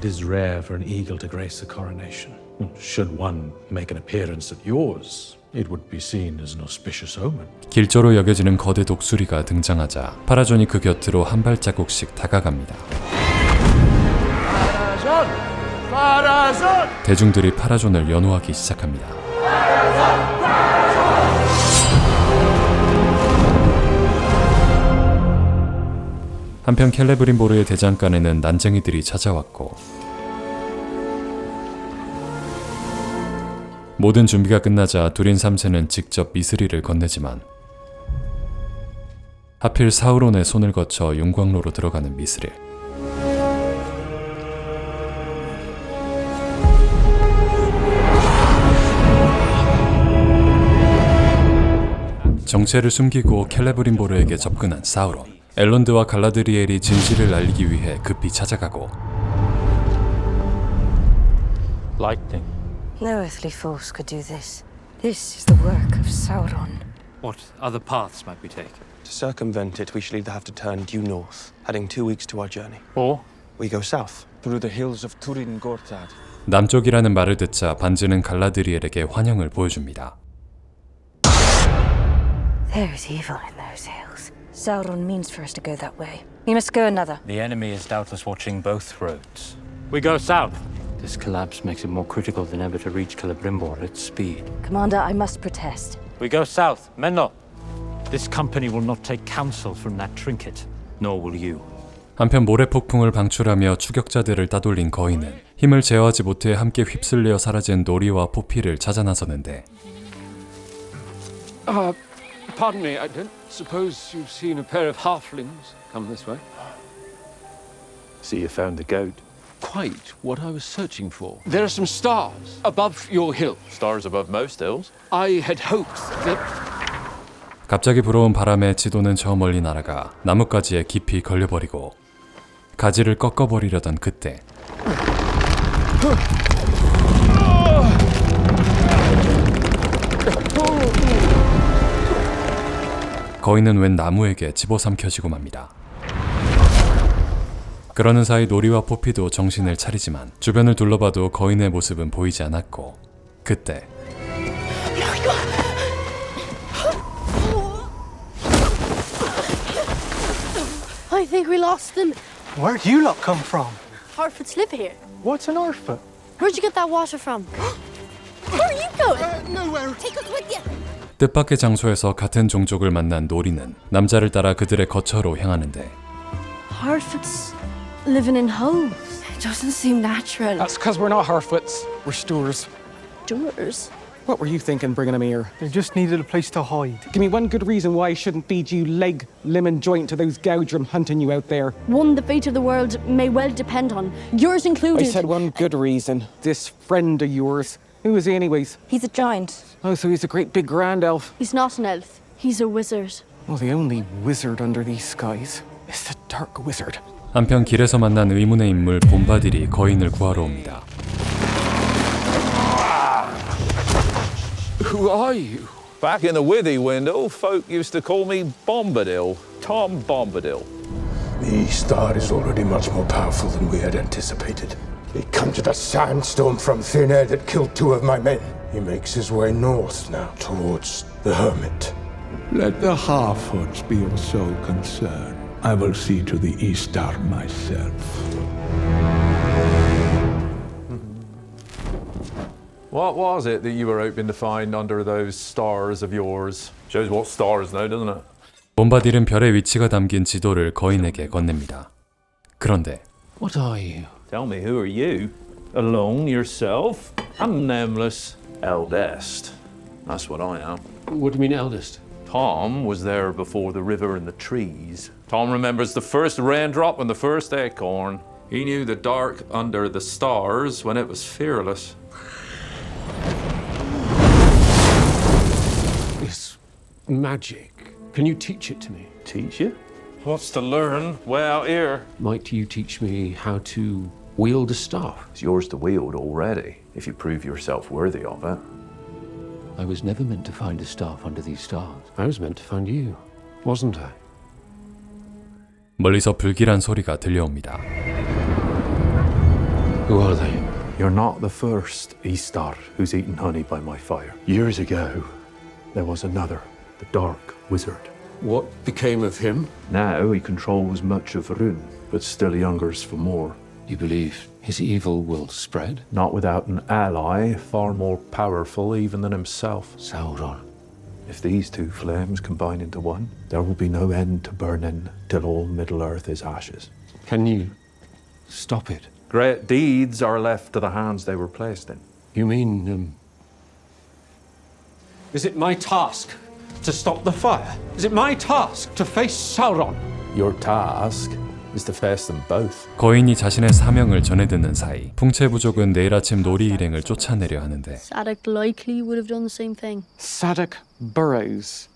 It is rare for an eagle to grace the coronation. Should one make an appearance at yours, it would be seen as an auspicious omen. 길조로 여겨지는 거대 독수리가 등장하자 파라존이 그 곁으로 한 발자국씩 다가갑니다. 대중들이 파라존을 연호하기 시작합니다. 한편 켈레브린보르의 대장간에는 난쟁이들이 찾아왔고 모든 준비가 끝나자 두린 3세는 직접 미스리를 건네지만 하필 사우론의 손을 거쳐 용광로로 들어가는 미스릴. 정체를 숨기고 켈레브린보르에게 접근한 사우론. 엘론드와 갈라드리엘이 진실을 알리기 위해 급히 찾아가고 Lightning. No earthly force could do this. This is the work of Sauron. What other paths might we take? To circumvent it, we shall either have to turn due north, adding 2 weeks to our journey. Or we go south. Through the hills of Turin Gortad. 남쪽이라는 말을 듣자 반지는 갈라드리엘에게 환영을 보여줍니다. There is evil in those hills. Sauron means for us to go that way. We must go another. the enemy is doubtless watching both roads. We go south. This collapse makes it more critical than ever to reach Celebrimbor at speed. Commander, I must protest. We go south. Menno. This company will not take counsel from that trinket, nor will you. 한편 모래폭풍을 방출하며 추격자들을 따돌린 거인은 힘을 제어하지 못해 함께 휩쓸려 사라진 노리와 포피를 찾아 나서는데 Pardon me, I don't suppose you've seen a pair of halflings come this way? See, you found the goat. Quite what I was searching for. There are some stars above your hill. Stars above most hills. I had hoped that... 갑자기 불어온 바람에 지도는 저 멀리 날아가 나뭇가지에 깊이 걸려버리고 가지를 꺾어버리려던 그때 거인은 웬 나무에게 집어삼켜지고 맙니다. 그러는 사이 노리와 포피도 정신을 차리지만 주변을 둘러봐도 거인의 모습은 보이지 않았고 그때 I think we lost them. Where'd you lot come from? Harfoots live here. What's an Harfoot? Where'd you get that water from? Where are you going? Nowhere. Take us with you. 뜻밖의 장소에서 같은 종족을 만난 노리는 남자를 따라 그들의 거처로 향하는데 Harfoots living in holes. It doesn't seem natural. That's because we're not Harfoots. We're Stores. Doors? What were you thinking bringing them here? They just needed a place to hide. Give me one good reason why I shouldn't feed you leg, limb and joint to those Gaudrum hunting you out there. One the fate of the world may well depend on. Yours included. I said one good reason. This friend of yours. Who is he anyways? He's a giant. Oh, so he's a great big grand elf. He's not an elf. He's a wizard. Well, the only wizard under these skies is the Dark Wizard. 한편 길에서 만난 의문의 인물 봄바딜이 거인을 구하러 옵니다. Who are you? Back in the Withy window, folk used to call me Bombadil, Tom Bombadil. The star is already much more powerful than we had anticipated. He conjured a sandstorm from thin air that killed 2 of my men. He makes his way north now, towards the Hermit. Let the Harfoots be your sole concern. I will see to the Eastar myself. What was it that you were hoping to find under those stars of yours? Shows what stars know, doesn't it? 봄바딜은 별의 위치가 담긴 지도를 거인에게 건넵니다. 그런데 What are you? Tell me, who are you? Alone, yourself? I'm nameless. Eldest. That's what I am. What do you mean, eldest? Tom was there before the river and the trees. Tom remembers the first raindrop and the first acorn. He knew the dark under the stars when it was fearless. This magic. Can you teach it to me? Teach you? What's to learn? Way out here. Might you teach me how to wield a staff? It's yours to wield already, if you prove yourself worthy of it. I was never meant to find a staff under these stars. I was meant to find you, wasn't I? 멀리서 불길한 소리가 들려옵니다. Who are they? You're not the first Istar who's eaten honey by my fire. Years ago, there was another, the Dark Wizard. What became of him? Now he controls much of Rune, but still hungers for more. You believe his evil will spread? Not without an ally far more powerful even than himself. Sauron. If these two flames combine into one, there will be no end to burning till all Middle-earth is ashes. Can you stop it? Great deeds are left to the hands they were placed in. You mean, is it my task to stop the fire? Is it my task to face Sauron? Your task is to face them both. 거인이 자신의 사명을 전해듣는 사이 풍채 부족은 내일 아침 놀이 일행을 쫓아내려 하는데 Sadok likely would have done the same thing. Sadok Burrows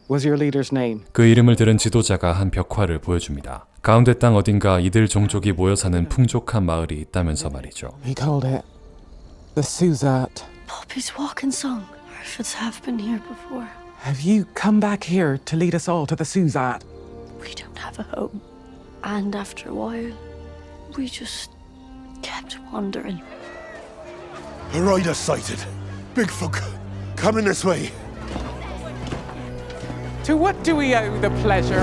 was your leader's name. 그 이름을 들은 지도자가 한 벽화를 보여줍니다. 가운데 땅 어딘가 이들 종족이 모여 사는 풍족한 마을이 있다면서 말이죠. He called it the Suzat. Poppy's walking song. Orphans have been here before. Have you come back here to lead us all to the Suzat? We don't have a home. And after a while, we just kept wandering. A rider sighted. Big folk. Coming this way. To what do we owe the pleasure?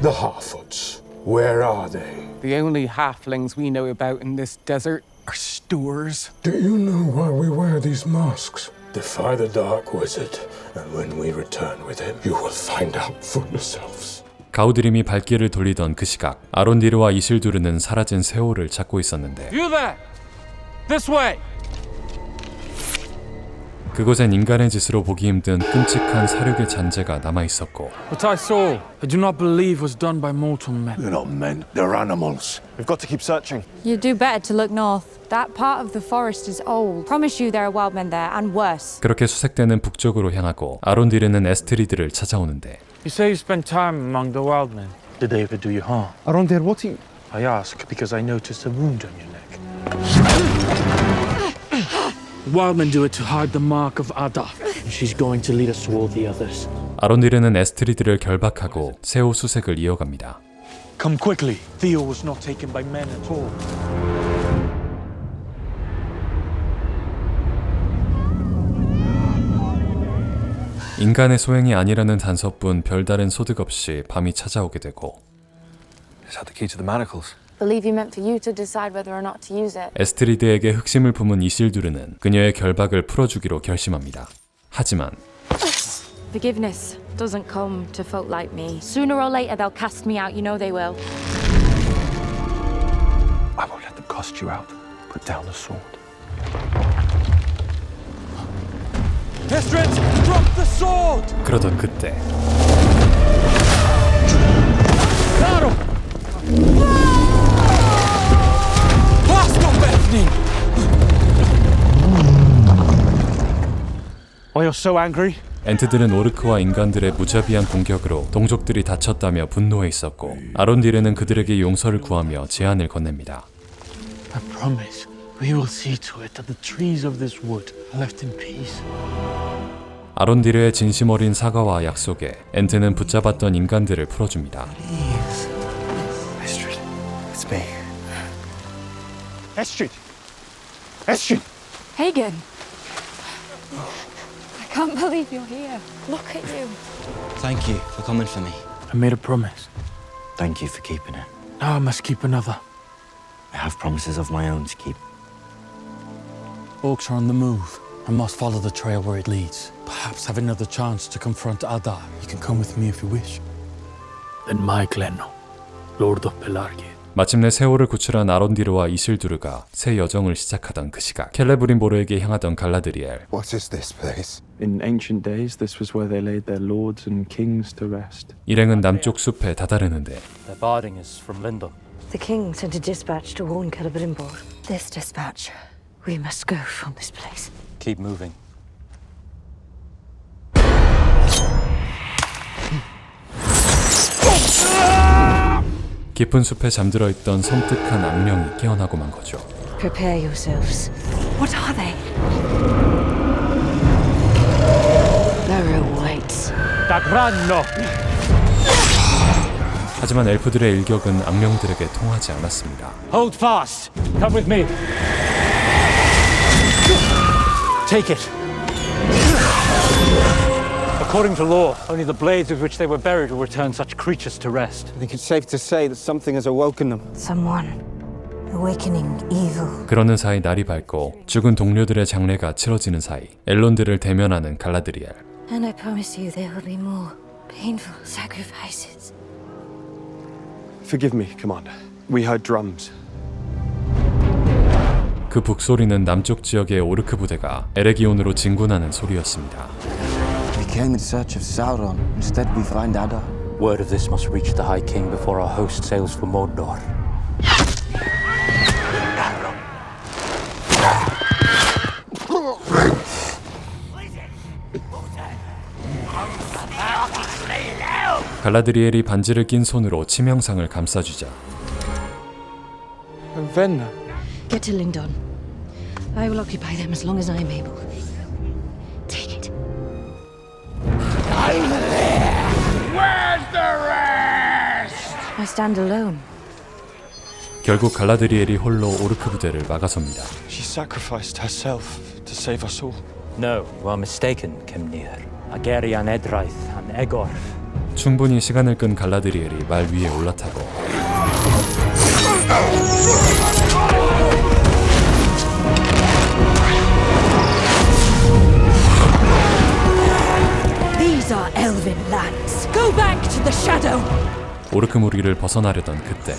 The Harfoots. Where are they? The only halflings we know about in this desert are Stoors. Do you know why we wear these masks? Defy the Dark Wizard, and when we return with him, you will find out for yourselves. 가우드림이 발길을 돌리던 그 시각 아론디르와 이실두르는 사라진 세월을 찾고 있었는데 You there! This way! 그곳엔 인간의 짓으로 보기 힘든 끔찍한 사륙의 잔재가 남아있었고 What I saw, I do not believe was done by mortal men. They're not men, they're animals. We've got to keep searching. You do better to look north. That part of the forest is old. Promise you there are wild men there, and worse. 그렇게 수색대는 북쪽으로 향하고 아론디르는 에스트리드를 찾아오는데 You say you spent time among the wild men. Did they ever do you harm? Arondir, what are you... I ask because I noticed a wound on your neck. The wild men do it to hide the mark of Ada. She's going to lead us to all the others. 아론디르는 에스트리드를 결박하고 새우 수색을 이어갑니다. Come quickly. Theo was not taken by men at all. 인간의 소행이 아니라는 단서뿐 별다른 소득 없이 밤이 찾아오게 되고 Is that the key to the manacles? Believe you meant for you to decide whether or not to use it. 에스트리드에게 흑심을 품은 이실두르는 그녀의 결박을 풀어주기로 결심합니다. 하지만 Forgiveness doesn't come to folk like me. Sooner or later they'll cast me out, you know they will. I won't let them cast you out. Put down the sword. Estrid, drop the sword! 그러던 그때 Claro! Stop Bethany! Why you're so angry? 엔트들은 오르크와 인간들의 무자비한 공격으로 동족들이 다쳤다며 분노해 있었고 아론디르는 그들에게 용서를 구하며 제안을 건넵니다. I promise we will see to it that the trees of this wood are left in peace. 아론디르의 진심 어린 사과와 약속에 엔트는 붙잡았던 인간들을 풀어줍니다. Estrid, it's me. Estrid! Estrid! Hagen! I can't believe you're here. Look at you. Thank you for coming for me. I made a promise. Thank you for keeping it. Now I must keep another. I have promises of my own to keep. Orcs are on the move. I must follow the trail where it leads. Perhaps have another chance to confront Adar. You can come with me if you wish. Then my Glenno, Lord of Pelargir. 마침내 세월을 구출한 아론디르와 이실두르가 새 여정을 시작하던 그 시각 켈레브린보르에게 향하던 갈라드리엘. What is this place? In ancient days, this was where they laid their lords and kings to rest. 일행은 남쪽 숲에 다다르는데 Their barding is from Lindon. The king sent a dispatch to warn Celebrimbor. This dispatch. We must go from this place. Keep moving. 깊은 숲에 잠들어 있던 섬뜩한 악령이 깨어나고 만 거죠. Prepare yourselves. What are they? Narrow whites. Dagranno! 하지만 엘프들의 일격은 악령들에게 통하지 않았습니다. Hold fast. Come with me. Take it. According to law, only the blades with which they were buried will return such creatures to rest. I think it's safe to say that something has awoken them. Someone awakening evil. 그러는 사이 날이 밝고 죽은 동료들의 장례가 치러지는 사이 엘론들을 대면하는 갈라드리엘. And I promise you there will be more painful sacrifices. Forgive me, Commander. We heard drums. 그 북소리는 남쪽 지역의 오르크 부대가 에레기온으로 진군하는 소리였습니다. We came in search of Sauron. Instead, we find Adar. Word of this must reach the High King before our host sails for Mordor. 갈라드리엘이 반지를 낀 손으로 치명상을 감싸주자. Venna. Get to Lindon. I will occupy them as long as I'm able. Take it. Where's the rest? I stand alone. 결국 갈라드리엘이 홀로 오르크 부대를 막아섭니다. She sacrificed herself to save us all. No, you are mistaken, Kemnir. Ageri and Edraith and Egor. 충분히 시간을 끈 갈라드리엘이 말 위에 올라타고 These are elven lands. Go back to the shadow. 오르크 무리를 벗어나려던 그때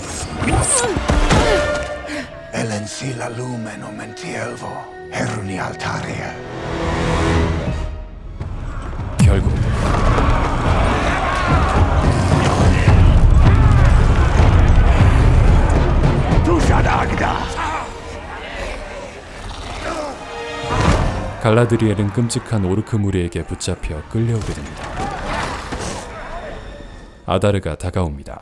Ellen sila lumen omenti elvo, heruni altaria. 결국 갈라드리엘은 끔찍한 오르크 무리에게 붙잡혀 끌려오게 됩니다. 아다르가 다가옵니다.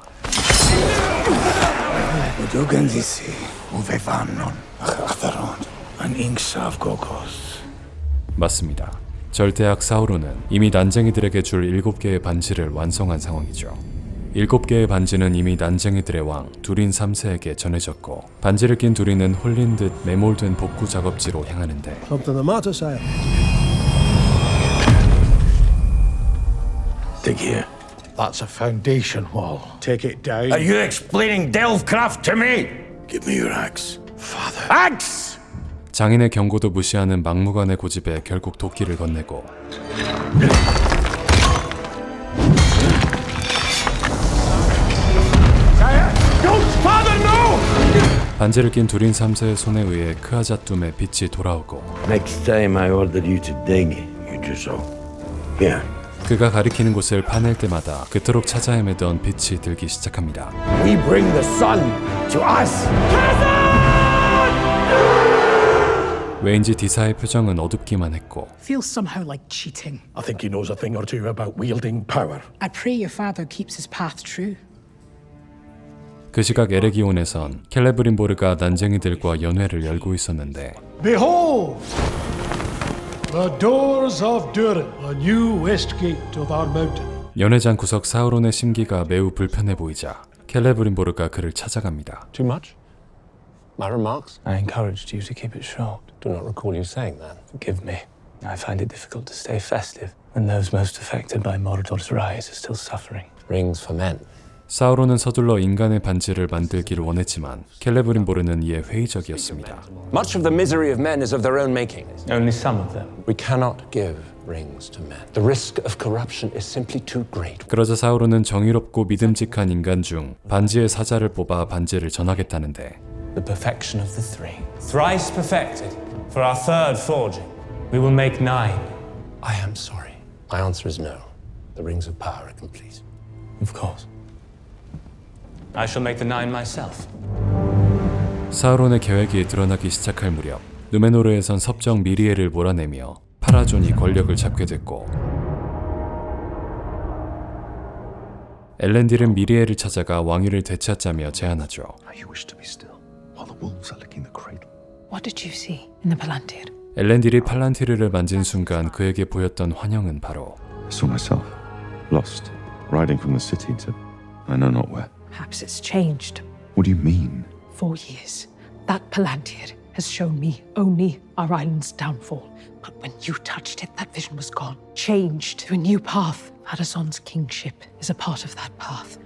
맞습니다. 절대악 사우론은 이미 난쟁이들에게 줄 7개의 반지를 완성한 상황이죠. 7개의 반지는 이미 난쟁이들의 왕 두린 3세에게 전해졌고 반지를 낀 두린은 홀린 듯 매몰된 복구 작업지로 향하는데 Something the matter, sire? Dig here. That's a foundation wall. Take it down. Are you explaining delvecraft to me? Give me your axe, father. Axe! 장인의 경고도 무시하는 막무가내 고집에 결국 도끼를 건네고 반지를 낀 두린 3세의 손에 의해 크아자툼의 빛이 돌아오고 Next time I order you to dig, you do so. Here. 그가 가리키는 곳을 파낼 때마다 그토록 찾아 헤매던 빛이 들기 시작합니다. We bring the sun to us. 왠지 디사의 표정은 어둡기만 했고 Feels somehow like cheating. I think he knows a thing or two about wielding power. I pray your father keeps his path true. 그 시각 에레기온에선 켈레브린보르가 난쟁이들과 연회를 열고 있었는데 Behold! The doors of Durin, a new west gate of our mountain. 연회장 구석 사우론의 심기가 매우 불편해 보이자 켈레브린보르가 그를 찾아갑니다. Too much? My remarks? I encouraged you to keep it short. Do not recall you saying that. Forgive me. I find it difficult to stay festive when those most affected by Mordor's rise are still suffering. Rings for men. 사우론은 서둘러 인간의 반지를 만들기를 원했지만 켈레브린보르는 이에 회의적이었습니다. Much of the misery of men is of their own making. Only some of them. We cannot give rings to men. The risk of corruption is simply too great. 그러자 사우론은 정의롭고 믿음직한 인간 중 반지의 사자를 뽑아 반지를 전하겠다는데 The perfection of the three. Thrice perfected. For our third forging, we will make 9. I am sorry. My answer is no. The rings of power are complete. Of course. I shall make the 9 myself. 사우론의 계획이 드러나기 시작할 무렵 누메노르에선 섭정 미리엘을 몰아내며 파라존이 권력을 잡게 됐고 엘렌딜은 미리엘을 찾아가 왕위를 되찾자며 제안하죠. You wish to be still while the wolves are licking the cradle. What did you see in the Palantir? 엘렌딜이 팔란티르를 만진 순간 그에게 보였던 환영은 바로 I saw myself, lost, riding from the city to I know not where. Perhaps it's changed. What do you mean? 4 years. That Palantir has shown me only our island's downfall. But when you touched it, that vision was gone. Changed to a new path. Addison's kingship is a part of that path.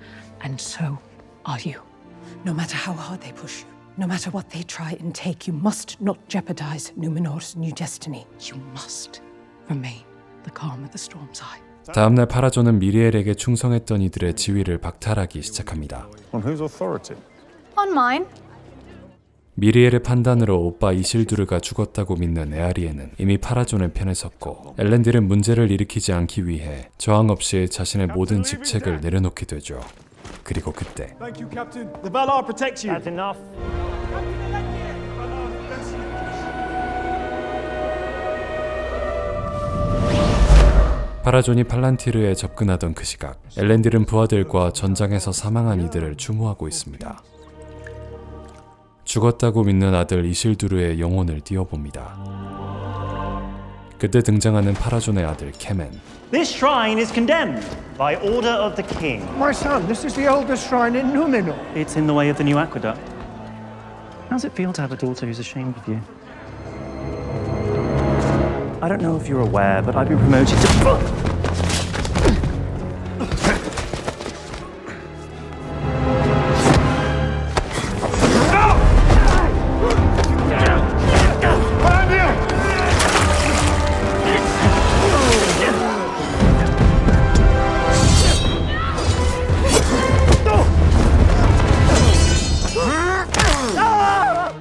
And so are you. No matter how hard they push you, no matter what they try and take, you must not jeopardize Numenor's new destiny. You must remain the calm at the storm's eye. 다음날 파라존은 미리엘에게 충성했던 이들의 지위를 박탈하기 시작합니다. On whose authority? On mine. 미리엘의 판단으로 오빠 이실두르가 죽었다고 믿는 에아리에는 이미 파라존의 편에 섰고 엘렌딜은 문제를 일으키지 않기 위해 저항 없이 자신의 모든 직책을 내려놓게 되죠. 그리고 그때 Thank you, Captain. The Valar protects you. That's enough. 파라존이 팔란티르에 접근하던 그 시각 엘렌딜은 부하들과 전장에서 사망한 이들을 추모하고 있습니다. 죽었다고 믿는 아들 이실두르의 영혼을 띄워봅니다. 그때 등장하는 파라존의 아들 케멘. This shrine is condemned by order of the king. My son, this is the oldest shrine in Numenor. It's in the way of the new aqueduct. How's it feel to have a daughter who's ashamed of you? I don't know if you're aware, but I've been promoted to...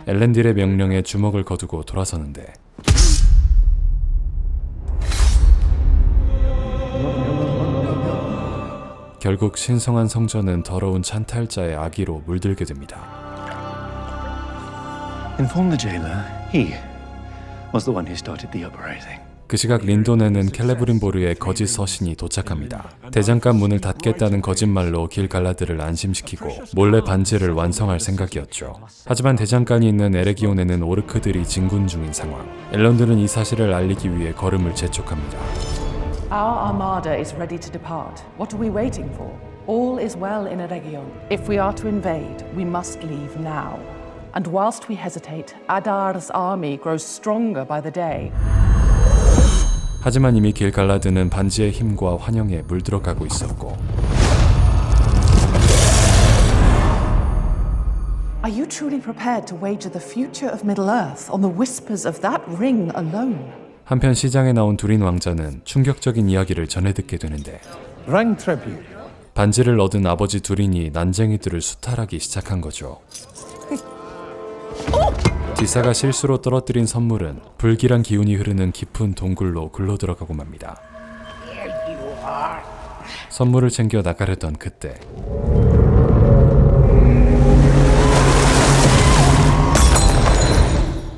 엘렌딜의 명령에 주먹을 거두고 돌아서는데 결국 신성한 성전은 더러운 찬탈자의 아기로 물들게 됩니다. Inform the jailer. He was the one who started the uprising. 그 시각 린돈에는 켈레브린보르의 거짓 서신이 도착합니다. 대장간 문을 닫겠다는 거짓말로 길 갈라드를 안심시키고 몰래 반지를 완성할 생각이었죠. 하지만 대장간이 있는 에레기온에는 오르크들이 진군 중인 상황. 엘런드는 이 사실을 알리기 위해 걸음을 재촉합니다. Our armada is ready to depart. What are we waiting for? All is well in Eregion. If we are to invade, we must leave now. And whilst we hesitate, Adar's army grows stronger by the day. 하지만 이미 길 갈라드는 반지의 힘과 환영에 물들어가고 있었고 Are you truly prepared to wager the future of Middle-earth on the whispers of that ring alone? 한편 시장에 나온 두린 왕자는 충격적인 이야기를 전해 듣게 되는데 Ring tribute. 반지를 얻은 아버지 두린이 난쟁이들을 수탈하기 시작한 거죠. 디사가 실수로 떨어뜨린 선물은 불길한 기운이 흐르는 깊은 동굴로 굴러 들어가고 맙니다. 선물을 챙겨 나가려던 그때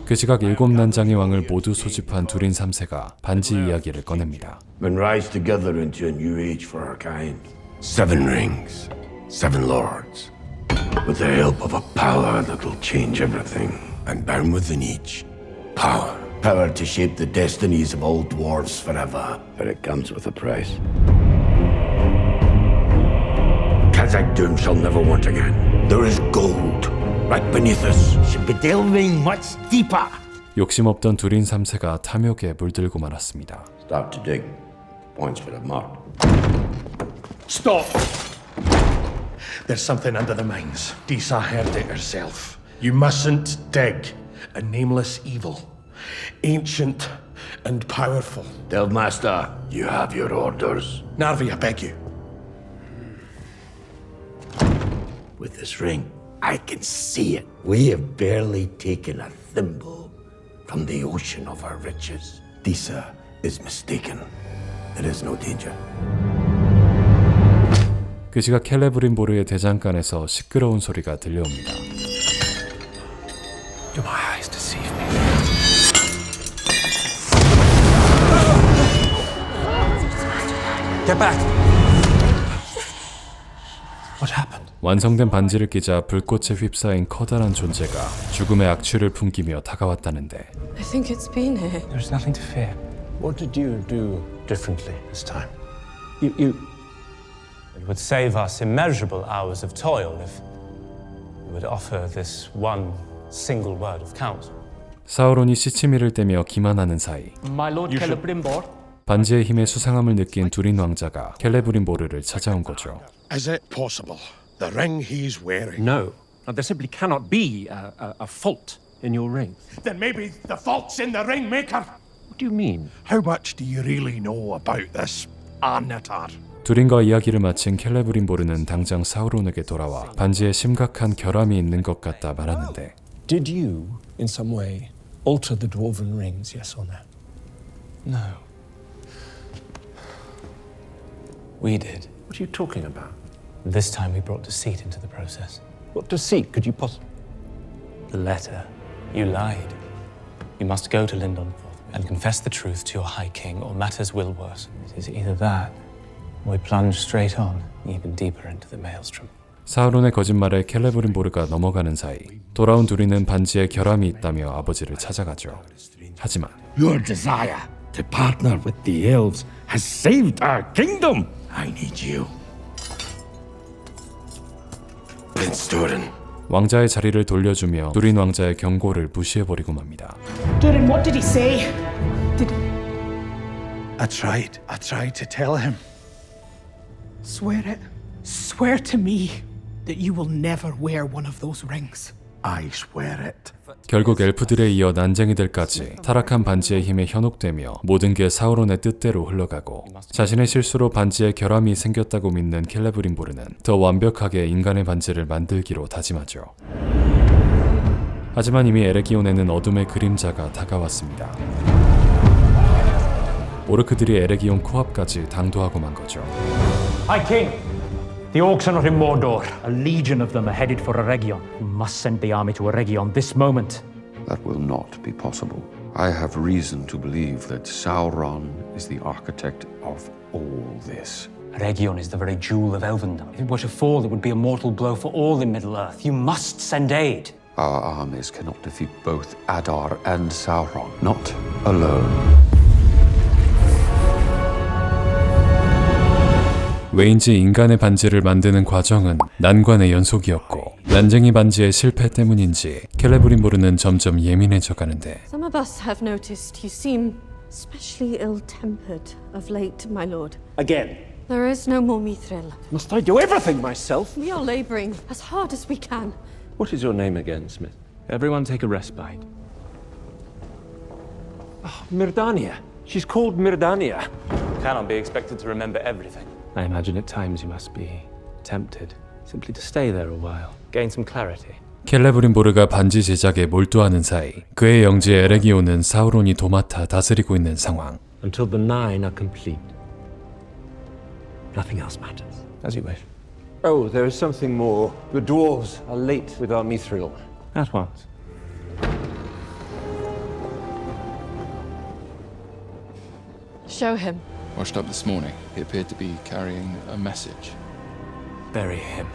그 시각 7난장의 왕을 모두 소집한 두린 3세가 반지 이야기를 꺼냅니다. And rise together into a new age for our kind. 7 rings, 7 lords, with the help of a power that'll change everything. And bound within each, power. Power to shape the destinies of all dwarves forever. But it comes with a price. Kazakh Doom shall never want again. There is gold right beneath us. Should be delving much deeper. 욕심 없던 두린 3세가 탐욕에 물들고 말았습니다. Start to dig. Points for the mark. Stop! There's something under the mines. Disa heard it herself. You mustn't dig. A nameless evil. Ancient and powerful. Delvemaster, you have your orders. Narvi, I beg you. With this ring, I can see it. We have barely taken a thimble from the ocean of our riches. Disa is mistaken. There is no danger. 그 시각 켈레브린보르의 대장간에서 시끄러운 소리가 들려옵니다. Do my eyes deceive me? Get back! What happened? 완성된 반지를 끼자 불꽃에 휩싸인 커다란 존재가 죽음의 악취를 풍기며 다가왔다는데 I think it's been here. There's nothing to fear. What did you do differently this time? You It would save us immeasurable hours of toil if we would offer this one single word of counsel. 사우론이 시치미를 떼며 기만하는 사이 My Lord Celebrimbor. 반지의 힘의 수상함을 느낀 두린 왕자가 켈레브림보르를 찾아온 거죠. Is it possible? The ring he's wearing? No. There simply cannot be a fault in your ring. Then maybe the fault's in the ring maker. What do you mean? How much do you really know about this Arnatar? 두린과 이야기를 마친 켈레브림보르는 당장 사우론에게 돌아와 반지에 심각한 결함이 있는 것 같다 말하는데 Did you, in some way, alter the dwarven rings, yes or no? No. We did. What are you talking about? This time we brought deceit into the process. What deceit could you possibly... The letter. You lied. You must go to Lindon and confess the truth to your High King, or matters will worsen. It is either that, or we plunge straight on, even deeper into the maelstrom. 사우론의 거짓말에 켈레브림보르가 넘어가는 사이 돌아온 두린은 반지에 결함이 있다며 아버지를 찾아가죠. 하지만 Your desire to partner with the elves has saved our kingdom. I need you. Prince Durin. 왕자의 자리를 돌려주며 두린 왕자의 경고를 무시해버리고 맙니다. Durin, what did he say? I tried to tell him. Swear it. Swear to me that you will never wear one of those rings. I swear it. 결국 엘프들에 이어 난쟁이들까지 타락한 반지의 힘에 현혹되며 모든 게 사우론의 뜻대로 흘러가고 자신의 실수로 반지에 결함이 생겼다고 믿는 켈레브림보르는 더 완벽하게 인간의 반지를 만들기로 다짐하죠. 하지만 이미 에레기온에는 어둠의 그림자가 다가왔습니다. 오르크들이 에레기온 코앞까지 당도하고 만 거죠. High King, the orcs are not in Mordor. A legion of them are headed for Eregion. You must send the army to Eregion this moment. That will not be possible. I have reason to believe that Sauron is the architect of all this. Eregion is the very jewel of Elvendom. If it were to fall, it would be a mortal blow for all in Middle-earth. You must send aid. Our armies cannot defeat both Adar and Sauron, not alone. 왜인지 인간의 반지를 만드는 과정은 난관의 연속이었고 난쟁이 반지의 실패 때문인지 켈레브림보르는 점점 예민해져 가는데 Some of us have noticed you seem especially ill-tempered of late, my lord. Again. There is no more mithril. Must I do everything myself? We are laboring as hard as we can. What is your name again, Smith? Everyone take a respite. Oh, Mirdania. She's called Mirdania. You cannot be expected to remember everything. I imagine at times you must be tempted simply to stay there a while, gain some clarity. 켈레브림보르가 반지 제작에 몰두하는 사이 그의 영지 에레기온은 사우론이 도맡아 다스리고 있는 상황. Until the 9 are complete. Nothing else matters. As you wish. Oh, there is something more. The dwarves are late with our mithril. At once. Show him. Washed up this morning. He appeared to be carrying a message. Bury him.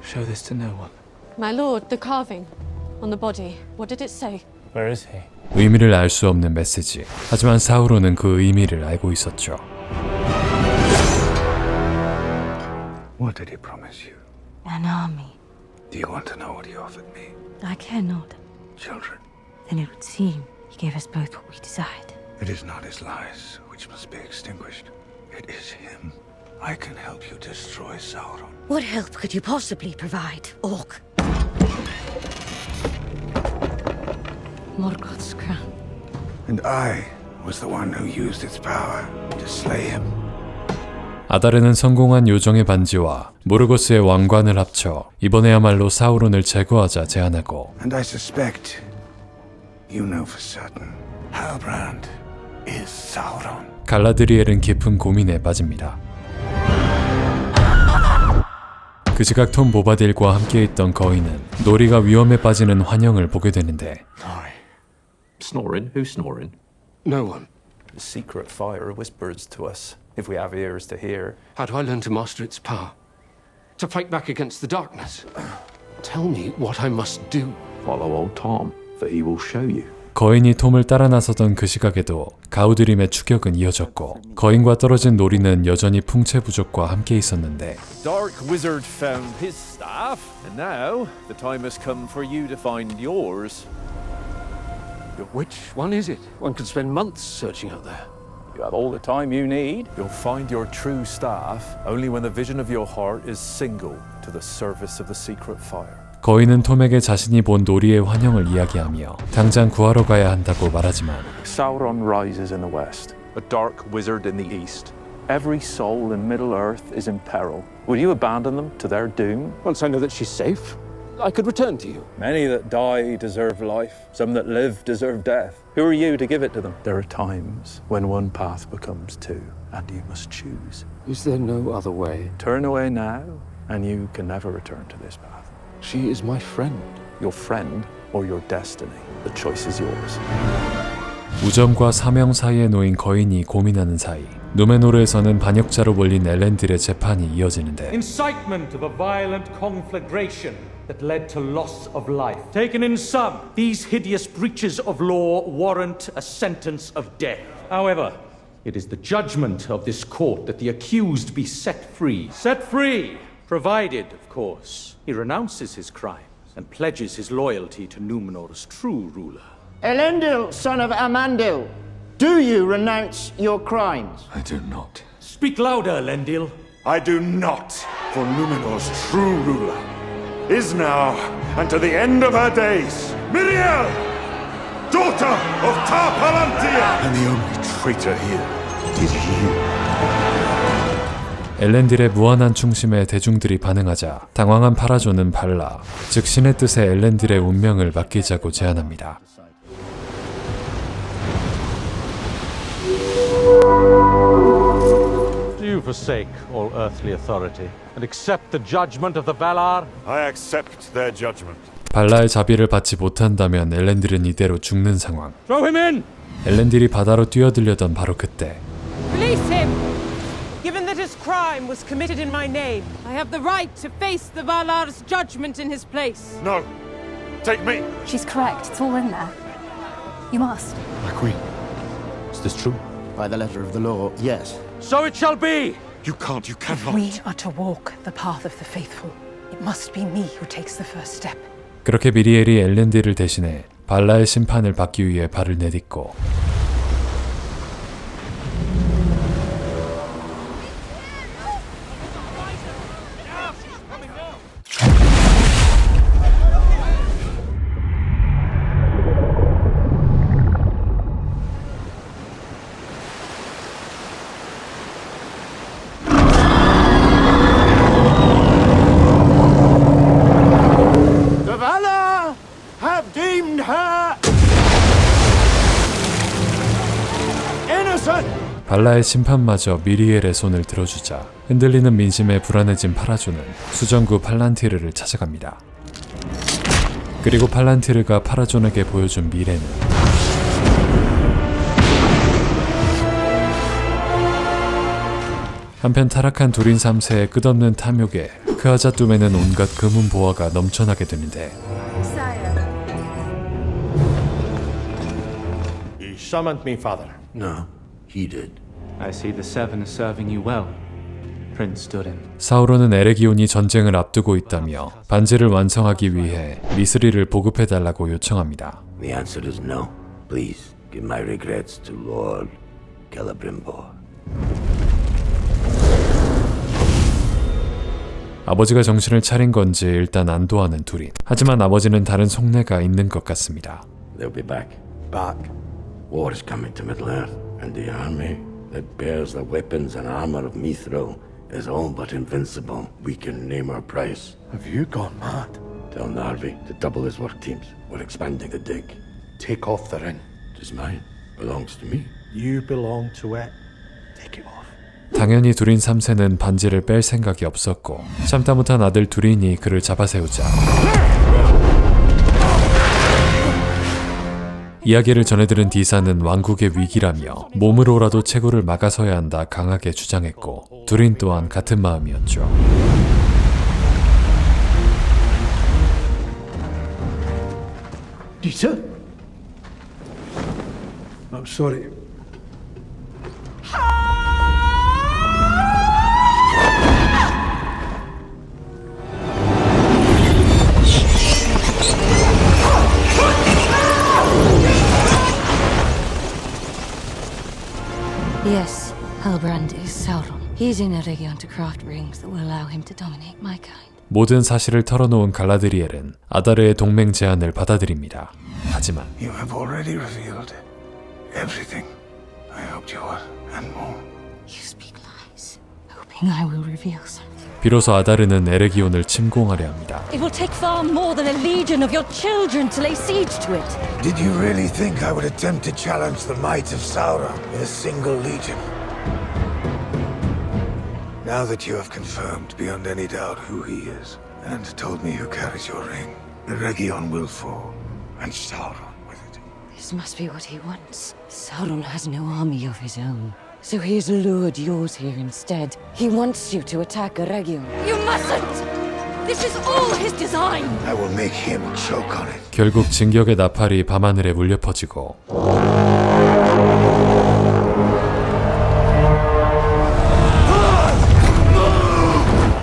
Show this to no one. My lord, the carving on the body. What did it say? Where is he? 의미를 알 수 없는 메시지. 하지만 사우론은 그 의미를 알고 있었죠. What did he promise you? An army. Do you want to know what he offered me? I care not. Children. Then it would seem he gave us both what we desired. It is not his lies which must be extinguished. It is him. I can help you destroy Sauron. What help could you possibly provide, Orc? Morgoth's crown. And I was the one who used its power to slay him. 아다르는 성공한 요정의 반지와 모르고스의 왕관을 합쳐 이번에야말로 사우론을 제거하자 제안하고 And I suspect you know for certain Halbrand is Sauron. 갈라드리엘은 깊은 고민에 빠집니다. 그 시각 톰 보바딜과 함께 있던 거인은 노리가 위험에 빠지는 환영을 보게 되는데 Snoring? Who's snoring? No one. The secret fire whispers to us, if we have ears to hear. How do I learn to master its power? To fight back against the darkness? Tell me what I must do. Follow old Tom, for he will show you. 거인이 톰을 따라 나서던 그 시각에도 가우드림의 추격은 이어졌고 거인과 떨어진 놀이는 여전히 풍채 부족과 함께 있었는데 Dark Wizard found his staff, and now the time has come for you to find yours. Which one is it? One could spend months searching out there. You have all the time you need. You'll find your true staff only when the vision of your heart is single to the service of the secret fire. 거인은 톰에게 자신이 본 놀이의 환영을 이야기하며 당장 구하러 가야 한다고 말하지만 Sauron rises in the west, a dark wizard in the east. Every soul in Middle-earth is in peril. Would you abandon them to their doom? Once I know that she's safe, I could return to you. Many that die deserve life. Some that live deserve death. Who are you to give it to them? There are times when one path becomes two, and you must choose. Is there no other way? Turn away now, and you can never return to this path. She is my friend. Your friend or your destiny. The choice is yours. 우정과 사명 사이에 놓인 거인이 고민하는 사이 누메노르에서는 반역자로 몰린 엘렌딜의 재판이 이어지는데 Incitement of a violent conflagration that led to loss of life. Taken in sum, these hideous breaches of law warrant a sentence of death. However, it is the judgment of this court that the accused be set free. Set free, provided, of course, he renounces his crimes and pledges his loyalty to Numenor's true ruler. Elendil, son of Amandil, do you renounce your crimes? I do not. Speak louder, Elendil. I do not, for Numenor's true ruler is now, and to the end of her days, Miriel, daughter of Tar Palantir! And the only traitor here is you. 엘렌딜의 무한한 충심에 대중들이 반응하자 당황한 파라존은 발라, 즉 신의 뜻에 엘렌딜의 운명을 맡기자고 제안합니다. Do you forsake all earthly authority and accept the judgment of the Valar? I accept their judgment. 발라의 자비를 받지 못한다면 엘렌딜은 이대로 죽는 상황. Throw him in! 엘렌딜이 바다로 뛰어들려던 바로 그때 Release him! Given that his crime was committed in my name, I have the right to face the Valar's judgment in his place. No. Take me. She's correct. It's all in there. You must. My queen. Is this true? By the letter of the law, yes. So it shall be! You can't, you cannot. We are to walk the path of the faithful. It must be me who takes the first step. 그렇게 미리엘이 엘렌딜을 대신해 발라의 심판을 받기 위해 발을 내딛고 The Valar have deemed her innocent. 발라의 심판마저 미리엘의 손을 들어주자 흔들리는 민심에 불안해진 파라존은 수정구 팔란티르를 찾아갑니다. 그리고 팔란티르가 파라존에게 보여준 미래는 한편 타락한 두린 3세의 끝없는 탐욕에 크아자둠에는 온갖 금은 보화가 넘쳐나게 되는데 He summoned me, father. No, he did. I see the Seven are serving you well, Prince Durin. 사우론은 에레기온이 전쟁을 앞두고 있다며 반지를 완성하기 위해 미스리를 보급해달라고 요청합니다. The answer is no. Please give my regrets to Lord Celebrimbor. 아버지가 정신을 차린 건지 일단 안도하는 두린. 하지만 아버지는 다른 속내가 있는 것 같습니다. They'll be back. Back. War is coming to Middle-earth, and the army that bears the weapons and armor of Mithril is all but invincible. We can name our price. Have you gone mad? Tell Narvi to double his work teams. We're expanding the dig. Take off the ring. It is mine. Belongs to me. You belong to it. Take it off. 당연히 두린 3세는 반지를 뺄 생각이 없었고 참다 못한 아들 두린이 그를 잡아세우자 이야기를 전해들은 디사는 왕국의 위기라며 몸으로라도 채굴을 막아서야 한다 강하게 주장했고 두린 또한 같은 마음이었죠. Disa? I'm sorry. Yes, Halbrand is Sauron. He's in Eregion to craft rings that will allow him to dominate my kind. 모든 사실을 털어놓은 갈라드리엘은 아다르의 동맹 제안을 받아들입니다. 하지만 You have already revealed everything I hoped you would, and more. You speak lies, hoping I will reveal something. 비로소 아다르는 에레기온을 침공하려 합니다. It will take far more than a legion of your children to lay siege to it. Did you really think I would attempt to challenge the might of Sauron with a single legion? Now that you have confirmed beyond any doubt who he is, and told me who carries your ring, Eregion will fall, and Sauron with it. This must be what he wants. Sauron has no army of his own, so he has lured yours here instead. He wants you to attack Eregion. You mustn't! This is all his design! I will make him choke on it. 결국 진격의 나팔이 밤하늘에 울려 퍼지고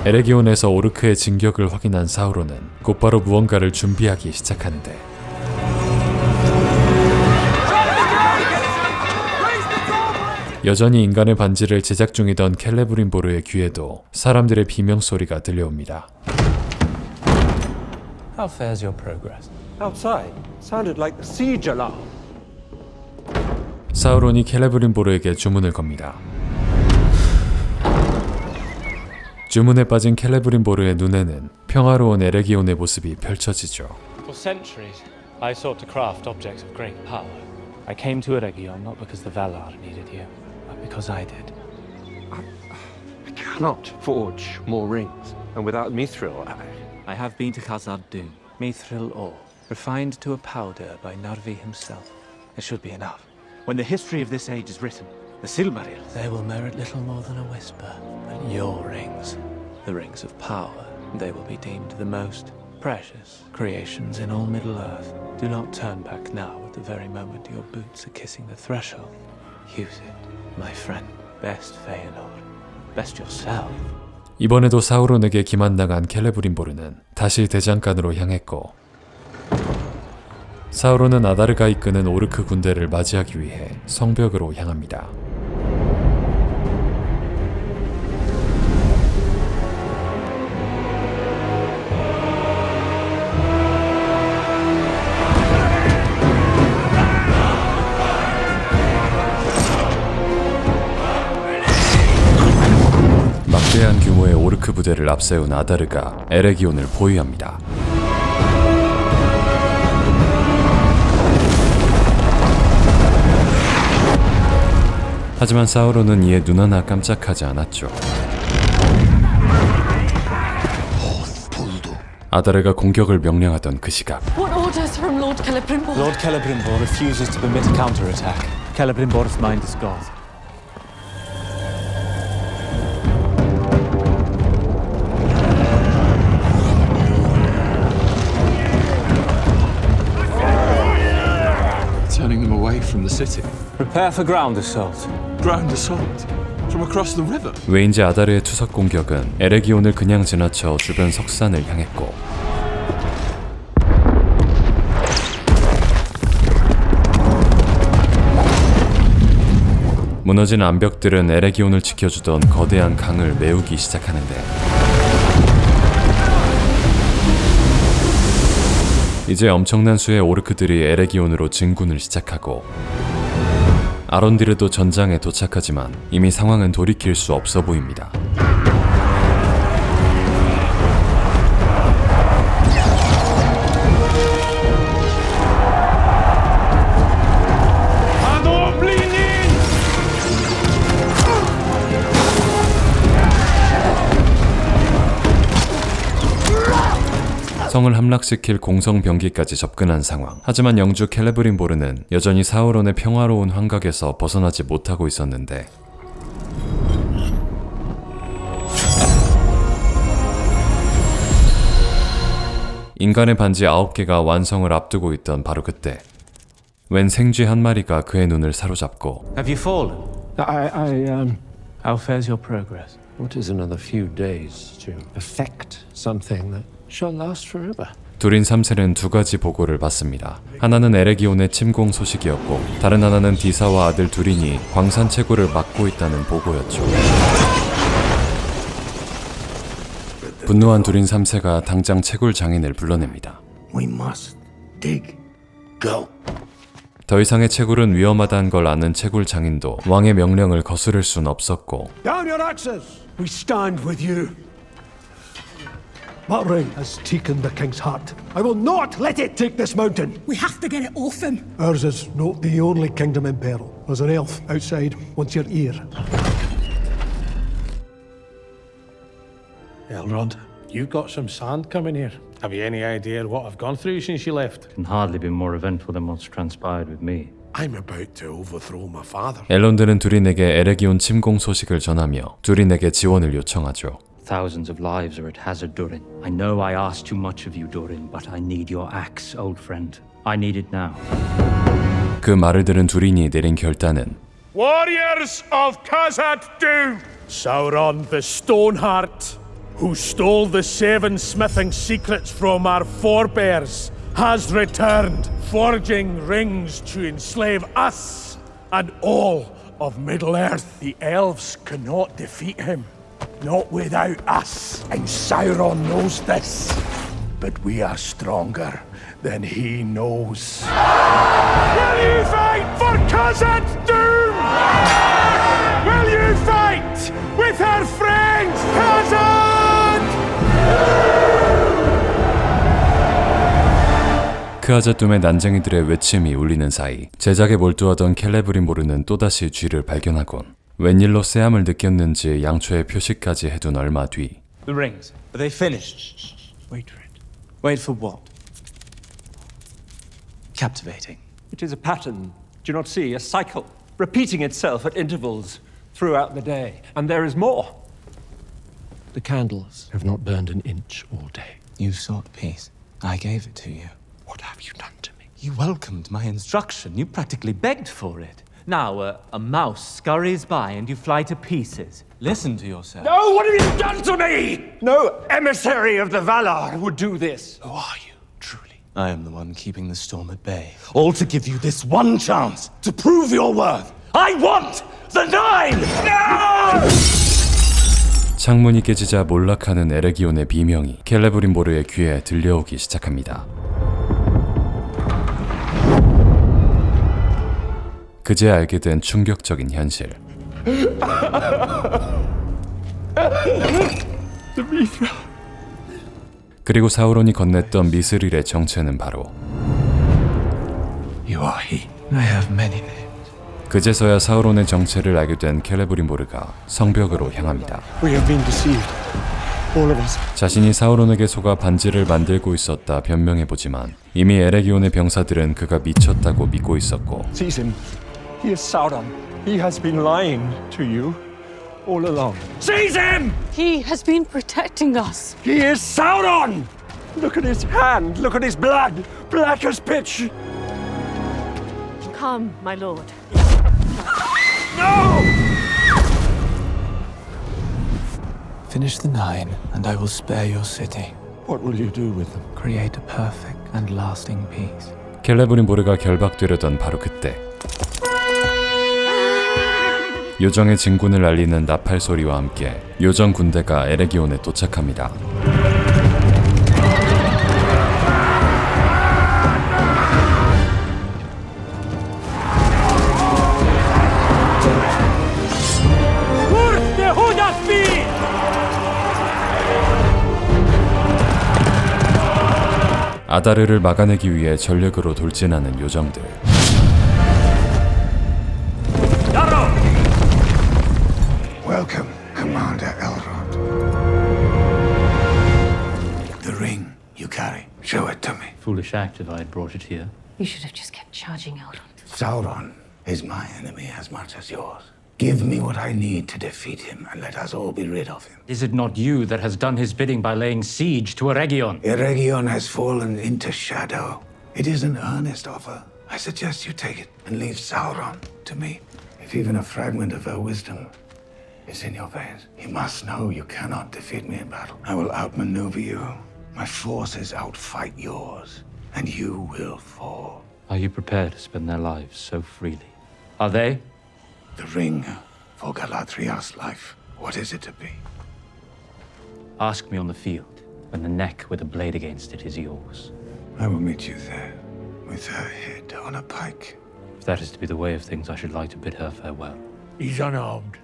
에레기온에서 오르크의 진격을 확인한 사우론은 곧바로 무언가를 준비하기 시작하는데 여전히 인간의 반지를 제작 중이던 켈레브린보르의 귀에도 사람들의 비명소리가 들려옵니다. How fares your progress? Outside. Sounded like the siege alarm. 사우론이 켈레브린보르에게 주문을 겁니다. 주문에 빠진 켈레브린보르의 눈에는 평화로운 에레기온의 모습이 펼쳐지죠. For centuries, I sought to craft objects of great power. I came to Eregion not because the Valar needed you, but because I did. I cannot forge more rings. And without Mithril, I have been to Khazad-dûm. Mithril ore, refined to a powder by Narvi himself. It should be enough. When the history of this age is written, the Silmarils, they will merit little more than a whisper. But your rings, the rings of power, they will be deemed the most precious creations in all Middle-earth. Do not turn back now at the very moment your boots are kissing the threshold. Use it, my friend. Best Feanor, best yourself. 이번에도 사우론에게 기만당한 켈레브린보르는 다시 대장간으로 향했고 사우론은 아다르가 이끄는 오르크 군대를 맞이하기 위해 성벽으로 향합니다. 막대한 규모의 오르크 부대를 앞세운 아다르가 에레기온을 포위합니다. 하지만 사우론은 이에 눈 하나 깜짝하지 않았죠. 아다르가 공격을 명령하던 그 시각 What orders from Lord Celebrimbor? Lord Celebrimbor refuses to permit a counterattack. Celebrimbor's mind is gone. Turning them away from the city. Prepare for ground assault. Ground assault? From across the river? 왜인지 아다르의 투석 공격은 에레기온을 그냥 지나쳐 주변 석산을 향했고 무너진 암벽들은 에레기온을 지켜주던 거대한 강을 메우기 시작하는데 이제 엄청난 수의 오르크들이 에레기온으로 진군을 시작하고 아론디르도 전장에 도착하지만 이미 상황은 돌이킬 수 없어 보입니다. 성을 함락시킬 공성병기까지 접근한 상황. 하지만 영주 켈레브린보르는 여전히 사우론의 평화로운 환각에서 벗어나지 못하고 있었는데 인간의 반지 9개가 완성을 앞두고 있던 바로 그때 웬 생쥐 한 마리가 그의 눈을 사로잡고 Have you fallen? How fares your progress? What is another few days to perfect something that shall last forever? 두린 3세는 두 가지 보고를 받습니다. 하나는 에레기온의 침공 소식이었고 다른 하나는 디사와 아들 두린이 광산 채굴을 막고 있다는 보고였죠. 분노한 두린 3세가 당장 채굴 장인을 불러냅니다. We must dig. Go. 더 이상의 채굴은 위험하다는 걸 아는 채굴 장인도 왕의 명령을 거스를 순 없었고 Down your axes! We stand with you. That ring has taken the king's heart. I will not let it take this mountain. We have to get it off him. Ours is not the only kingdom in peril. There's an elf outside wants your ear. Elrond, you've got some sand coming here. Have you any idea what I've gone through since you left? Can hardly be more eventful than what's transpired with me. I'm about to overthrow my father. 엘론드는 두린에게 에레기온 침공 소식을 전하며 두린에게 지원을 요청하죠. Thousands of lives are at hazard, Durin. I know I asked too much of you, Durin, but I need your axe, old friend. I need it now. 그 말을 들은 두린이 내린 결단은 Warriors of Khazad-dûm! Sauron the Stoneheart, who stole the 7 smithing secrets from our forebears, has returned, forging rings to enslave us and all of Middle-earth. The elves cannot defeat him, not without us, and Sauron knows this. But we are stronger than he knows. Will you fight for Khazad-dûm? Will you fight with her friend Khazad? 크아자둠의 난쟁이들의 외침이 울리는 사이 제작에 몰두하던 켈레브린보르는 또다시 쥐를 발견하곤 웬일로 쎄함을 느꼈는지 양초의 표시까지 해둔 얼마 뒤 The rings. Are they finished? Wait for it. Wait for what? Captivating. It is a pattern. Do you not see? A cycle, repeating itself at intervals throughout the day. And there is more. The candles have not burned an inch all day. You sought peace. I gave it to you. What have you done to me? You welcomed my instruction. You practically begged for it. Now, a mouse scurries by and you fly to pieces. Listen to yourself. No, what have you done to me? No emissary of the Valar would do this. Who are you, truly? I am the one keeping the storm at bay. All to give you this one chance to prove your worth. I want the 9! No! 창문이 깨지자 몰락하는 에레기온의 비명이 켈레브린보르의 귀에 들려오기 시작합니다. 그제야 알게 된 충격적인 현실. 그리고 사우론이 건넸던 미스릴의 정체는 바로 You are he. I have many names. 그제서야 사우론의 정체를 알게 된 켈레브린보르가 성벽으로 향합니다. We have been deceived. All of us. 자신이 사우론에게 속아 반지를 만들고 있었다 변명해보지만 이미 에레기온의 병사들은 그가 미쳤다고 믿고 있었고 Seize him. He is Sauron. He has been lying to you all along. Seize him! He has been protecting us. He is Sauron! Look at his hand. Look at his blood. Black as pitch. Come, my lord. No! Finish the 9, and I will spare your city. What will you do with them? Create a perfect and lasting peace. 켈레브린보르가 결박되려던 바로 그때 요정의 진군을 알리는 나팔 소리와 함께 요정 군대가 에레기온에 도착합니다. 아다르를 막아내기 위해 전력으로 돌진하는 요정들. Welcome, Commander Elrond. The ring you carry. Show it to me. Foolish act if I had brought it here. You should have just kept charging Elrond. Sauron is my enemy as much as yours. Give me what I need to defeat him, and let us all be rid of him. Is it not you that has done his bidding by laying siege to Eregion? Eregion has fallen into shadow. It is an earnest offer. I suggest you take it and leave Sauron to me. If even a fragment of her wisdom is in your veins, you must know you cannot defeat me in battle. I will outmaneuver you. My forces outfight yours, and you will fall. Are you prepared to spend their lives so freely? Are they? The ring for Galadriel's life. What is it to be? Ask me on the field, when the neck with a blade against it is yours. I will meet you there, with her head on a pike. If that is to be the way of things, I should like to bid her farewell. He's unarmed.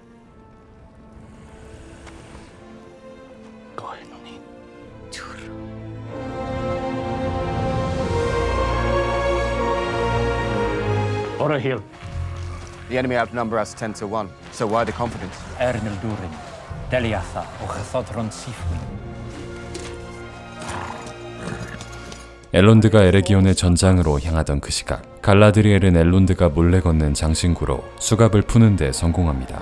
Hill. The enemy outnumber us 10 to 1, so why the confidence? Ernil Durin, Deliatha, o Chathodron Sifwin. 엘론드가 에레기온의 전장으로 향하던 그 시각, 갈라드리엘은 엘론드가 몰래 걷는 장신구로 수갑을 푸는 데 성공합니다.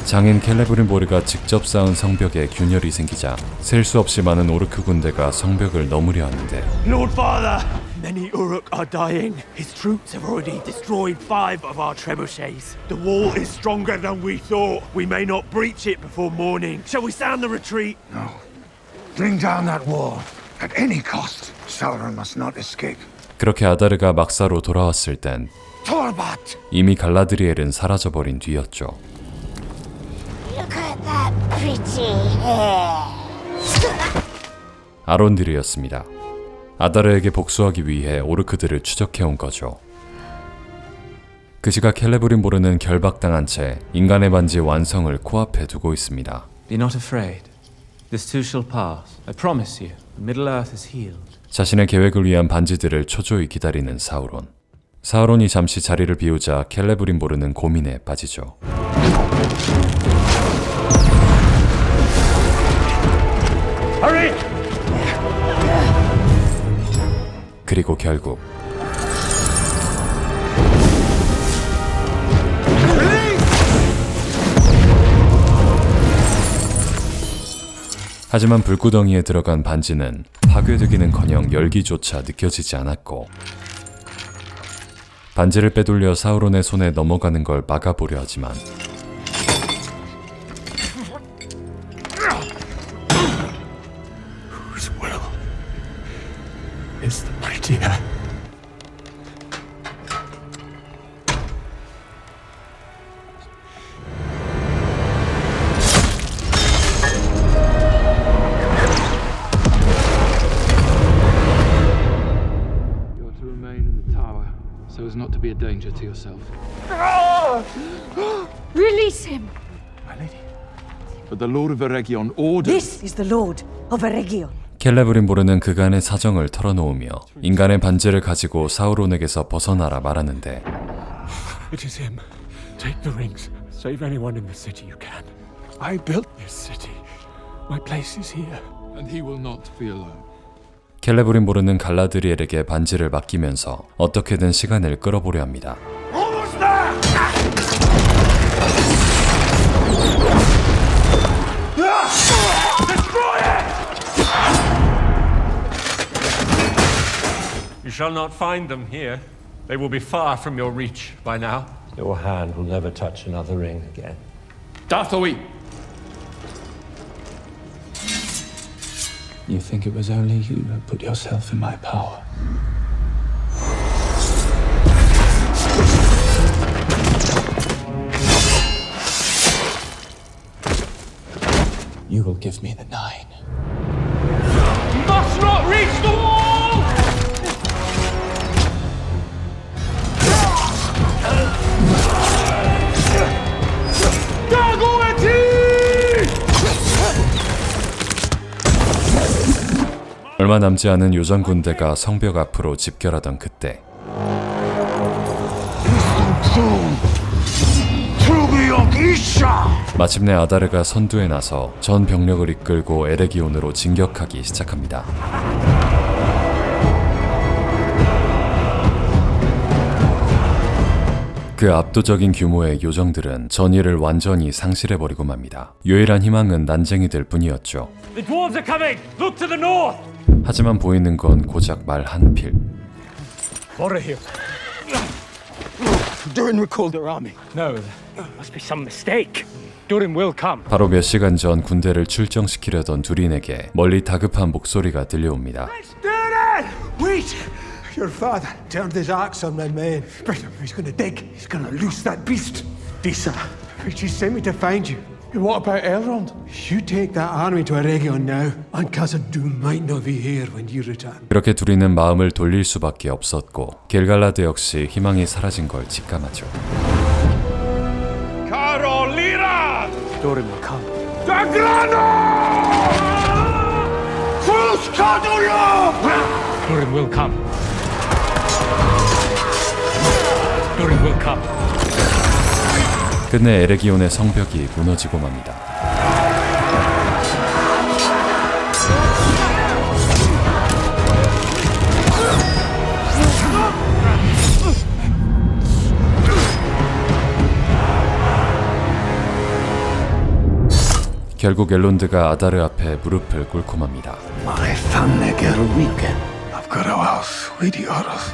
장인 켈레브린보르가 직접 쌓은 성벽에 균열이 생기자 셀 수 없이 많은 오르크 군대가 성벽을 넘으려 하는데 Lord Father, many Uruk are dying. His troops have already destroyed 5 of our trebuchets. The wall is stronger than we thought. We may not breach it before morning. Shall we sound the retreat? No. Bring down that wall at any cost. Sauron must not escape. 그렇게 아다르가 막사로 돌아왔을 땐 Torbat! 이미 갈라드리엘은 사라져버린 뒤였죠. Look at that pretty hair. 아론딜이었습니다. 아다르에게 복수하기 위해 오르크들을 추적해온 거죠. 그 시각 켈레브린보르는 결박당한 채 인간의 반지 완성을 코앞에 두고 있습니다. Be not afraid. This too shall pass. I promise you, the Middle Earth is healed. 자신의 계획을 위한 반지들을 초조히 기다리는 사우론. 사우론이 잠시 자리를 비우자 켈레브린보르는 고민에 빠지죠. 그리고 결국 하지만 불구덩이에 들어간 반지는 파괴되기는커녕 열기조차 느껴지지 않았고 반지를 빼돌려 사우론의 손에 넘어가는 걸 막아보려 하지만 Whose will is the mightier? So as not to be a danger to yourself. Release him. My lady. But the Lord of Eregion ordered. This is the Lord of Eregion. 켈레브린보르는 그간의 사정을 털어놓으며 인간의 반지를 가지고 사우론에게서 벗어나라 말하는데 It is him. Take the rings. Save anyone in the city you can. I built this city. My place is here. And he will not be alone. 켈레브린보르는 갈라드리엘에게 반지를 맡기면서 어떻게든 시간을 끌어보려 합니다. You shall not find them here. They will be far from your reach by now. Your hand will never touch another ring again. Dathowi! You think it was only you who put yourself in my power? You will give me the 9. You must not reach the wall! 얼마 남지 않은 요정 군대가 성벽 앞으로 집결하던 그때 마침내 아다르가 선두에 나서 전 병력을 이끌고 에레기온으로 진격하기 시작합니다. 그 압도적인 규모의 요정들은 전의를 완전히 상실해버리고 맙니다. 유일한 희망은 난쟁이들 뿐이었죠. The dwarves are coming! Look to the north! 하지만 보이는 건 고작 말 한 필. What are you? Durin recalled their army. No, there must be some mistake. Durin will come. 바로 몇 시간 전 군대를 출정시키려던 두린에게 멀리 다급한 목소리가 들려옵니다. Durin! Wait! Your father turned his axe on my men. He's gonna dig. He's gonna loose that beast. Disa, she sent me to find you. What about Elrond? You take that army to Eregion now, and Khazad-dûm might not be here when you return. 그렇게 두린은 마음을 돌릴 수밖에 없었고 길갈라드 역시 희망이 사라진 걸 직감하죠. Carolina! Durin will come. Dagrano! Fuscadulo! Durin will come. Durin will come. 끝내 에레기온의 성벽이 무너지고 맙니다. 결국 엘론드가 아다르 앞에 무릎을 꿇고 맙니다. My family get a weekend. I've got a house with the others.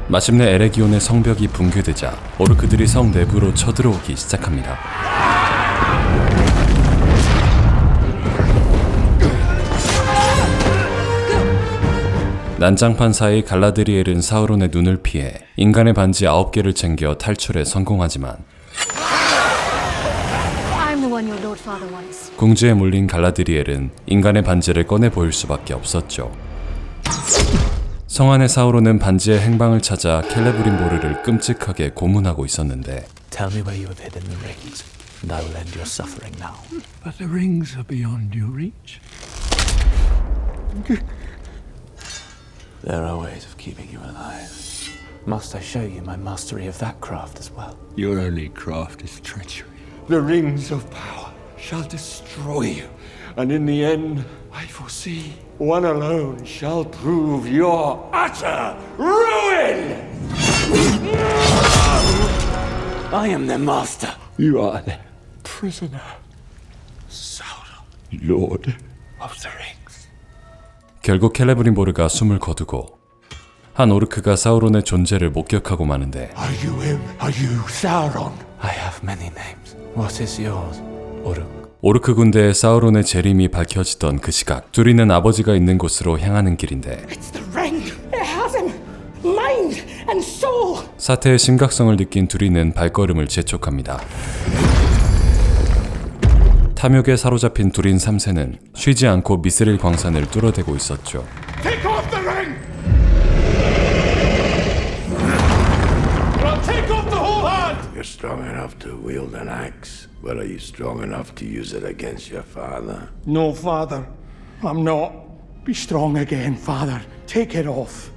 마침내 에레기온의 성벽이 붕괴되자 오르크들이 성 내부로 쳐들어오기 시작합니다. 난장판 사이 갈라드리엘은 사우론의 눈을 피해 인간의 반지 9개를 챙겨 탈출에 성공하지만 I'm the one your lord father wants. 궁지에 몰린 갈라드리엘은 인간의 반지를 꺼내 보일 수밖에 없었죠. 성 안의 사우론은 반지의 행방을 찾아 켈레브림보르를 끔찍하게 고문하고 있었는데 Tell me where you have hidden the rings, and I will end your suffering now. But the rings are beyond your reach. There are ways of keeping you alive. Must I show you my mastery of that craft as well? Your only craft is treachery. The rings of power shall destroy you, and in the end, I foresee one alone shall prove your utter ruin! I am their master. You are their prisoner, Sauron, Lord of the Rings. 결국 켈레브림보르가 숨을 거두고 한 오르크가 사우론의 존재를 목격하고 마는데 Are you him? Are you Sauron? I have many names. What is yours, Uruk? 오르크 군대의 사우론의 재림이 밝혀지던 그 시각 두린은 아버지가 있는 곳으로 향하는 길인데 It's the ring. It has him. Mind and soul. 사태의 심각성을 느낀 두린은 발걸음을 재촉합니다. 탐욕에 사로잡힌 두린 3세는 쉬지 않고 미스릴 광산을 뚫어대고 있었죠. Take off the ring! Take off the whole hand! You're strong enough to wield an axe, but are you strong enough to use it against your father? No, Father. I'm not. Be strong again, Father. Take it off.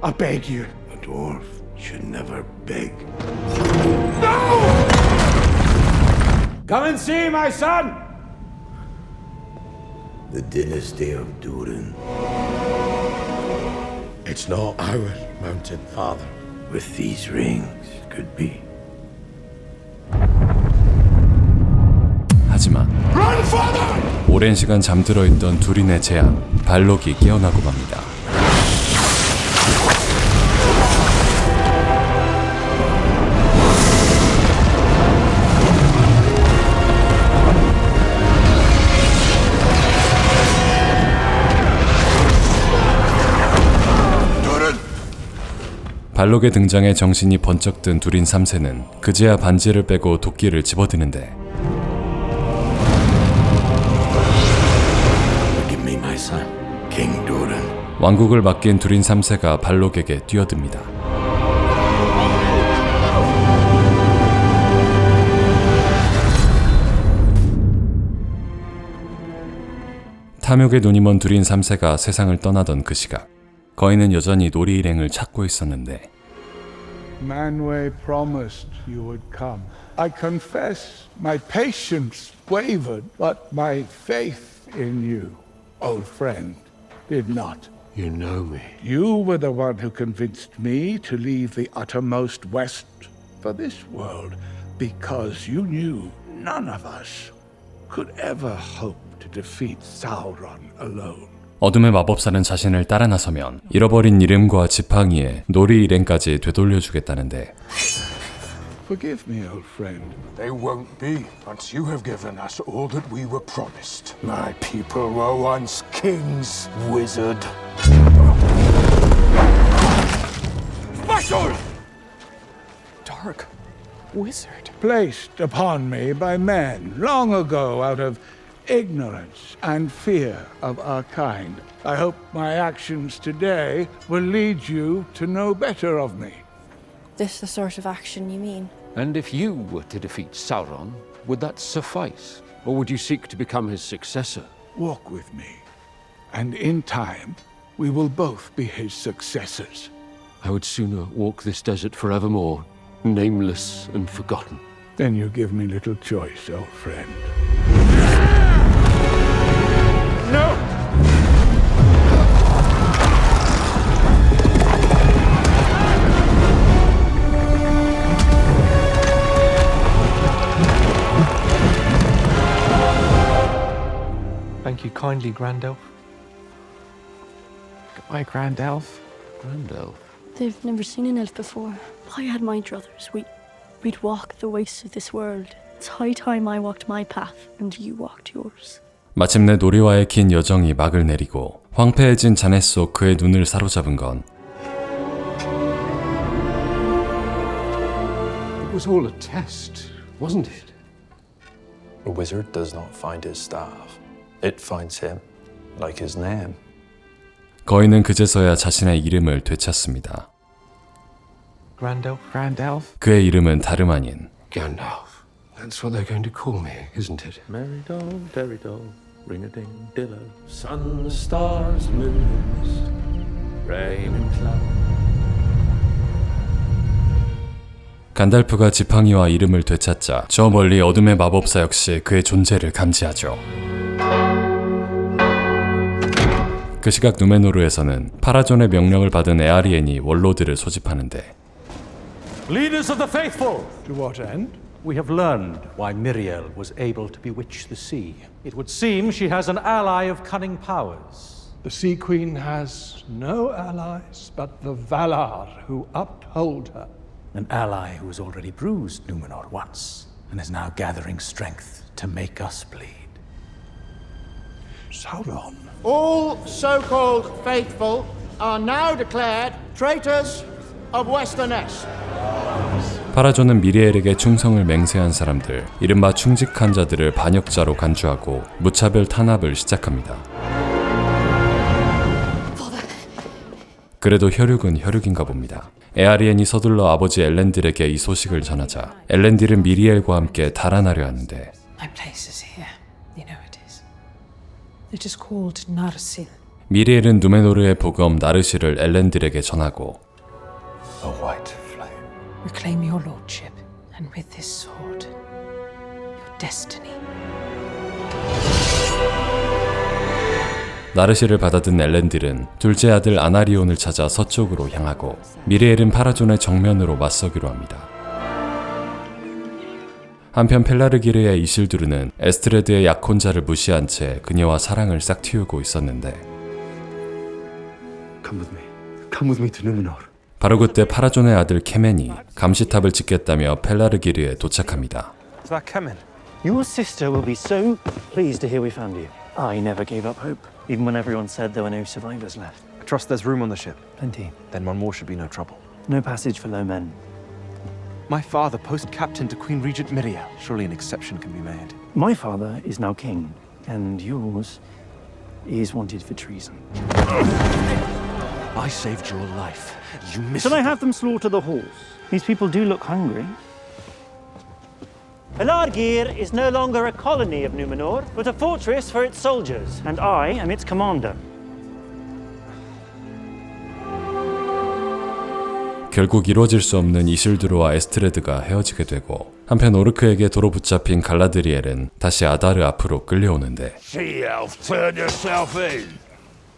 I beg you. A dwarf should never beg. No! Come and see, my son! The dynasty of Durin. It's not ours, mountain father. With these rings, could be. 하지만 Run, father! 오랜 시간 잠들어 있던 두린의 재앙, 발록이 깨어나고 맙니다. 발록의 등장에 정신이 번쩍 든 두린 3세는 그제야 반지를 빼고 도끼를 집어드는데 Give me my son, King Durin. 왕국을 맡긴 두린 3세가 발록에게 뛰어듭니다. 탐욕에 눈이 먼 두린 3세가 세상을 떠나던 그 시각 거인은 여전히 놀이 일행을 찾고 있었는데 Manwë promised you would come. I confess my patience wavered, but my faith in you, old friend, did not. You know me. You were the one who convinced me to leave the uttermost west for this world because you knew none of us could ever hope to defeat Sauron alone. 어둠의 마법사는 자신을 따라 나서면 잃어버린 이름과 지팡이에 놀이 일행까지 되돌려주겠다는데 Forgive me, old friend. They won't be once you have given us all that we were promised. My people were once kings, wizard. Special! Dark wizard. Placed upon me by men long ago out of ignorance and fear of our kind. I hope my actions today will lead you to know better of me. This the sort of action you mean? And if you were to defeat Sauron, would that suffice? Or would you seek to become his successor? Walk with me, and in time, we will both be his successors. I would sooner walk this desert forevermore, nameless and forgotten. Then you give me little choice, old friend. No! Thank you kindly, Grand Elf. Goodbye, Grand Elf. Grand Elf? They've never seen an elf before. I had my druthers. We'd walk the wastes of this world. It's high time I walked my path and you walked yours. 마침내 놀이와의 긴 여정이 막을 내리고 황폐해진 잔해 속 그의 눈을 사로잡은 건 It was all a test, wasn't it? A wizard does not find his staff. It finds him, like his name. 거인은 그제서야 자신의 이름을 되찾습니다. Grand Elf? Grand Elf? 그의 이름은 다름 아닌 Gandalf. That's what they're going to call me, isn't it? Merry dog, derry dog, ring-a-ding-dillo. Sun, stars, moons, rain and cloud. 간달프가 지팡이와 이름을 되찾자 저 멀리 어둠의 마법사 역시 그의 존재를 감지하죠. 그 시각 누메노르에서는 파라존의 명령을 받은 에아리엔이 원로들을 소집하는데 Leaders of the faithful! To what end? We have learned why Miriel was able to bewitch the sea. It would seem she has an ally of cunning powers. The Sea Queen has no allies but the Valar who uphold her. An ally who has already bruised Numenor once and is now gathering strength to make us bleed. Sauron. All so-called faithful are now declared traitors of Westerness. 파라존은 미리엘에게 충성을 맹세한 사람들, 이른바 충직한 자들을 반역자로 간주하고 무차별 탄압을 시작합니다. 그래도 혈육은 혈육인가 봅니다. 에아리엔이 서둘러 아버지 엘렌딜에게 이 소식을 전하자 엘렌딜은 미리엘과 함께 달아나려 하는데 My place is here. You know it is. It is called Narsil. 미리엘은 누메노르의 보검 나르실을 엘렌딜에게 전하고 A white flame. Reclaim your lordship, and with this sword, your destiny. 나르실을 받아든 엘렌딜은 둘째 아들 아나리온을 찾아 서쪽으로 향하고 미리엘은 파라존의 정면으로 맞서기로 합니다. 한편 펠라르기르의 이실두르는 에스트레드의 약혼자를 무시한 채 그녀와 사랑을 싹틔우고 있었는데 Come with me. Come with me to Numenor. 바로 그때 파라존의 아들 케멘이 감시탑을 짓겠다며 펠라르기르에 도착합니다. Is that coming? Your sister will be so pleased to hear we found you. I never gave up hope, even when everyone said there were no survivors left. I trust there's room on the ship. Plenty. Then one more should be no trouble. No passage for low men. My father, post-captain to Queen Regent Miriel. Surely an exception can be made. My father is now king, and yours is wanted for treason. I saved your life. You missed Shall I have them slaughter the horse? These people do look hungry. Pelargir is no longer a colony of Numenor, but a fortress for its soldiers, and I am its commander. 결국 이루어질 수 없는 이실두르와 에스트레드가 헤어지게 되고 한편 오르크에게 도로 붙잡힌 갈라드리엘은 다시 아다르 앞으로 끌려오는데 Sea elf, turn yourself in.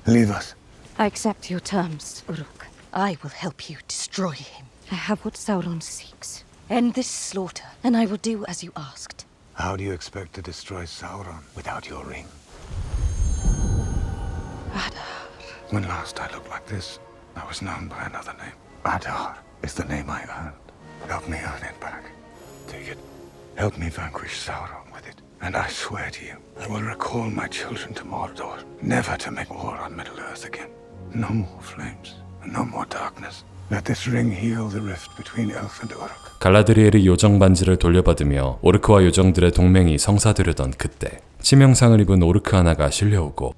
Leave us. I accept your terms, Uruk. I will help you destroy him. I have what Sauron seeks. End this slaughter, and I will do as you asked. How do you expect to destroy Sauron without your ring? Adar. When last I looked like this, I was known by another name. Adar is the name I earned. Help me earn it back. Take it. Help me vanquish Sauron with it. And I swear to you, I will recall my children to Mordor, never to make war on Middle-earth again. No more flames, and no more darkness. Let this ring heal the rift between Elf and Uruk. 갈라드리엘이 요정 반지를 돌려받으며 오르크와 요정들의 동맹이 성사되려던 그때 치명상을 입은 오르크 하나가 실려오고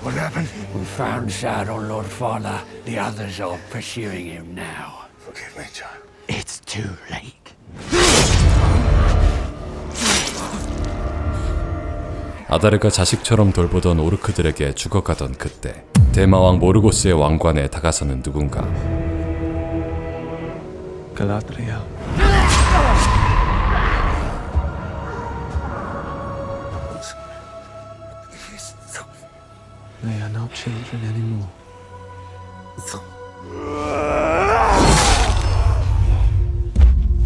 What happened? We found Sauron, Lord Father. The others are pursuing him now. Forgive me, child. It's too late. 아다르가 자식처럼 돌보던 오르크들에게 죽어가던 그때 대마왕 모르고스의 왕관에 다가서는 누군가. Galadriel. They are not children anymore.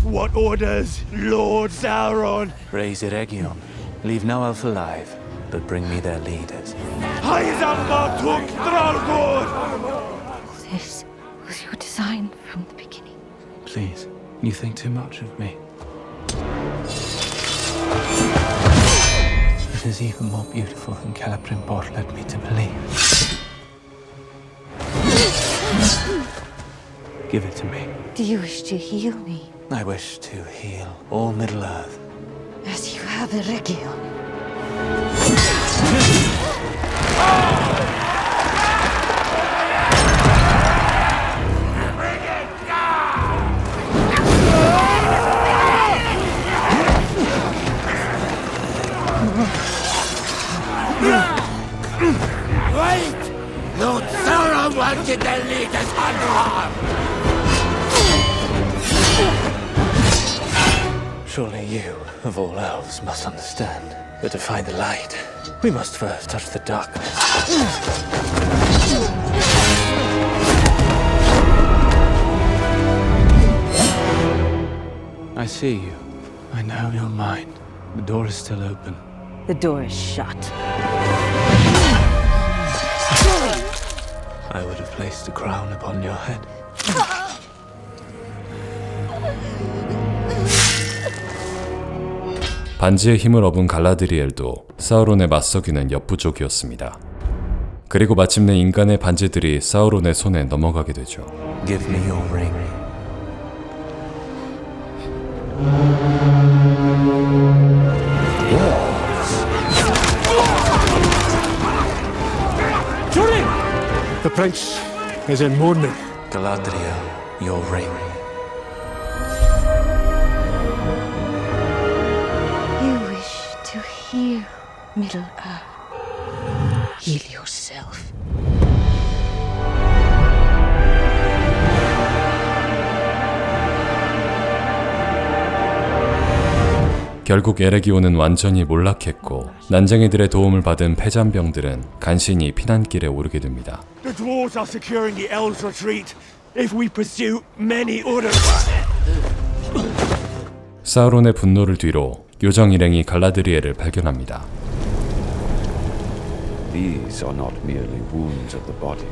What orders, Lord Sauron? Raise Eregion. Leave no elf alive, but bring me their leaders. This was your design from the beginning. Please, you think too much of me. It is even more beautiful than Celebrimbor led me to believe. Give it to me. Do you wish to heal me? I wish to heal all Middle-earth. As you have Eregion. Wait! Lord Sauron wanted their leaders unharmed! Surely you, of all elves, must understand. But to find the light, we must first touch the darkness. I see you. I know your mind. The door is still open. The door is shut. I would have placed a crown upon your head. 반지의 힘을 얻은 갈라드리엘도 사우론에 맞서기는 역부족이었습니다. 그리고 마침내 인간의 반지들이 사우론의 손에 넘어가게 되죠. Give me your ring. Johnny! The prince is in mourning. Galadriel, your ring. To heal Middle-earth. Heal yourself. 결국 에레기온은 완전히 몰락했고 난쟁이들의 도움을 받은 패잔병들은 간신히 피난길에 오르게 됩니다. The dwarves are securing the elves' retreat. If we pursue many orders. 사우론의 분노를 뒤로 요정 일행이 갈라드리엘을 발견합니다. These are not merely wounds of the body.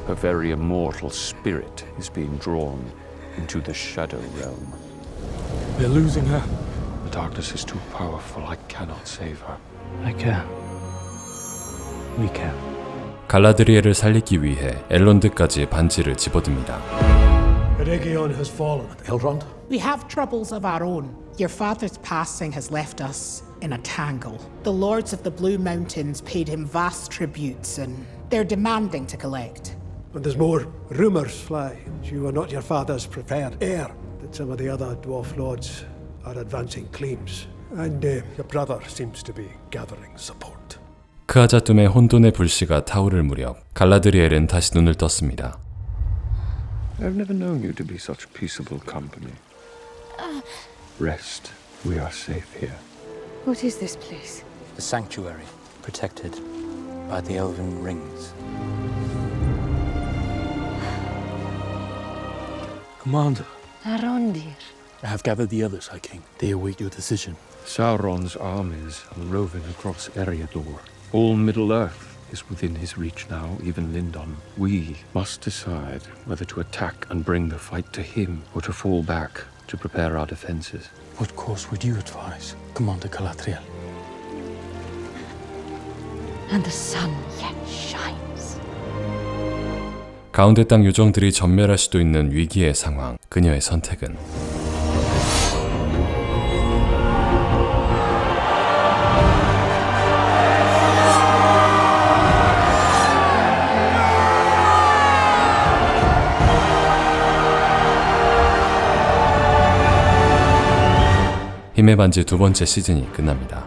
A very immortal spirit is being drawn into the shadow realm. They're losing her. The darkness is too powerful. I cannot save her. I can. We can. 갈라드리엘을 살리기 위해 엘론드까지 반지를 집어듭니다. Eregion has fallen. Elrond? We have troubles of our own. Your father's passing has left us in a tangle. The lords of the Blue Mountains paid him vast tributes, and they're demanding to collect. And as more rumours fly, you are not your father's preferred heir, that some of the other dwarf lords are advancing claims, and your brother seems to be gathering support. 크아자둠의 혼돈의 불씨가 타오를 무렵 갈라드리엘은 다시 눈을 떴습니다. I've never known you to be such peaceable company. Rest. We are safe here. What is this place? The sanctuary, protected by the elven rings. Commander, Arondir. I have gathered the others, High King. They await your decision. Sauron's armies are roving across Eriador. All Middle-earth is within his reach now, even Lindon. We must decide whether to attack and bring the fight to him, or to fall back to prepare our defenses. What course would you advise, Commander Galadriel? And the sun yet shines. 가운데 땅 요정들이 전멸할 수도 있는 위기의 상황. 그녀의 선택은 힘의 반지 두 번째 시즌이 끝납니다.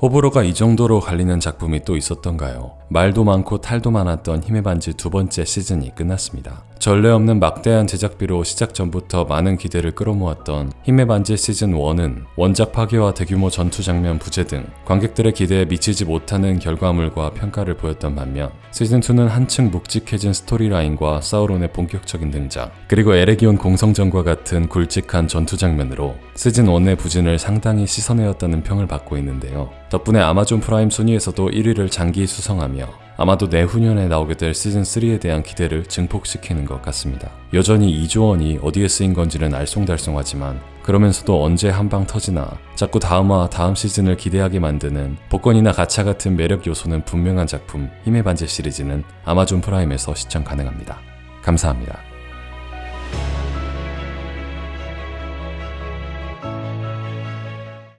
호불호가 이 정도로 갈리는 작품이 또 있었던가요? 말도 많고 탈도 많았던 힘의 반지 두 번째 시즌이 끝났습니다. 전례 없는 막대한 제작비로 시작 전부터 많은 기대를 끌어모았던 힘의 반지 시즌1은 원작 파괴와 대규모 전투 장면 부재 등 관객들의 기대에 미치지 못하는 결과물과 평가를 보였던 반면 시즌2는 한층 묵직해진 스토리라인과 사우론의 본격적인 등장, 그리고 에레기온 공성전과 같은 굵직한 전투 장면으로 시즌1의 부진을 상당히 씻어내었다는 평을 받고 있는데요. 덕분에 아마존 프라임 순위에서도 1위를 장기 수성하며 아마도 내후년에 나오게 될 시즌3에 대한 기대를 증폭시키는 것 같습니다. 여전히 2조 원이 어디에 쓰인 건지는 알쏭달쏭하지만 그러면서도 언제 한방 터지나 자꾸 다음화 다음 시즌을 기대하게 만드는 복권이나 가챠 같은 매력 요소는 분명한 작품 힘의 반지 시리즈는 아마존 프라임에서 시청 가능합니다. 감사합니다.